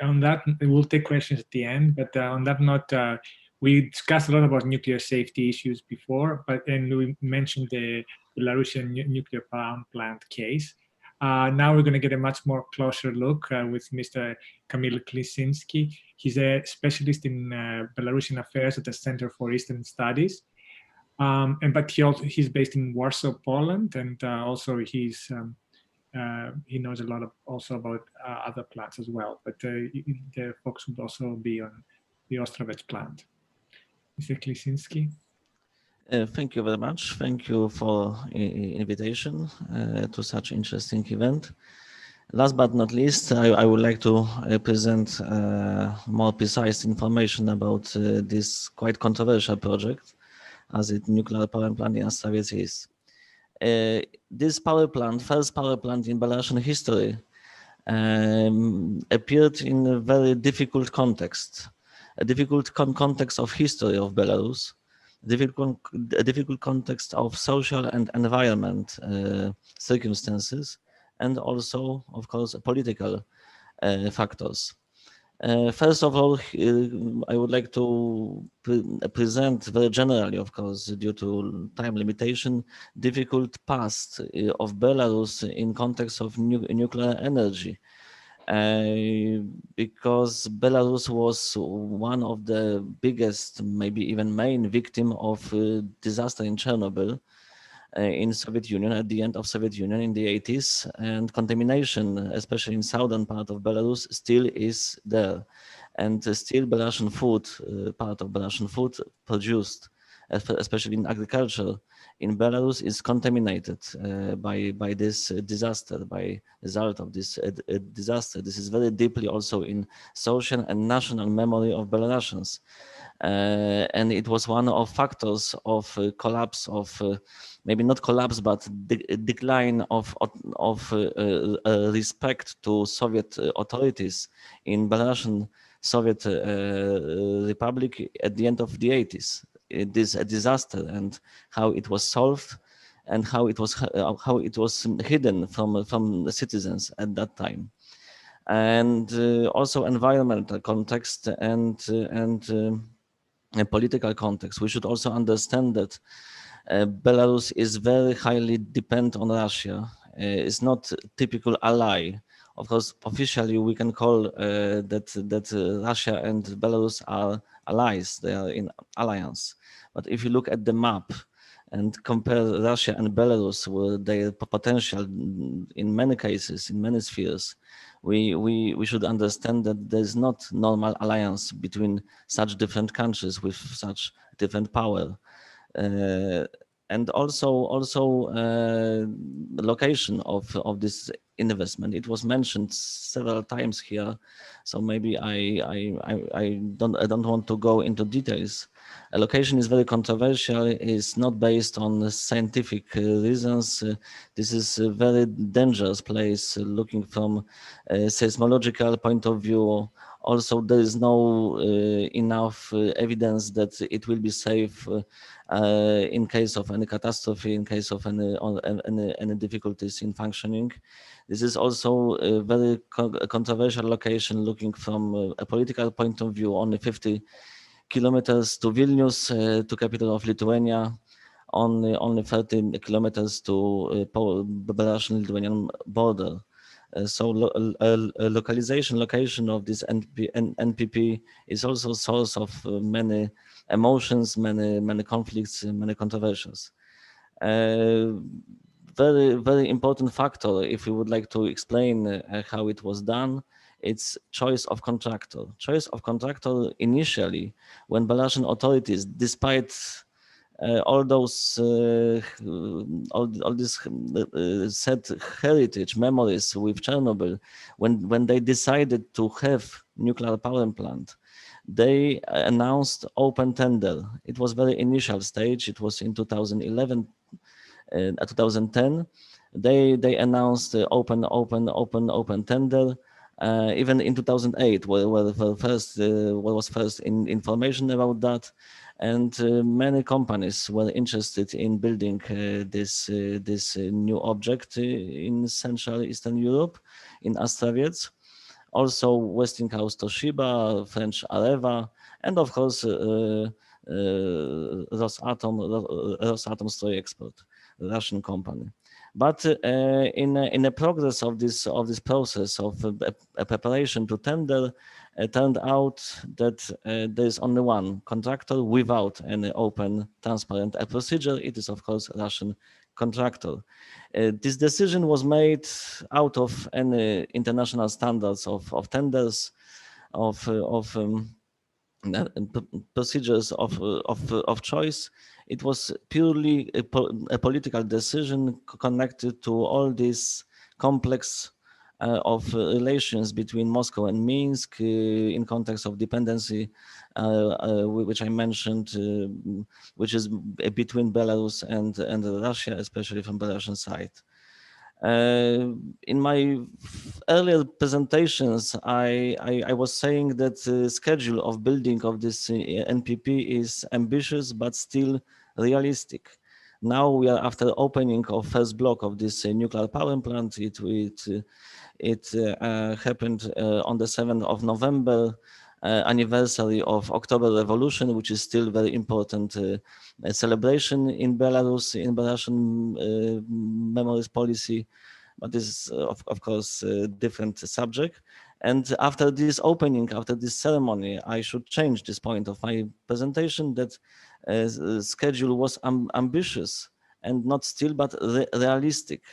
on that, we'll take questions at the end. But on that note, we discussed a lot about nuclear safety issues before, and we mentioned the Belarusian nuclear power plant case. Now we're going to get a much more closer look with Mr. Kamil Klisinski. He's a specialist in Belarusian affairs at the Center for Eastern Studies. But he's based in Warsaw, Poland, and also he knows a lot also about other plants as well. But the focus would also be on the Ostrovets plant. Mr. Klisinski. Thank you very much. Thank you for invitation to such interesting event. Last but not least, I would like to present more precise information about this quite controversial project, as it nuclear power plant in Ostrovets is. This power plant, first power plant in Belarusian history, appeared in a very difficult context, a difficult context of history of Belarus, a difficult context of social and environment circumstances, and also, of course, political factors. First of all, I would like to present very generally, of course, due to time limitation, difficult past of Belarus in context of nuclear energy. because Belarus was one of the biggest, maybe even main victim of disaster in Chernobyl in Soviet Union at the end of Soviet Union in the 80s, and contamination, especially in southern part of Belarus, still is there, and still Belarusian food, part of Belarusian food produced, especially in agriculture, in Belarus is contaminated by this disaster, by result of this disaster. This is very deeply also in social and national memory of Belarusians. And it was one of factors of collapse of, maybe not collapse, but decline of respect to Soviet authorities in Belarusian Soviet Republic at the end of the 80s. It is a disaster, and how it was solved, and how it was hidden from the citizens at that time, and also environmental context and a political context. We should also understand that Belarus is very highly dependent on Russia. It's not a typical ally. Of course, officially we can call that Russia and Belarus are allies. They are in alliance. But if you look at the map and compare Russia and Belarus with their potential in many cases, in many spheres, we should understand that there's not normal alliance between such different countries with such different power. And also the location of this investment. It was mentioned several times here, so maybe I don't want to go into details. A location is very controversial. It's not based on scientific reasons. This is a very dangerous place. Looking from a seismological point of view, also there is no enough evidence that it will be safe in case of any catastrophe, in case of any difficulties in functioning. This is also a very controversial location. Looking from a political point of view, only 50 kilometers to Vilnius, to capital of Lithuania, only 30 kilometers to Belarusian-Lithuanian border. So location of this NPP is also a source of many emotions, many conflicts, many controversies. Very important factor, if we would like to explain how it was done, it's choice of contractor. Choice of contractor initially, when Belarusian authorities, despite all those all this set heritage memories with Chernobyl, when they decided to have nuclear power plant, they announced open tender. It was very initial stage. It was in 2011, 2010. They announced open tender. Even in 2008, where was first information about that, and many companies were interested in building this new object in Central Eastern Europe, in Astraviec. Also Westinghouse, Toshiba, French Areva, and of course Rosatom Stroy Export, Russian company. But in a progress of this process of a preparation to tender, it turned out that there is only one contractor without any open, transparent procedure. It is of course Russian contractor. This decision was made out of any international standards of tenders, of procedures of choice. It was purely a political decision connected to all this complex of relations between Moscow and Minsk in context of dependency, which I mentioned, which is between Belarus and Russia, especially from Belarusian side. In my earlier presentations, I was saying that the schedule of building of this NPP is ambitious, but still realistic. Now we are after opening of first block of this nuclear power plant. It happened on the 7th of November, anniversary of October Revolution, which is still very important celebration in Belarus, in Belarusian memories policy. but this is of course a different subject. And after this opening, after this ceremony, I should change this point of my presentation, that schedule was ambitious and not still, but realistic.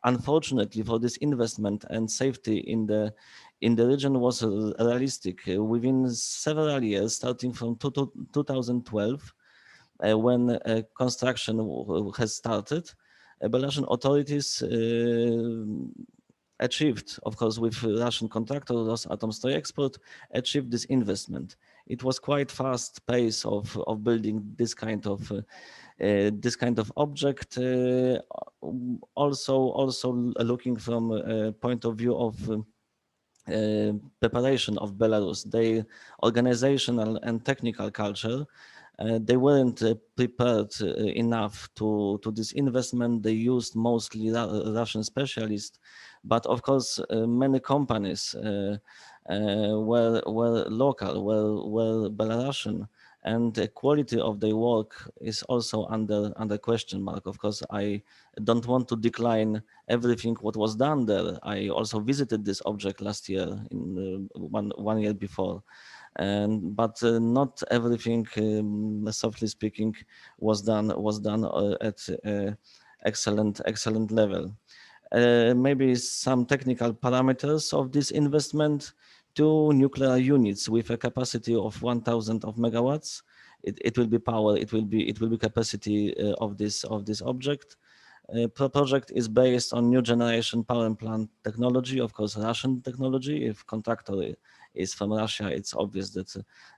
Unfortunately for this investment and safety in the region was realistic. Within several years, starting from 2012, when construction has started, Belarusian authorities achieved, of course, with Russian contractor Rosatomstroyexport, achieved this investment. It was quite fast pace of building this kind of object. Also looking from a point of view of preparation of Belarus, their organizational and technical culture, they weren't prepared enough to this investment. They used mostly Russian specialists, but of course many companies were local, were Belarusian, and the quality of their work is also under question mark. Of course, I don't want to decline everything what was done there. I also visited this object last year, in one year before, but not everything, softly speaking, was done at excellent level. Maybe some technical parameters of this investment: 2 nuclear units with a capacity of 1,000 of megawatts. It will be power. It will be capacity of this object. Project is based on new generation power plant technology, of course, Russian technology. If contractor is from Russia, it's obvious that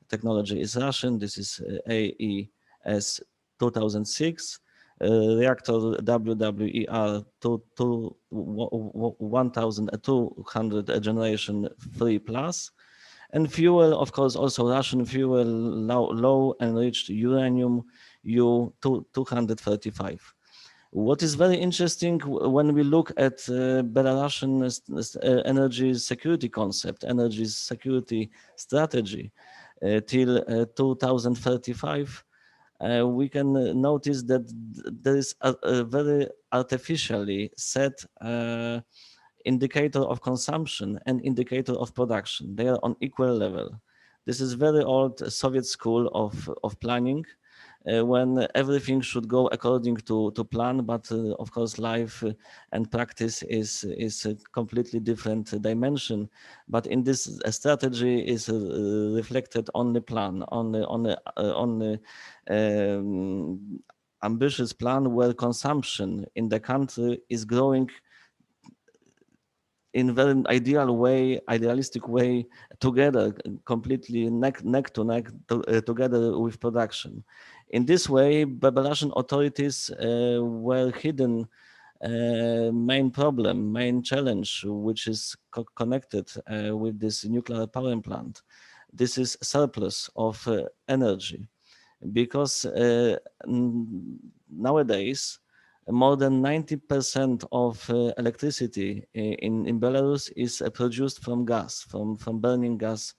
technology is Russian. This is AES 2006. Reactor WWER 1200 generation 3+, and fuel, of course, also Russian fuel, low enriched uranium U-235. What is very interesting when we look at Belarusian energy security concept, energy security strategy till 2035, we can notice that there is a very artificially set indicator of consumption and indicator of production. They are on equal level. This is very old Soviet school of planning, when everything should go according to plan, but of course life and practice is a completely different dimension. But in this strategy is reflected on the plan, on the ambitious plan, where consumption in the country is growing in very idealistic way, together, completely neck to neck, together with production. In this way, Belarusian authorities were hidden main problem, main challenge, which is connected with this nuclear power plant. This is surplus of energy, because nowadays, more than 90% of electricity in Belarus is produced from gas, from burning gas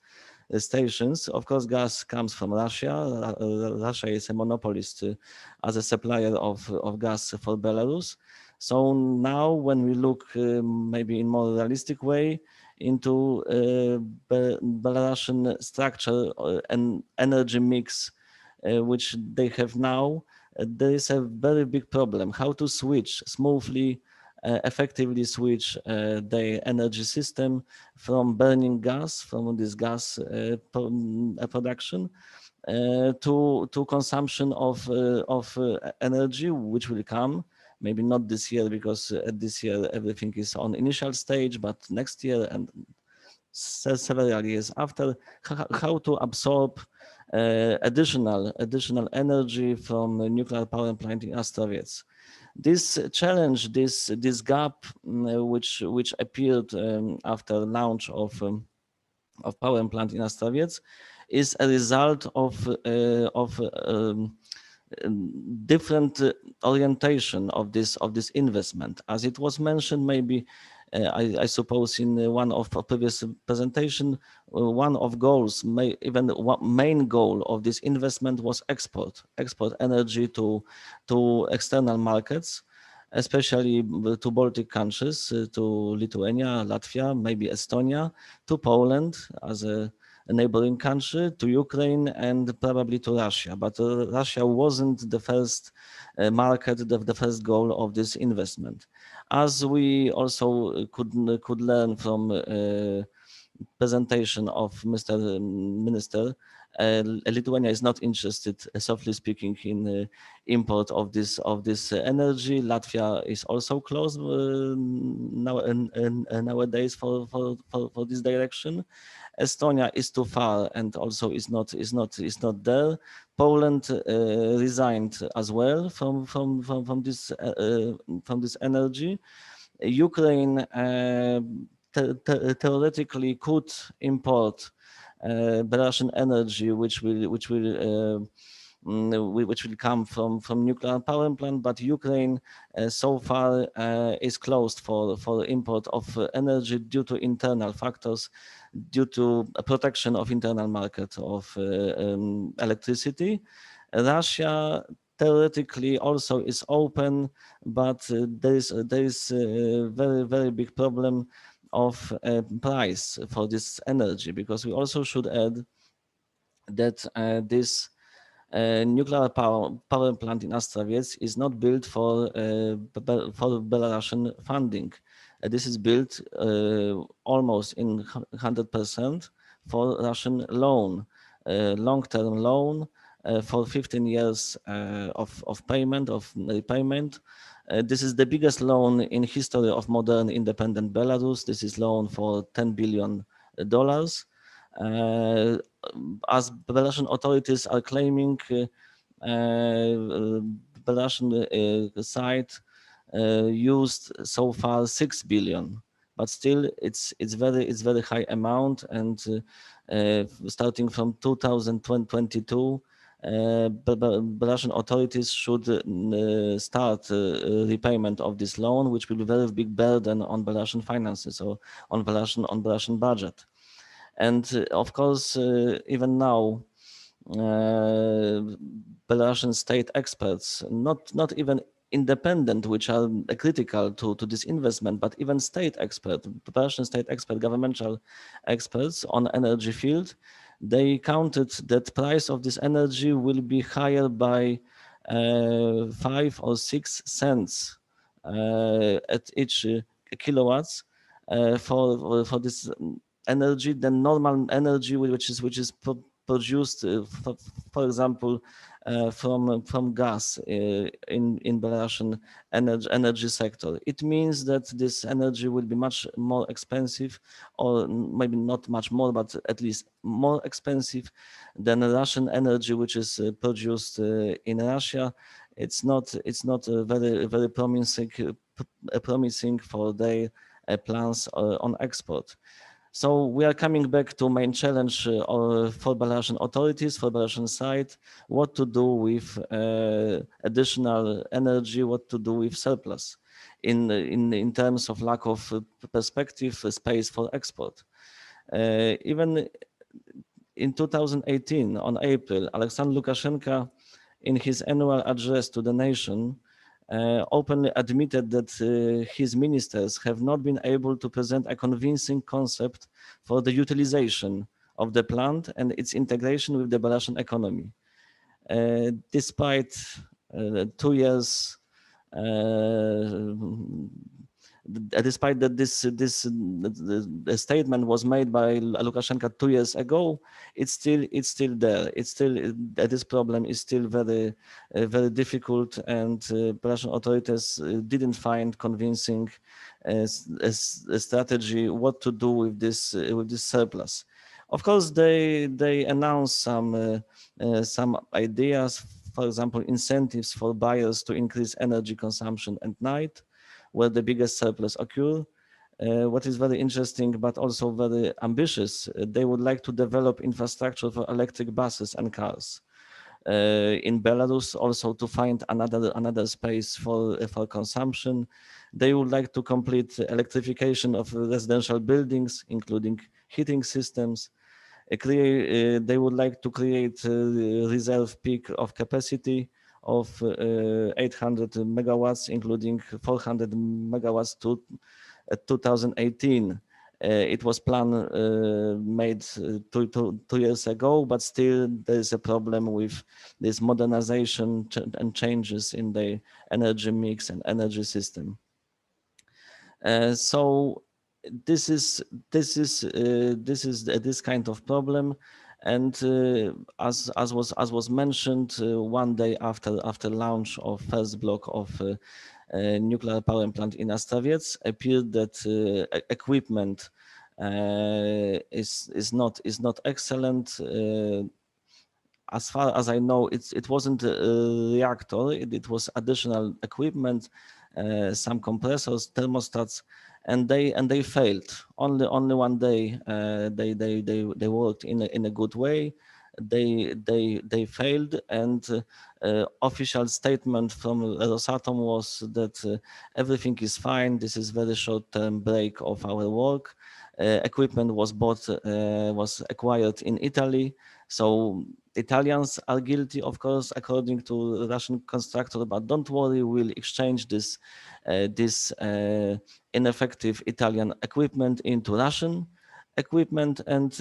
stations. Of course, gas comes from Russia. Russia is a monopolist as a supplier of gas for Belarus. So now when we look maybe in more realistic way into Belarusian structure and energy mix, which they have now, there is a very big problem how to switch smoothly, effectively switch the energy system from burning gas, from this gas production, to consumption of energy, which will come maybe not this year, because this year everything is on initial stage, but next year and several years after, how to absorb additional energy from a nuclear power plant in Astrovets. This challenge, this gap, which appeared after launch of power plant in Astrovets, is a result of different orientation of this investment. As it was mentioned, maybe I suppose in one of a previous presentation, one of goals, even one main goal of this investment was export energy to external markets. especially to Baltic countries, to Lithuania, Latvia, maybe Estonia, to Poland as a neighboring country, to Ukraine, and probably to Russia. But Russia wasn't the first market, the first goal of this investment. As we also could learn from presentation of Mr. Minister, Lithuania is not interested, softly speaking, in import of this energy. Latvia is also close nowadays for this direction. Estonia is too far and also is not there. Poland resigned as well from this energy. Ukraine theoretically could import Belarusian energy, which will come from nuclear power plant, but Ukraine so far is closed for import of energy due to internal factors, due to a protection of internal market of electricity. Russia theoretically also is open, but there is a very big problem of price for this energy, because we also should add that this nuclear power plant in Astravets is not built for Belarusian funding. This is built almost in 100% for Russian loan, long-term loan for 15 years of payment, of repayment. This is the biggest loan in history of modern independent Belarus. This is loan for $10 billion. As Belarusian authorities are claiming, Belarusian side used so far 6 billion, but still it's very high amount, and starting from 2022, Belarusian authorities should start repayment of this loan, which will be a very big burden on Belarusian finances or on Belarusian budget. And of course, even now, Belarusian state experts, not even independent, which are critical to this investment, but even Belarusian state expert, governmental experts on energy field, they counted that price of this energy will be higher by 5 or 6 cents at each kilowatts for this energy than normal energy, which is produced, for example, from gas in Belarusian energy sector. It means that this energy will be much more expensive, or maybe not much more, but at least more expensive than Russian energy, which is produced in Russia. It's not very promising for their plans on export. So we are coming back to main challenge for Belarusian authorities, for Belarusian side, what to do with additional energy, what to do with surplus in terms of lack of perspective, space for export. Even in 2018, on April, Alexander Lukashenko, in his annual address to the nation, openly admitted that his ministers have not been able to present a convincing concept for the utilization of the plant and its integration with the Belarusian economy. Despite 2 years, despite that the statement was made by Lukashenko 2 years ago, it's still there. This problem is still very difficult, and Belarusian authorities didn't find convincing a strategy what to do with this surplus. Of course, they announced some ideas, for example, incentives for buyers to increase energy consumption at night, where the biggest surplus occur. What is very interesting, but also very ambitious, they would like to develop infrastructure for electric buses and cars. In Belarus, also to find another space for consumption. They would like to complete electrification of residential buildings, including heating systems. They would like to create a reserve peak of capacity of 800 megawatts, including 400 megawatts to 2018. It was planned made 2 years ago, but still there is a problem with this modernization and changes in the energy mix and energy system. So this is this kind of problem, and as was mentioned, one day after launch of first block of nuclear power plant in Astraviec, appeared that equipment is not excellent. As far as I know, it wasn't a reactor; it was additional equipment, some compressors, thermostats, and they failed. Only one day they worked in a good way. They failed, and official statement from Rosatom was that everything is fine. This is very short-term break of our work. Equipment was acquired in Italy, so Italians are guilty, of course, according to the Russian constructor. But don't worry, we'll exchange this ineffective Italian equipment into Russian equipment, and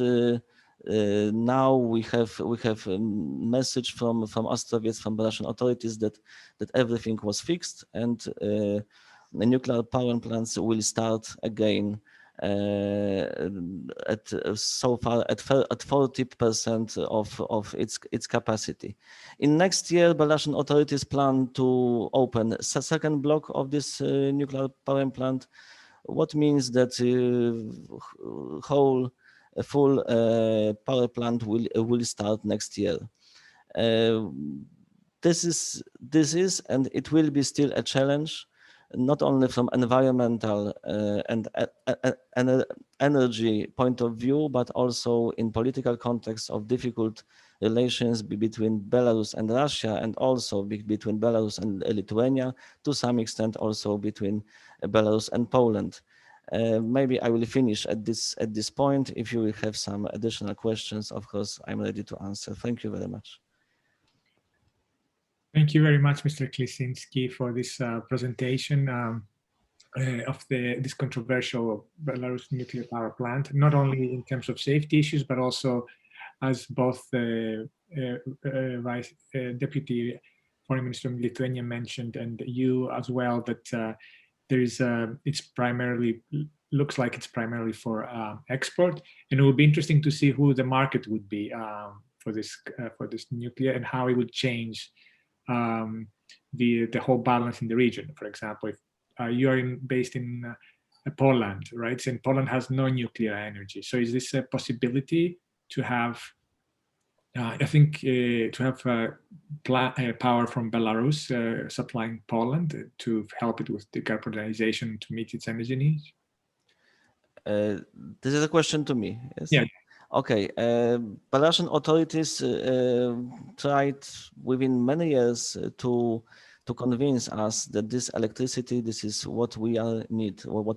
now we have a message from Astraviec, from Russian authorities, that everything was fixed, and the nuclear power plants will start again so far at 40% of its capacity. In next year, Belarusian authorities plan to open a second block of this nuclear power plant, what means that full power plant will start next year. This is and it will be still a challenge, not only from environmental and energy point of view, but also in political context of difficult relations between Belarus and Russia, and also between Belarus and Lithuania, to some extent also between Belarus and Poland. Maybe I will finish at this point. If you will have some additional questions, of course, I'm ready to answer. Thank you very much. Thank you very much, Mr. Klisinski, for this presentation of this controversial Belarus nuclear power plant, not only in terms of safety issues, but also, as both Deputy Foreign Minister of Lithuania mentioned, and you as well, that looks like it's primarily for export, and it will be interesting to see who the market would be for this nuclear, and how it would change the whole balance in the region. For example, if you are based in Poland, right? And Poland has no nuclear energy. So is this a possibility to have, to have power from Belarus supplying Poland to help it with decarbonization to meet its energy needs? This is a question to me. Yes? Yeah. Okay. Belarusian authorities tried within many years to convince us that this electricity, this is what we need, or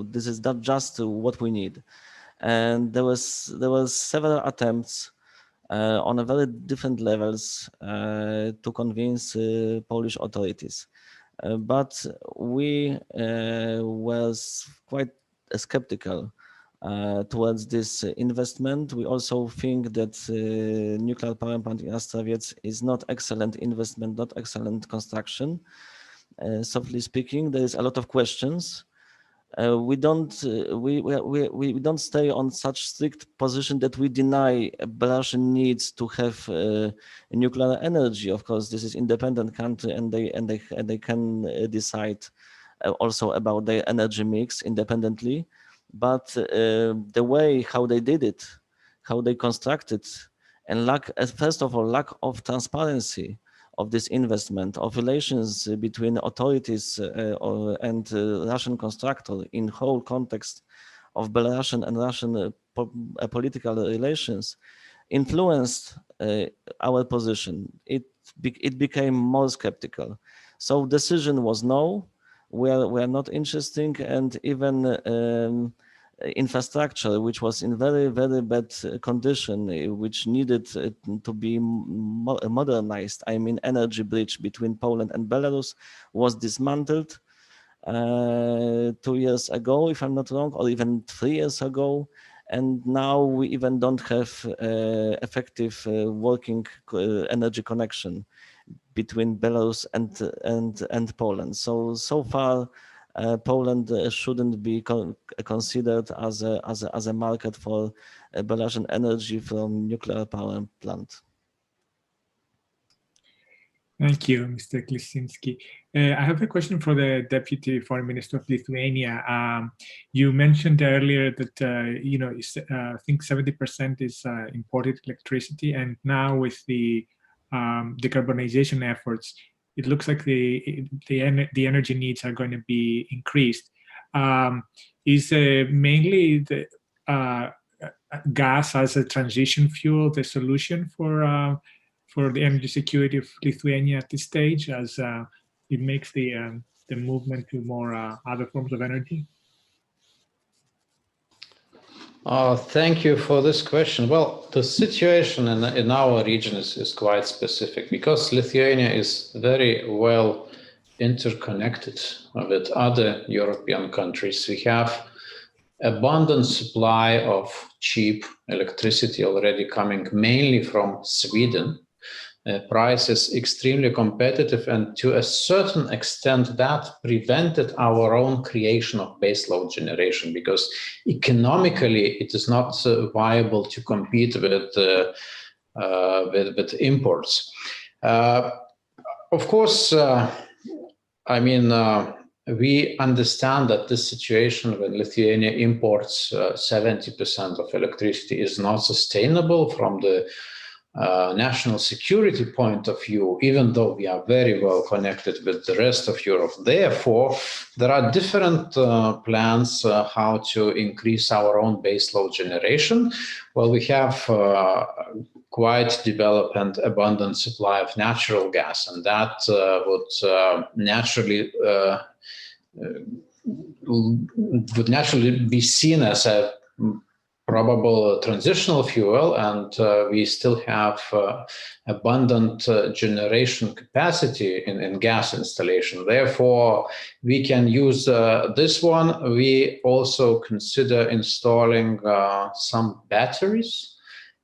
this is not just what we need. And there was several attempts on a very different levels to convince Polish authorities, but we was quite skeptical towards this investment. We also think that nuclear power plant in Astraviec is not excellent investment, not excellent construction. Softly speaking, there is a lot of questions. We don't stay on such strict position that we deny Belarus needs to have nuclear energy. Of course, this is independent country, and they can decide also about their energy mix independently. But the way how they did it, how they constructed, and first of all, lack of transparency of this investment, of relations between authorities and Russian constructor in whole context of Belarusian and Russian political relations, influenced our position. It became more skeptical. So decision was no. We are not interested, and even infrastructure, which was in very, very bad condition, which needed to be modernized. I mean, energy bridge between Poland and Belarus was dismantled 2 years ago, if I'm not wrong, or even 3 years ago. And now we even don't have effective working energy connection between Belarus and Poland. So far, Poland shouldn't be considered as a market for Belarusian energy from nuclear power plant. Thank you, Mr. Klisinski. I have a question for the Deputy Foreign Minister of Lithuania. You mentioned earlier that I think 70% is imported electricity, and now with the decarbonization efforts, it looks like the energy needs are going to be increased. Is mainly the gas as a transition fuel the solution for the energy security of Lithuania at this stage, as it makes the movement to more other forms of energy? Thank you for this question. Well, the situation in our region is quite specific because Lithuania is very well interconnected with other European countries. We have abundant supply of cheap electricity already coming mainly from Sweden. Price is extremely competitive, and to a certain extent that prevented our own creation of baseload generation, because economically it is not viable to compete with imports. Of course, we understand that this situation when Lithuania imports 70% of electricity is not sustainable from the national security point of view, even though we are very well connected with the rest of Europe. Therefore, there are different plans how to increase our own baseload generation. Well, we have quite developed and abundant supply of natural gas, and that would naturally be seen as a probable transitional fuel, and we still have abundant generation capacity in gas installation. Therefore, we can use this one. We also consider installing some batteries.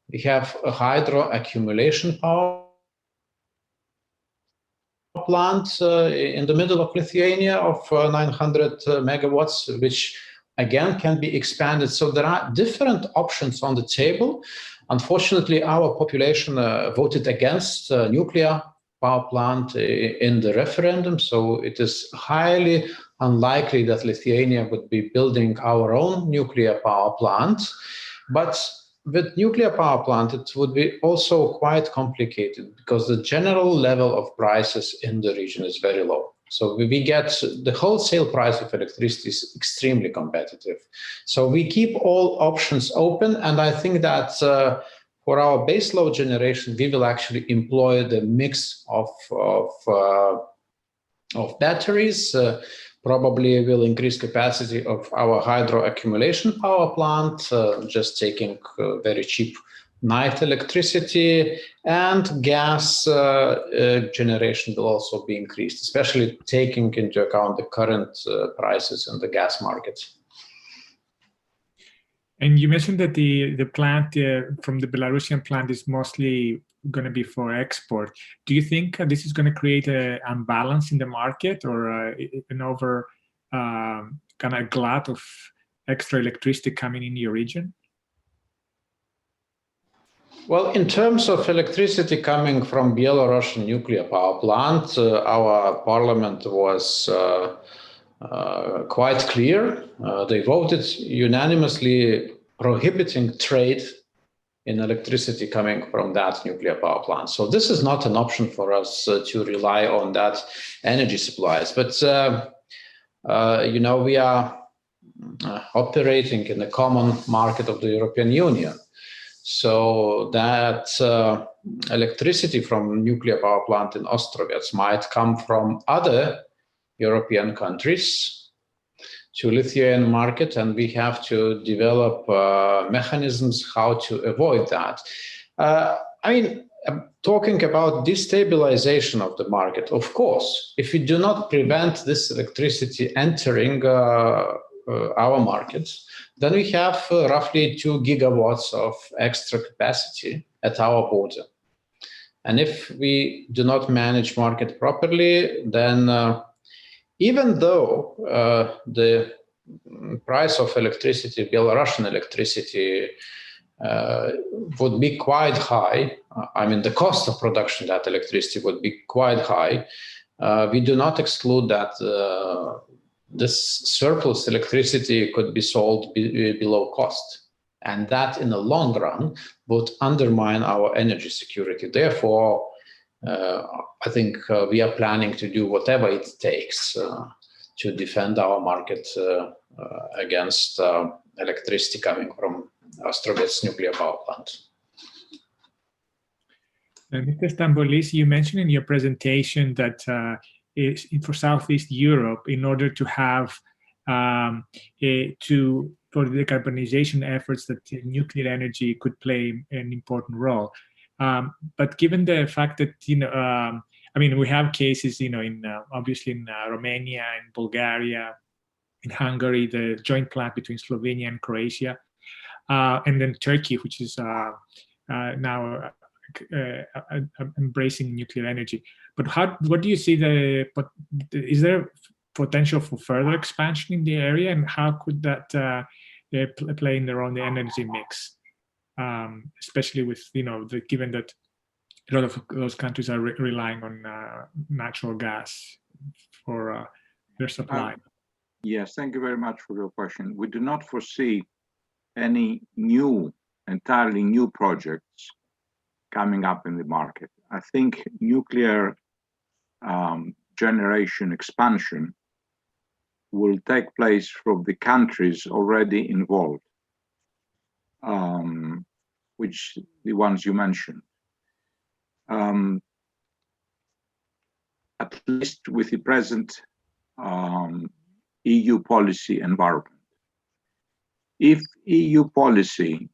We have a hydro accumulation power plant in the middle of Lithuania of 900 megawatts, which again can be expanded. So there are different options on the table. Unfortunately, our population voted against nuclear power plant in the referendum, so it is highly unlikely that Lithuania would be building our own nuclear power plant. But with nuclear power plant, it would be also quite complicated because the general level of prices in the region is very low. So we get the wholesale price of electricity is extremely competitive. So we keep all options open, and I think that for our baseload generation, we will actually employ the mix of batteries. Probably will increase capacity of our hydro accumulation power plant, just taking very cheap night electricity, and gas generation will also be increased, especially taking into account the current prices in the gas market. And you mentioned that the plant from the Belarusian plant is mostly going to be for export. Do you think this is going to create an imbalance in the market, or an over kind of glut of extra electricity coming in your region? Well, in terms of electricity coming from Belarusian nuclear power plant, our parliament was quite clear. They voted unanimously prohibiting trade in electricity coming from that nuclear power plant. So this is not an option for us to rely on that energy supplies. But, we are operating in the common market of the European Union. So that electricity from nuclear power plant in Ostrovets might come from other European countries. to Lithuanian market, and we have to develop mechanisms how to avoid that. I mean, talking about destabilization of the market, of course, if we do not prevent this electricity entering our markets, then we have roughly 2 gigawatts of extra capacity at our border. And if we do not manage market properly, then even though the price of electricity, Belarusian electricity, would be quite high, I mean, the cost of production of that electricity would be quite high, we do not exclude that this surplus electricity could be sold below cost. And that in the long run would undermine our energy security. Therefore, I think we are planning to do whatever it takes to defend our market against electricity coming from Astrovets nuclear power plant. Mr. Stambolis, you mentioned in your presentation that for Southeast Europe, in order to have for the decarbonization efforts, that nuclear energy could play an important role. But given the fact that, I mean, we have cases, in obviously in Romania, in Bulgaria, in Hungary, the joint plant between Slovenia and Croatia, and then Turkey, which is now embracing nuclear energy. But what do you see is there potential for further expansion in the area, and how could that play in their own energy mix, especially with given that a lot of those countries are relying on natural gas for their supply? Yes, thank you very much for your question. We do not foresee any entirely new projects coming up in the market. I think nuclear generation expansion will take place from the countries already involved, which the ones you mentioned. At least with the present EU policy environment. If EU policy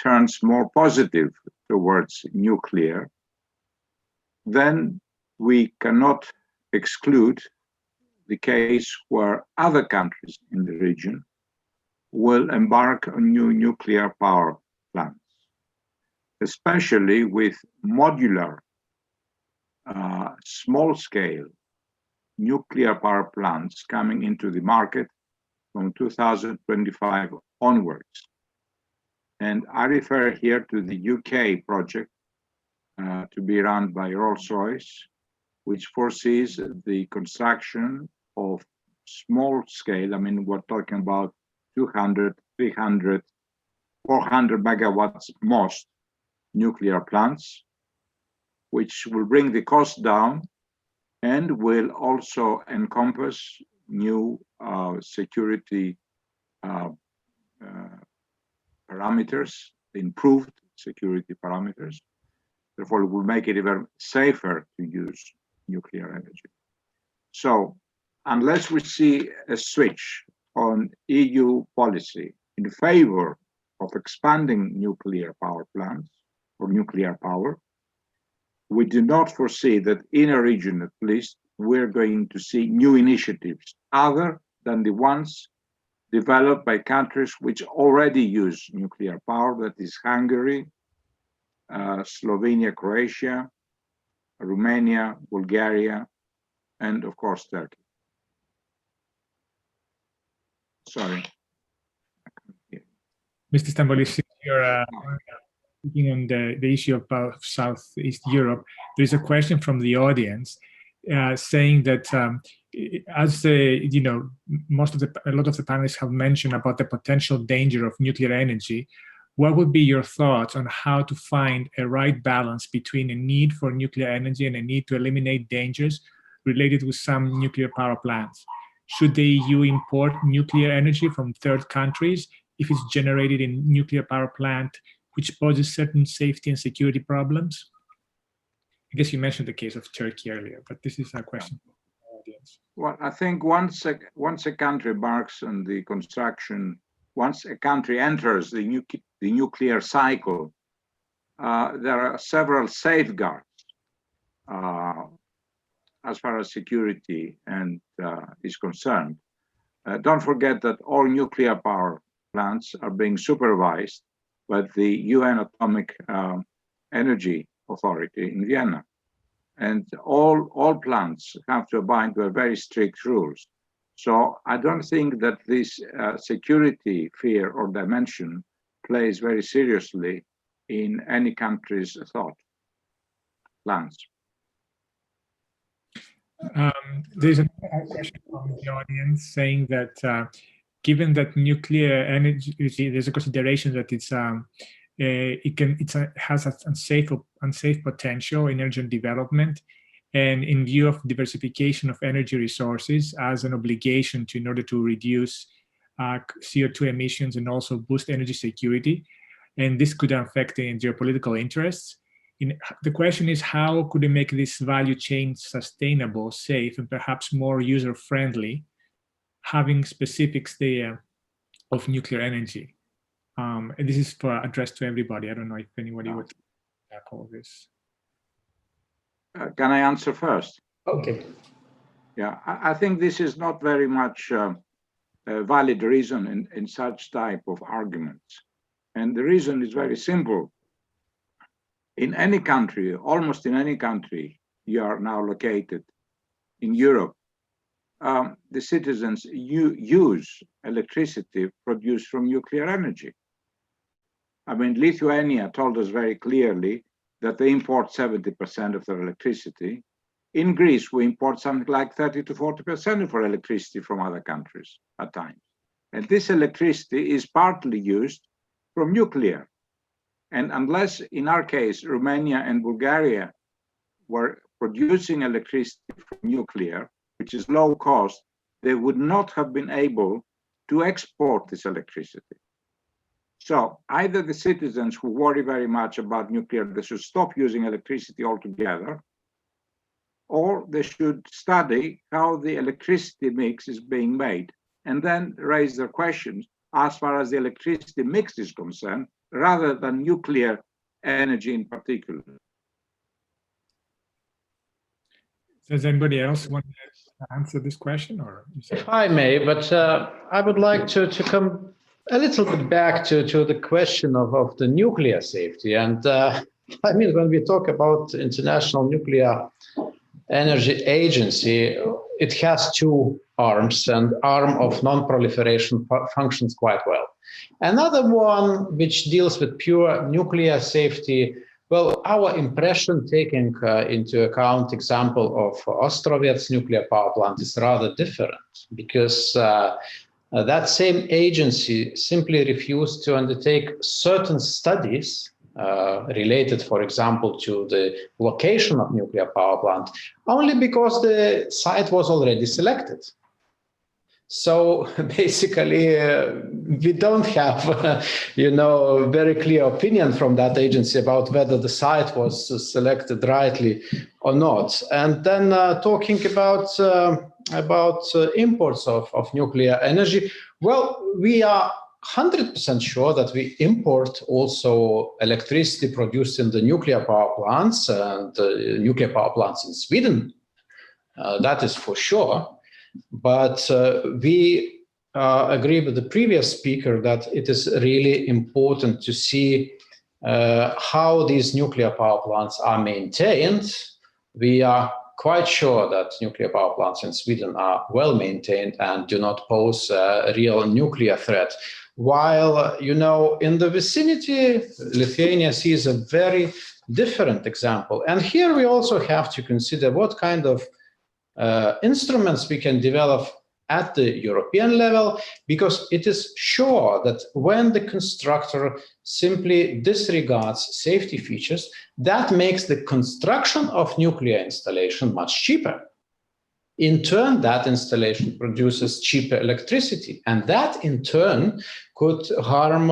turns more positive towards nuclear, then we cannot exclude the case where other countries in the region will embark on new nuclear power plants, especially with modular, small-scale nuclear power plants coming into the market from 2025 onwards. And I refer here to the UK project to be run by Rolls-Royce, which foresees the construction of small scale, I mean, we're talking about 200, 300, 400 megawatts most nuclear plants, which will bring the cost down and will also encompass new security parameters, improved security parameters. Therefore, it will make it even safer to use nuclear energy. So, unless we see a switch on EU policy in favor of expanding nuclear power plants or nuclear power, we do not foresee that in a region, at least, we're going to see new initiatives other than the ones developed by countries which already use nuclear power, that is Hungary, Slovenia, Croatia, Romania, Bulgaria, and of course, Turkey. Sorry. Mr. Stambolis, you're speaking on the issue of Southeast Europe. There's a question from the audience saying that as a lot of the panelists have mentioned about the potential danger of nuclear energy, what would be your thoughts on how to find a right balance between a need for nuclear energy and a need to eliminate dangers related with some nuclear power plants? Should the EU import nuclear energy from third countries if it's generated in nuclear power plant, which poses certain safety and security problems? I guess you mentioned the case of Turkey earlier, but this is a question. audience. Well, I think once a country embarks on the construction, once a country enters the nuclear cycle, there are several safeguards as far as security and is concerned. Don't forget that all nuclear power plants are being supervised by the UN Atomic Energy Authority in Vienna. And all plants have to abide by very strict rules. So I don't think that this security fear or dimension plays very seriously in any country's plans. There's a question from the audience saying that given that nuclear energy, there's a consideration that it has an unsafe potential in energy development, and in view of diversification of energy resources as an obligation in order to reduce CO2 emissions and also boost energy security, and this could affect the geopolitical interests. The question is, how could we make this value chain sustainable, safe, and perhaps more user-friendly, having specifics there of nuclear energy? And this is addressed to everybody. I don't know if anybody would tackle this. Can I answer first? Okay. Yeah, I think this is not very much a valid reason in such type of arguments. And the reason is very simple. In any country, almost in any country you are now located in Europe, the citizens use electricity produced from nuclear energy. I mean, Lithuania told us very clearly that they import 70% of their electricity. In Greece, we import something like 30 to 40% of our electricity from other countries at times. And this electricity is partly used from nuclear. And unless, in our case, Romania and Bulgaria were producing electricity from nuclear, which is low cost, they would not have been able to export this electricity. So either the citizens who worry very much about nuclear, they should stop using electricity altogether, or they should study how the electricity mix is being made and then raise their questions as far as the electricity mix is concerned, rather than nuclear energy in particular. Does anybody else want to answer this question? Or if I may, but I would like to come a little bit back to the question of the nuclear safety. And I mean, when we talk about International Nuclear Energy Agency, it has two arms, and arm of non-proliferation functions quite well. Another one which deals with pure nuclear safety, well, our impression, taking into account example of Ostrovets nuclear power plant, is rather different, because that same agency simply refused to undertake certain studies related, for example, to the location of nuclear power plant, only because the site was already selected. So basically, we don't have, a very clear opinion from that agency about whether the site was selected rightly or not. And then talking about imports of nuclear energy, well, we are 100% sure that we import also electricity produced in the nuclear power plants and nuclear power plants in Sweden. That is for sure. But we agree with the previous speaker that it is really important to see how these nuclear power plants are maintained. We are quite sure that nuclear power plants in Sweden are well maintained and do not pose a real nuclear threat. While, in the vicinity, Lithuania sees a very different example. And here we also have to consider what kind of instruments we can develop at the European level, because it is sure that when the constructor simply disregards safety features, that makes the construction of nuclear installation much cheaper. In turn, that installation produces cheaper electricity, and that in turn could harm,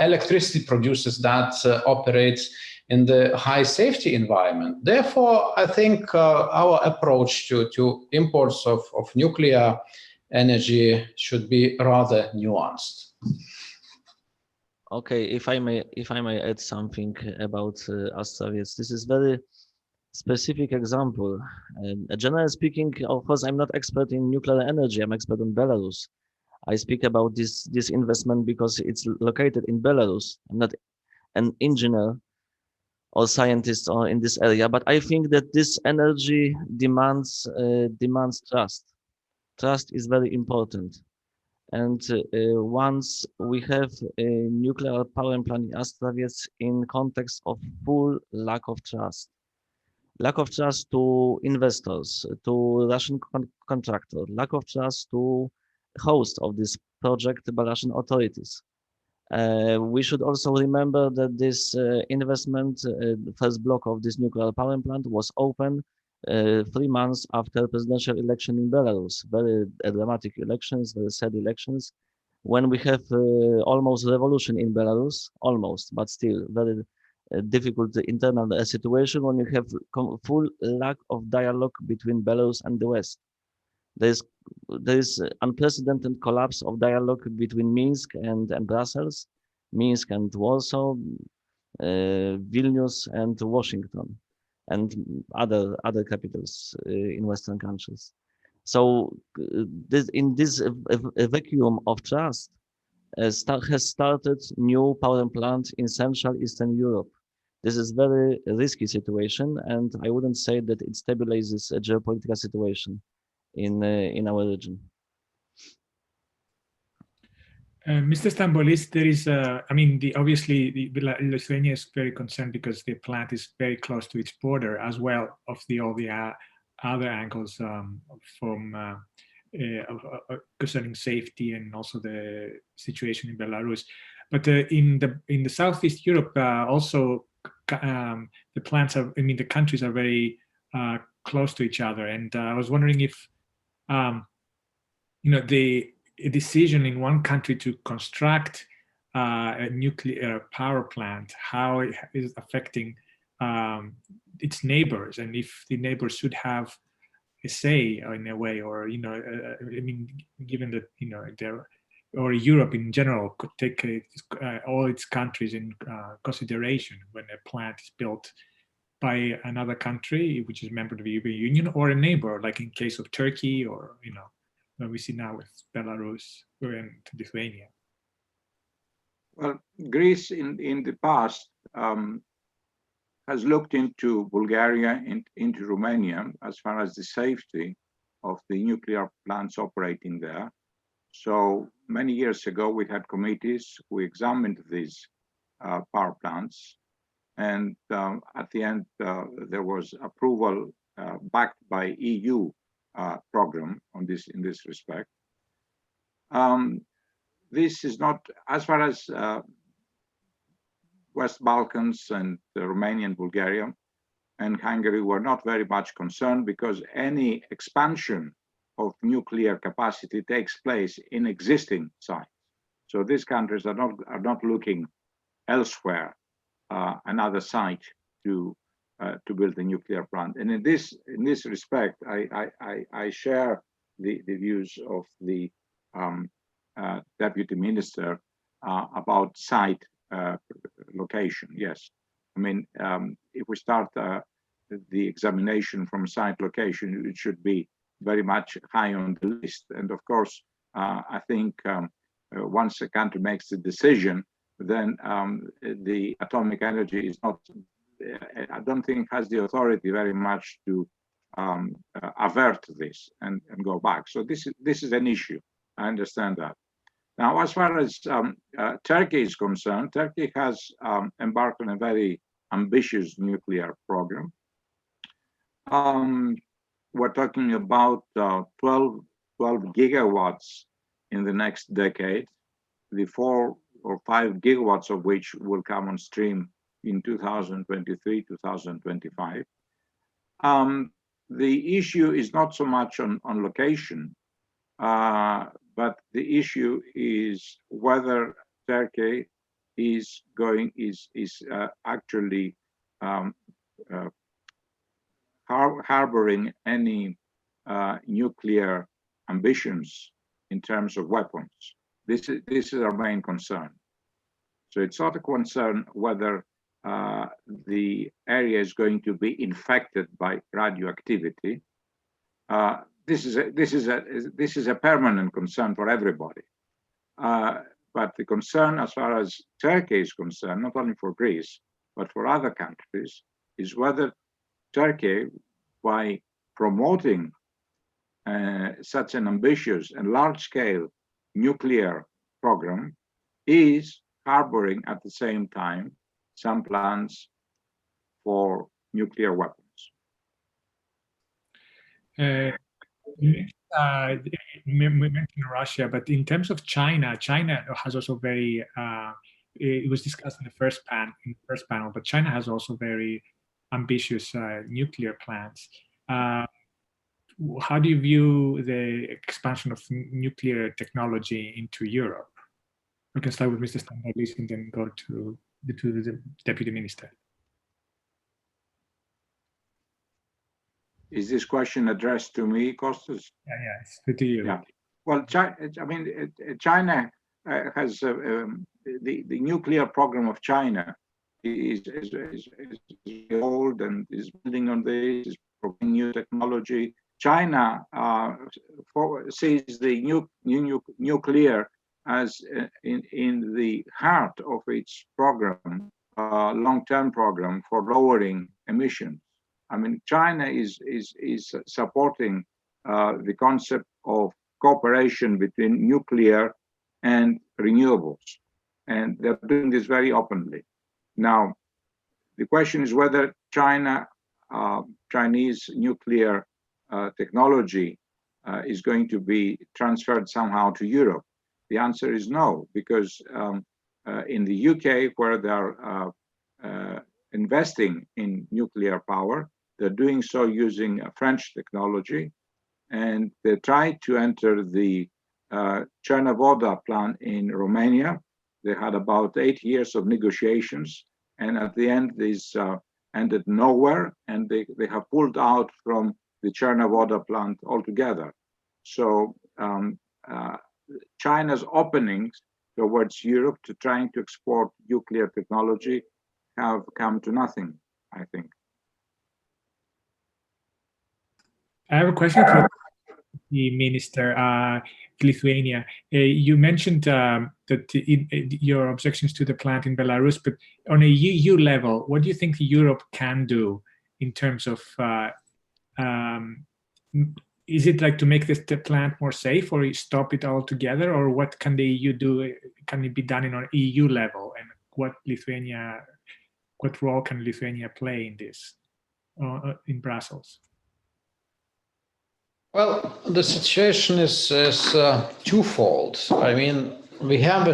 electricity producers that operate in the high safety environment. Therefore, I think our approach to imports of nuclear energy should be rather nuanced. Okay, if I may add something about Astravets, this is very specific example. Generally speaking, of course, I'm not expert in nuclear energy. I'm expert in Belarus. I speak about this investment because it's located in Belarus. I'm not an engineer or scientist or in this area, but I think that this energy demands trust. Trust is very important. And once we have a nuclear power plant in Astravets in context of full lack of trust to investors, to Russian contractor, lack of trust to host of this project, the Belarusian authorities. We should also remember that this investment, the first block of this nuclear power plant was open 3 months after presidential election in Belarus. Very dramatic elections, very sad elections. When we have almost revolution in Belarus, almost, but still very difficult internal situation, when you have full lack of dialogue between Belarus and the West. There is unprecedented collapse of dialogue between Minsk and Brussels, Minsk and Warsaw, Vilnius and Washington, and other capitals in Western countries. So in this vacuum of trust has started new power plant in Central Eastern Europe. This is very risky situation, and I wouldn't say that it stabilizes a geopolitical situation in our region. Mr. Stambolis, there is, obviously Lithuania is very concerned because the plant is very close to its border, as well of all the other angles from concerning safety and also the situation in Belarus. But in the Southeast Europe, also the plants are, the countries are very close to each other, and I was wondering if the decision in one country to construct a nuclear power plant, how it is affecting its neighbors, and if the neighbors should have a say in a way, or given that or Europe in general could take all its countries in consideration when a plant is built by another country which is a member of the European Union, or a neighbor, like in case of Turkey, or what we see now with Belarus and Lithuania. Well, Greece in the past has looked into Bulgaria, into Romania, as far as the safety of the nuclear plants operating there. So many years ago, we had committees who examined these power plants, and at the end, there was approval backed by EU program on this in this respect. This is not, as far as West Balkans and Romania and Bulgaria and Hungary were not very much concerned, because any expansion of nuclear capacity takes place in existing sites. So these countries are not looking elsewhere, another site to build a nuclear plant. And in this respect, I share the views of the Deputy Minister about site location. Yes, if we start the examination from site location, it should be very much high on the list. And of course, I think once a country makes the decision, then the atomic energy is not, I don't think has the authority very much to avert this and go back. So this is an issue. I understand that. Now, as far as Turkey is concerned, Turkey has embarked on a very ambitious nuclear program. We're talking about 12 gigawatts in the next decade, the 4 or 5 gigawatts of which will come on stream in 2023, 2025. The issue is not so much on location, but the issue is whether Turkey is actually harboring any nuclear ambitions in terms of weapons. This is our main concern. So it's not a concern whether the area is going to be infected by radioactivity. This is a permanent concern for everybody. But the concern, as far as Turkey is concerned, not only for Greece but for other countries, is whether Turkey, by promoting such an ambitious and large-scale nuclear program, is harboring at the same time some plans for nuclear weapons. We mentioned Russia, but in terms of China, China has also very, it was discussed in the first panel, but China has also very ambitious nuclear plans. How do you view the expansion of nuclear technology into Europe? We can start with Mr. Stanley's and then go to the Deputy Minister. Is this question addressed to me, Kostas? Yeah, it's to you. Yeah. Well, China has the nuclear program of China is old and is building on this, is providing new technology. China sees the nuclear as in the heart of its program, long-term program for lowering emissions. I mean, China is supporting the concept of cooperation between nuclear and renewables, and they're doing this very openly. Now, the question is whether Chinese nuclear technology is going to be transferred somehow to Europe. The answer is no, because in the UK, where they're investing in nuclear power, they're doing so using French technology, and they tried to enter the Chernovoda plant in Romania. They had about 8 years of negotiations, and at the end, this ended nowhere, and they have pulled out from the Chernovoda plant altogether. So China's openings towards Europe to trying to export nuclear technology have come to nothing, I think. I have a question for the Minister, Lithuania. You mentioned that your objections to the plant in Belarus, but on a EU level, what do you think Europe can do in terms of, is it like to make this plant more safe or stop it altogether, or what can the EU do? Can it be done on an EU level, and what role can Lithuania play in this in Brussels? Well, the situation is twofold. I mean, we have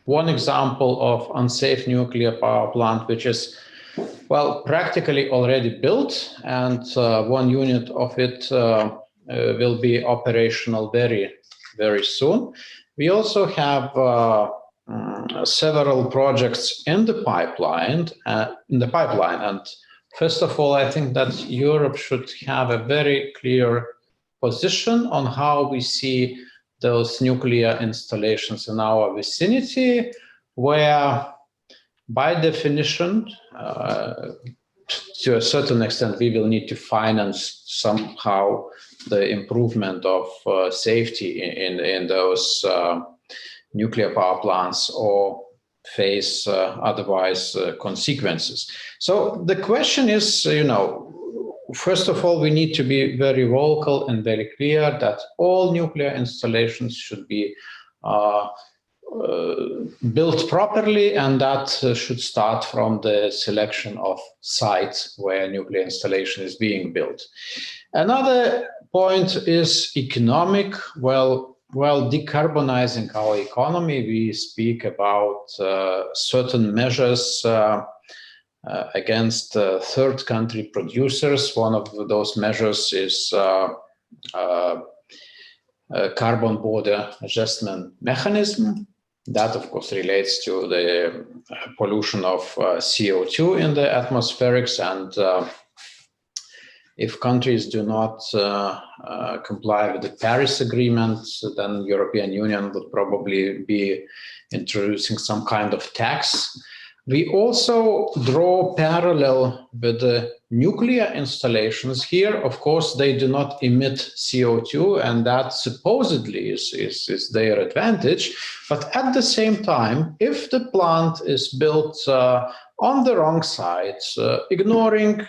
one example of unsafe nuclear power plant, which is, well, practically already built, and one unit of it will be operational very, very soon. We also have several projects in the pipeline, and first of all, I think that Europe should have a very clear position on how we see those nuclear installations in our vicinity, where by definition, to a certain extent, we will need to finance somehow the improvement of safety in those nuclear power plants, or face otherwise consequences. So the question is, first of all, we need to be very vocal and very clear that all nuclear installations should be built properly, and that should start from the selection of sites where nuclear installation is being built. Another point is economic. While decarbonizing our economy, we speak about certain measures against third country producers. One of those measures is carbon border adjustment mechanism. That, of course, relates to the pollution of CO2 in the atmospherics. And if countries do not comply with the Paris Agreement, then the European Union would probably be introducing some kind of tax. We also draw parallel with the nuclear installations here. Of course, they do not emit CO2, and that supposedly is their advantage. But at the same time, if the plant is built on the wrong side, ignoring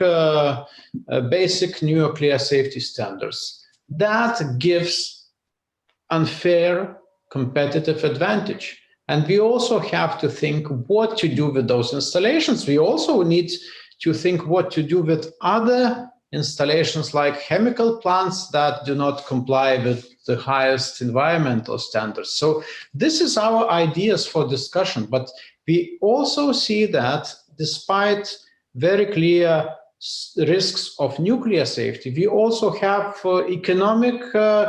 basic nuclear safety standards, that gives unfair competitive advantage. And we also have to think what to do with those installations. We also need to think what to do with other installations like chemical plants that do not comply with the highest environmental standards. So this is our ideas for discussion, but we also see that despite very clear risks of nuclear safety, we also have economic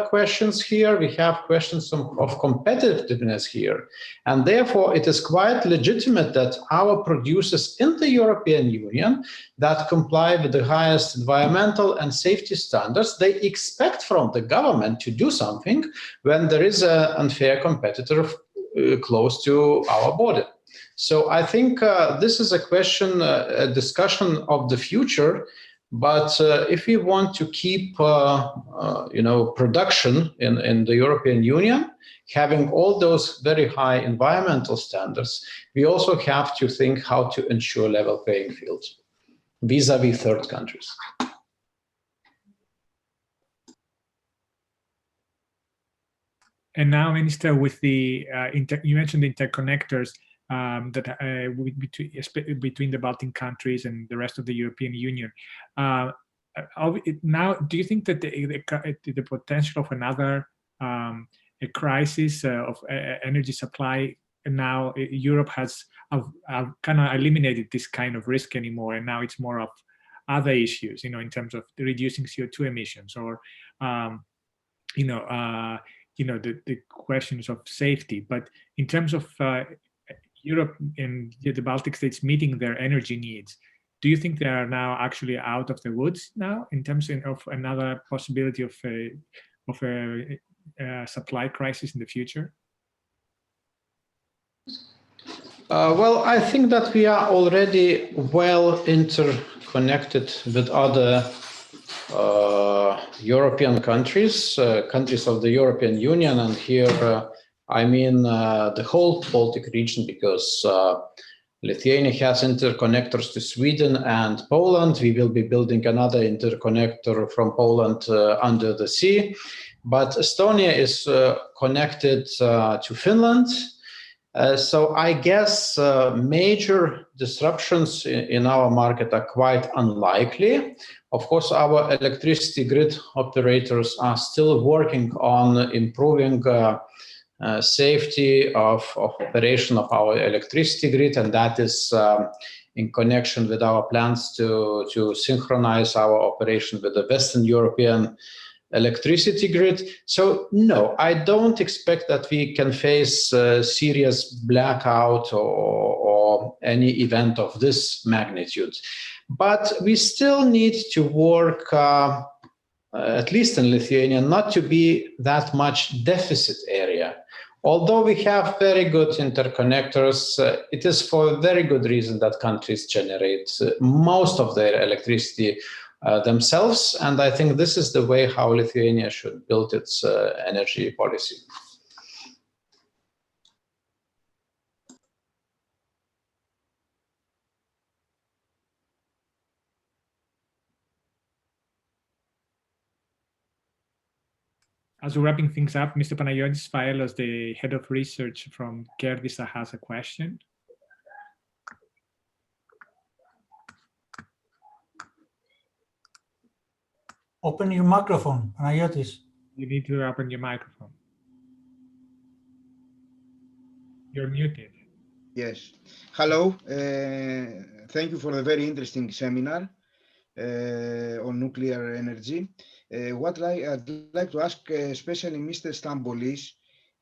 questions here. We have questions of competitiveness here. And therefore, it is quite legitimate that our producers in the European Union that comply with the highest environmental and safety standards, they expect from the government to do something when there is an unfair competitor close to our border. So I think this is a question, a discussion of the future. But if we want to keep, production in the European Union, having all those very high environmental standards, we also have to think how to ensure level playing fields vis-a-vis third countries. And now, Minister, with the you mentioned the interconnectors between the Baltic countries and the rest of the European Union. Now, do you think that the potential of another a crisis of energy supply, now Europe has kind of eliminated this kind of risk anymore, and now it's more of other issues, in terms of reducing CO2 emissions, or the questions of safety. But in terms of Europe and the Baltic states meeting their energy needs, do you think they are now actually out of the woods now in terms of another possibility of a supply crisis in the future? Well, I think that we are already well interconnected with other European countries, countries of the European Union, and here I mean the whole Baltic region, because Lithuania has interconnectors to Sweden and Poland. We will be building another interconnector from Poland under the sea. But Estonia is connected to Finland. So I guess major disruptions in our market are quite unlikely. Of course, our electricity grid operators are still working on improving safety of operation of our electricity grid, and that is in connection with our plans to synchronize our operation with the Western European electricity grid. So no, I don't expect that we can face serious blackout or any event of this magnitude. But we still need to work, at least in Lithuania, not to be that much deficit area. Although we have very good interconnectors, it is for a very good reason that countries generate most of their electricity themselves. And I think this is the way how Lithuania should build its energy policy. As we're wrapping things up, Mr. Panagiotis Faelos, the head of research from ΚΕΔΙΣΑ, has a question. Open your microphone, Panagiotis. You need to open your microphone. You're muted. Yes. Hello. Thank you for the very interesting seminar on nuclear energy. What I'd like to ask, especially Mr. Stambolis,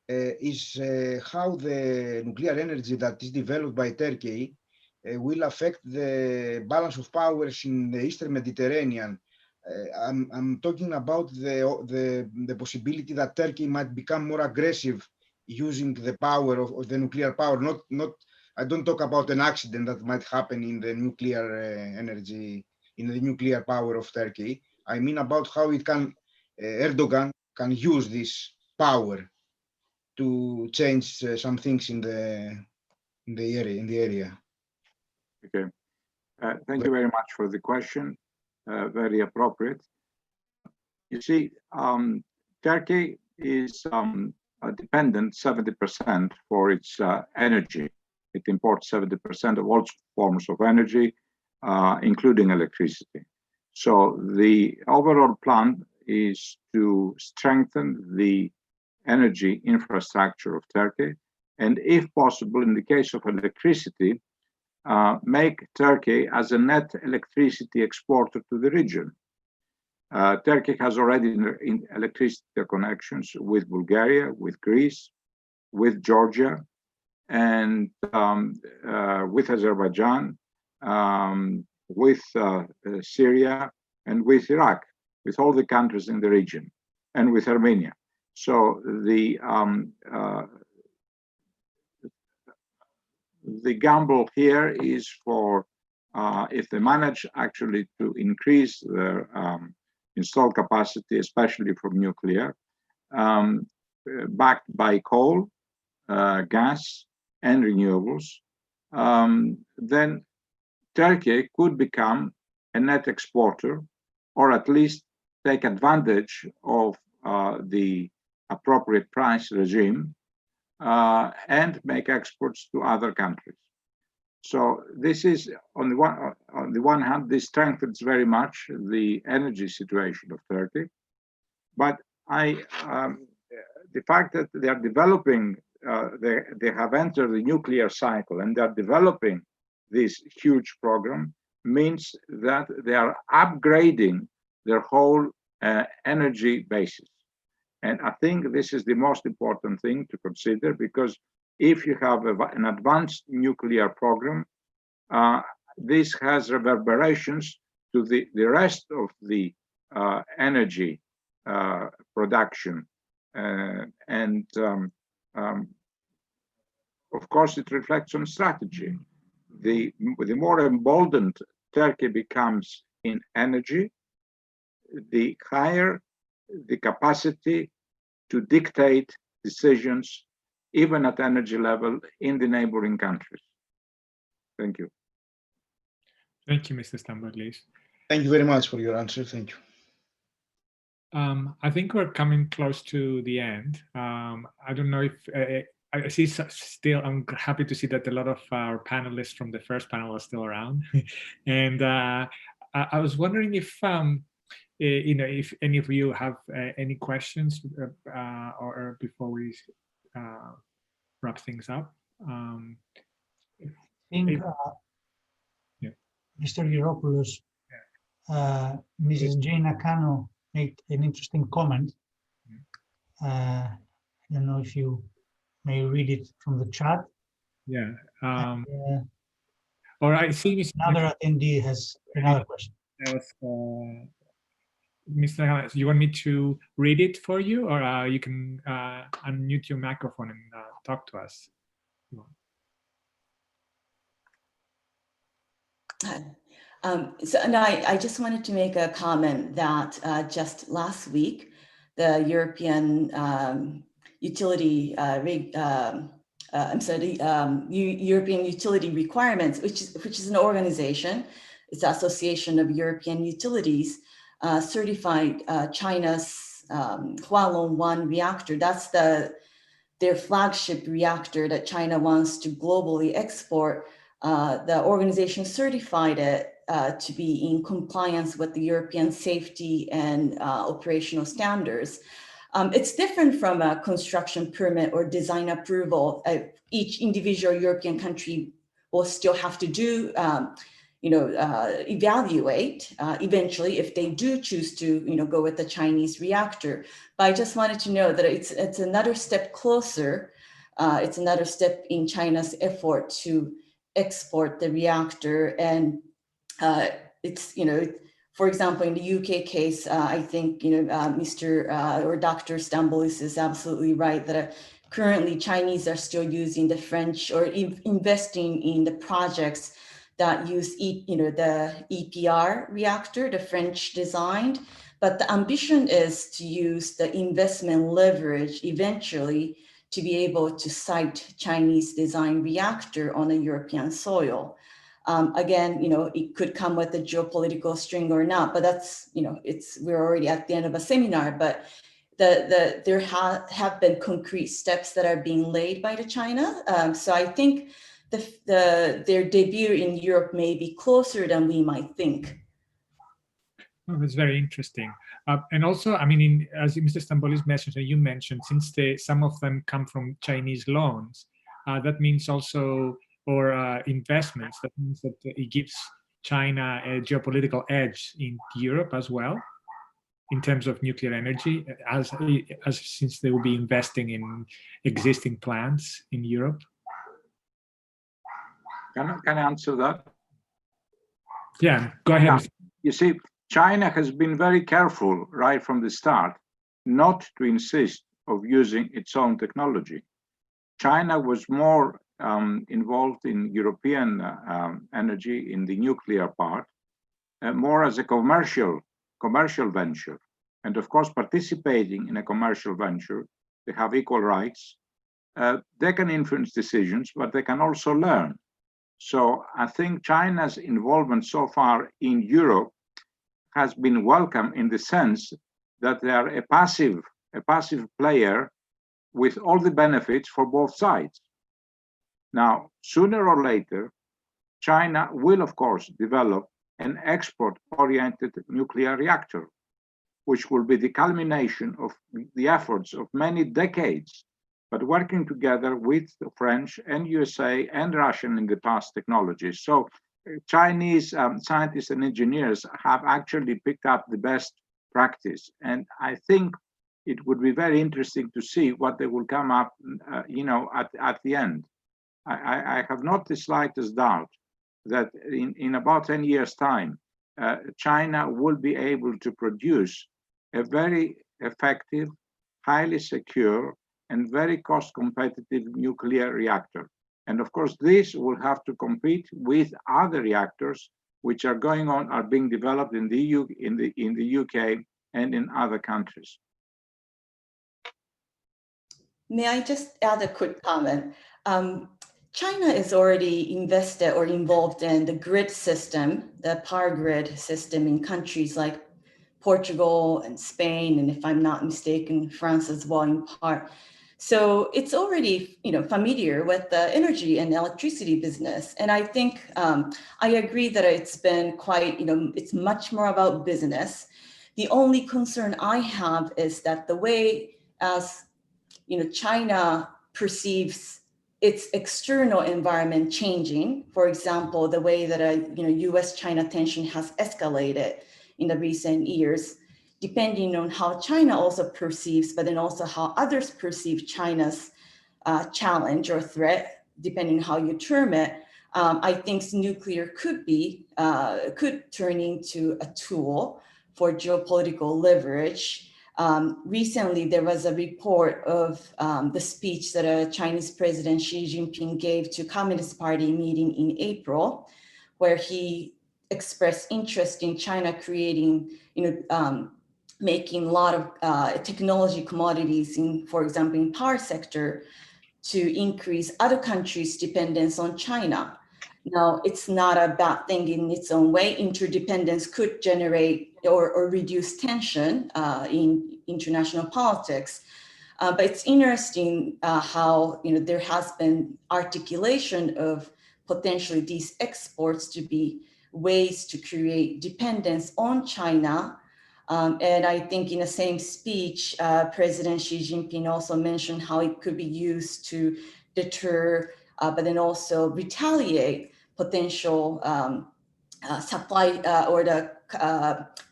is how the nuclear energy that is developed by Turkey will affect the balance of powers in the Eastern Mediterranean. I'm talking about the possibility that Turkey might become more aggressive using the power of the nuclear power. Not I don't talk about an accident that might happen in the nuclear energy, in the nuclear power of Turkey. I mean about how it can Erdogan can use this power to change some things in the area. Okay, thank you very much for the question. Very appropriate. You see, Turkey is dependent 70% for its energy. It imports 70% of all forms of energy, including electricity. So the overall plan is to strengthen the energy infrastructure of Turkey, and if possible, in the case of electricity, make Turkey as a net electricity exporter to the region. Turkey has already electricity connections with Bulgaria, with Greece, with Georgia, and with Azerbaijan, with Syria, and with Iraq, with all the countries in the region, and with Armenia. So the gamble here is for if they manage actually to increase their installed capacity, especially from nuclear, backed by coal, gas, and renewables, then Turkey could become a net exporter, or at least take advantage of the appropriate price regime and make exports to other countries. So this is, on the one hand, this strengthens very much the energy situation of Turkey. But the fact that they are developing, they have entered the nuclear cycle and they are developing this huge program means that they are upgrading their whole energy basis. And I think this is the most important thing to consider, because if you have an advanced nuclear program, this has reverberations to the rest of the energy production. Of course, it reflects on strategy. The more emboldened Turkey becomes in energy, the higher the capacity to dictate decisions, even at energy level, in the neighboring countries. Thank you. Thank you, Mr. Stamboulis. Thank you very much for your answer. Thank you. I think we're coming close to the end. I don't know if I see still, I'm happy to see that a lot of our panelists from the first panel are still around. And I was wondering if, if any of you have any questions or before we wrap things up. I think Mr. Geropoulos, Mrs. Jane Akano made an interesting comment. I don't know if you may read it from the chat. Yeah. Or I see another attendee has another question. Mr. You want me to read it for you, or you can unmute your microphone and talk to us? So no, I just wanted to make a comment that just last week, the European Utility European Utility Requirements, which is an organization, it's the Association of European Utilities, certified China's Hualong 1 reactor. That's their flagship reactor that China wants to globally export. The organization certified it to be in compliance with the European safety and operational standards. It's different from a construction permit or design approval. Each individual European country will still have to do, evaluate eventually if they do choose to, go with the Chinese reactor. But I just wanted to know that it's another step closer. It's another step in China's effort to export the reactor. And it's, for example, in the UK case, I think, Mr. or Dr. Stambulis is absolutely right that currently Chinese are still using the French or investing in the projects that use, the EPR reactor, the French designed. But the ambition is to use the investment leverage eventually to be able to site Chinese design reactor on a European soil. Again, it could come with a geopolitical string or not, but that's, we're already at the end of a seminar, but there have been concrete steps that are being laid by the China. So I think their debut in Europe may be closer than we might think. Oh, that's very interesting. And also, I mean, as Mr. Stambulis mentioned, and you mentioned, since some of them come from Chinese loans, that means also, or investments, that means that it gives China a geopolitical edge in Europe as well, in terms of nuclear energy, as since they will be investing in existing plants in Europe. Can I answer that? Yeah, go ahead. You see, China has been very careful right from the start not to insist of using its own technology. China was more involved in European energy in the nuclear part, more as a commercial venture. And of course, participating in a commercial venture, they have equal rights. They can influence decisions, but they can also learn. So I think China's involvement so far in Europe has been welcome in the sense that they are a passive player with all the benefits for both sides. Now, sooner or later, China will, of course, develop an export-oriented nuclear reactor, which will be the culmination of the efforts of many decades, but working together with the French and USA and Russian in the past technologies. So Chinese scientists and engineers have actually picked up the best practice. And I think it would be very interesting to see what they will come up, at the end. I have not the slightest doubt that in about 10 years' time, China will be able to produce a very effective, highly secure, and very cost-competitive nuclear reactor. And of course, this will have to compete with other reactors which are being developed in the UK and in other countries. May I just add a quick comment? China is already invested or involved in the grid system, the power grid system in countries like Portugal and Spain, and if I'm not mistaken, France as well in part. So it's already, familiar with the energy and electricity business. And I think I agree that it's been quite, it's much more about business. The only concern I have is that the way as, China perceives its external environment changing, for example, the way that US-China tension has escalated in the recent years, depending on how China also perceives, but then also how others perceive China's challenge or threat, depending on how you term it, I think nuclear could turn into a tool for geopolitical leverage. Recently, there was a report of the speech that Chinese President Xi Jinping gave to Communist Party meeting in April, where he expressed interest in China creating, making a lot of technology commodities in, for example, in power sector to increase other countries' dependence on China. Now, it's not a bad thing in its own way. Interdependence could generate or reduce tension in international politics. But it's interesting how there has been articulation of potentially these exports to be ways to create dependence on China. And I think in the same speech, President Xi Jinping also mentioned how it could be used to deter, but then also retaliate potential supply or the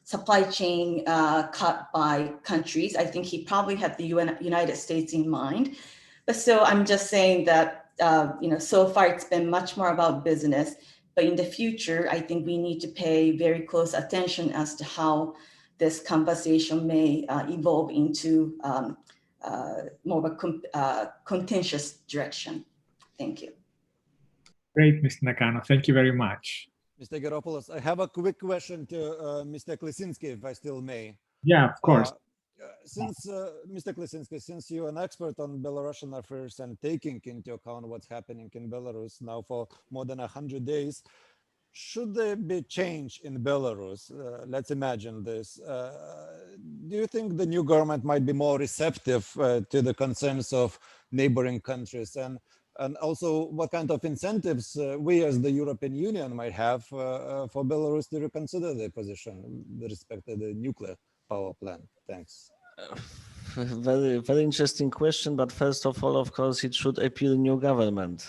supply chain cut by countries. I think he probably had the United States in mind. But so I'm just saying that, so far it's been much more about business. But in the future, I think we need to pay very close attention as to how this conversation may evolve into more of a contentious direction. Thank you. Great, Mr. Nakano. Thank you very much. Mr. Geropoulos, I have a quick question to Mr. Klesinski, if I still may. Yeah, of course. Mr. Klesinski, since you're an expert on Belarusian affairs and taking into account what's happening in Belarus now for more than 100 days, should there be change in Belarus? Let's imagine this. Do you think the new government might be more receptive to the concerns of neighboring countries? And also, what kind of incentives we as the European Union might have for Belarus to reconsider their position with respect to the nuclear power plant? Thanks. Very, very interesting question. But first of all, of course, it should appeal new government.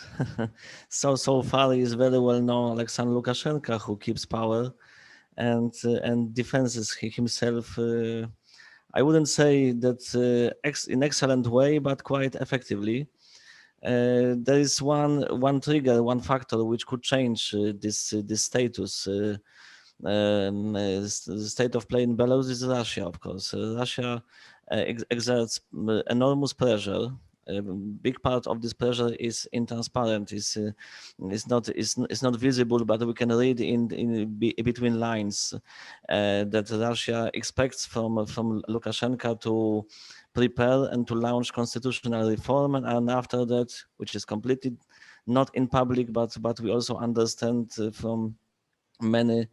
So far, it is very well known Alexander Lukashenko, who keeps power and defends himself. I wouldn't say that in excellent way, but quite effectively. There is one trigger, one factor which could change this status. The state of play in Belarus is Russia, of course. Russia exerts enormous pressure. A big part of this pressure is intransparent. It's not visible, but we can read in between lines that Russia expects from Lukashenko to prepare and to launch constitutional reform, and after that, which is completely not in public, but we also understand from many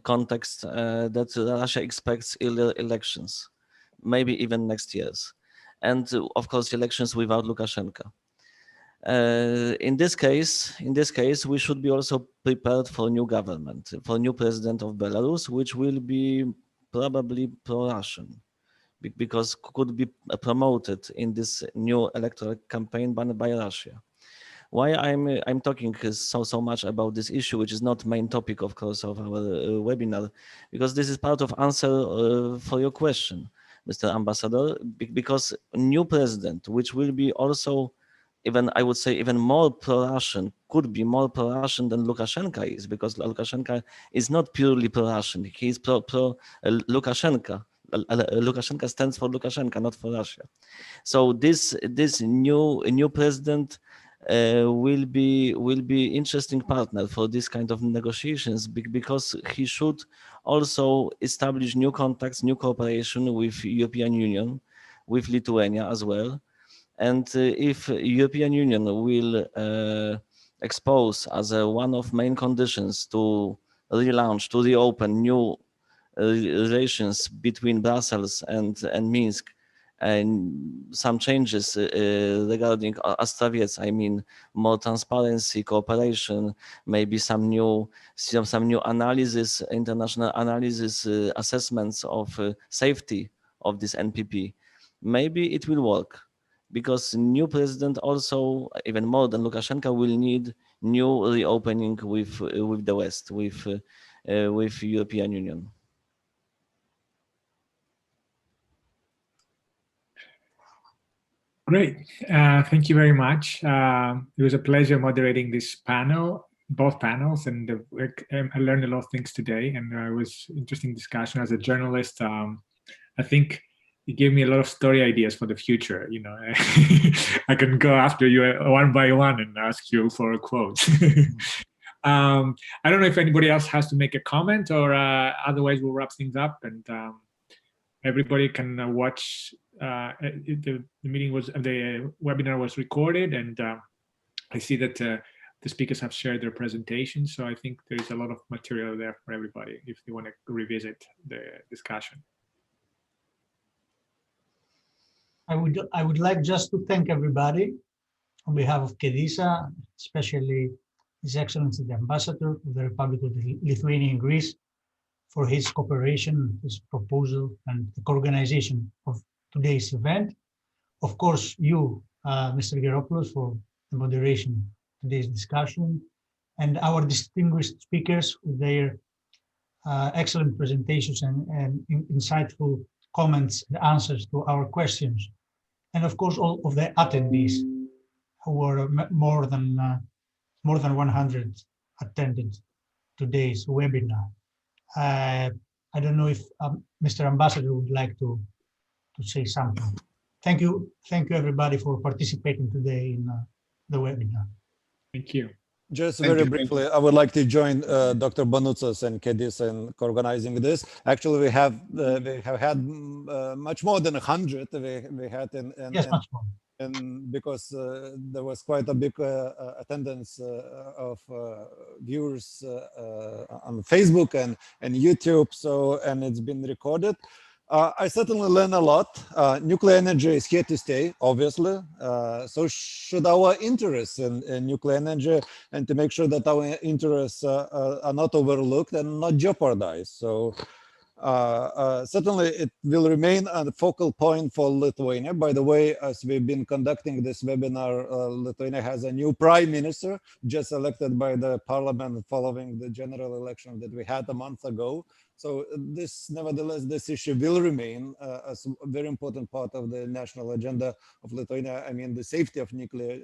contexts that Russia expects elections, maybe even next year's, and of course elections without Lukashenko. In this case, we should be also prepared for new government, for new president of Belarus, which will be probably pro-Russian, because could be promoted in this new electoral campaign by Russia. Why I'm talking so much about this issue, which is not main topic, of course, of our webinar, because this is part of answer for your question, Mr. Ambassador, because new president, which will be also even, I would say, even more pro-Russian, could be more pro-Russian than Lukashenko is, because Lukashenko is not purely pro-Russian. He is pro-Lukashenko. Lukashenko stands for Lukashenko, not for Russia. So this new president will be interesting partner for this kind of negotiations, because he should also establish new contacts, new cooperation with European Union, with Lithuania as well. And if European Union will expose as one of main conditions to relaunch, to reopen new relations between Brussels and Minsk, and some changes regarding Astraviets, I mean more transparency, cooperation, maybe some new analysis, international analysis, assessments of safety of this NPP. Maybe it will work, because new president also, even more than Lukashenko, will need new reopening with the West, with European Union. Great. Thank you very much. It was a pleasure moderating this panel, both panels, and I learned a lot of things today, and it was interesting discussion. As a journalist, I think it gave me a lot of story ideas for the future. You know, I can go after you one by one and ask you for a quote. I don't know if anybody else has to make a comment, or otherwise we'll wrap things up, and everybody can watch. The webinar was recorded, and I see that the speakers have shared their presentations. So I think there's a lot of material there for everybody if they want to revisit the discussion. I would like just to thank everybody on behalf of KEDISA, especially His Excellency the Ambassador of the Republic of Lithuania and Greece, for his cooperation, his proposal, and the organization of today's event. Of course, you, Mr. Geropoulos, for the moderation of today's discussion, and our distinguished speakers with their excellent presentations and insightful comments and answers to our questions. And of course, all of the attendees who were more than 100 attended today's webinar. I don't know if Mr. Ambassador would like to say something. Thank you everybody for participating today in the webinar. Thank you. Just very briefly, I would like to join Dr. Banoutsos and ＫΕΔΙΣΑ in organizing this. Actually, we have had much more than 100. We had Yes, much more. And because there was quite a big attendance of viewers on Facebook and YouTube, and it's been recorded. I certainly learned a lot. Nuclear energy is here to stay, obviously. So should our interests in nuclear energy, and to make sure that our interests are not overlooked and not jeopardized. So certainly it will remain a focal point for Lithuania. By the way, as we've been conducting this webinar, Lithuania has a new prime minister just elected by the parliament following the general election that we had a month ago. So nevertheless, this issue will remain as a very important part of the national agenda of Lithuania. I mean, the safety of nuclear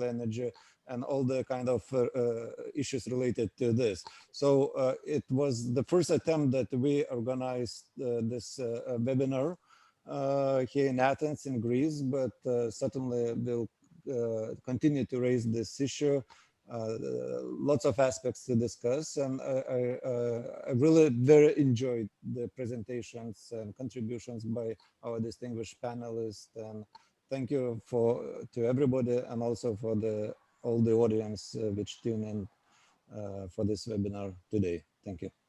energy and all the kind of issues related to this. So it was the first attempt that we organized this webinar here in Athens, in Greece, but certainly we'll continue to raise this issue. Lots of aspects to discuss, and I really very enjoyed the presentations and contributions by our distinguished panelists, and thank you to everybody, and also for all the audience which tuned in for this webinar today. Thank you.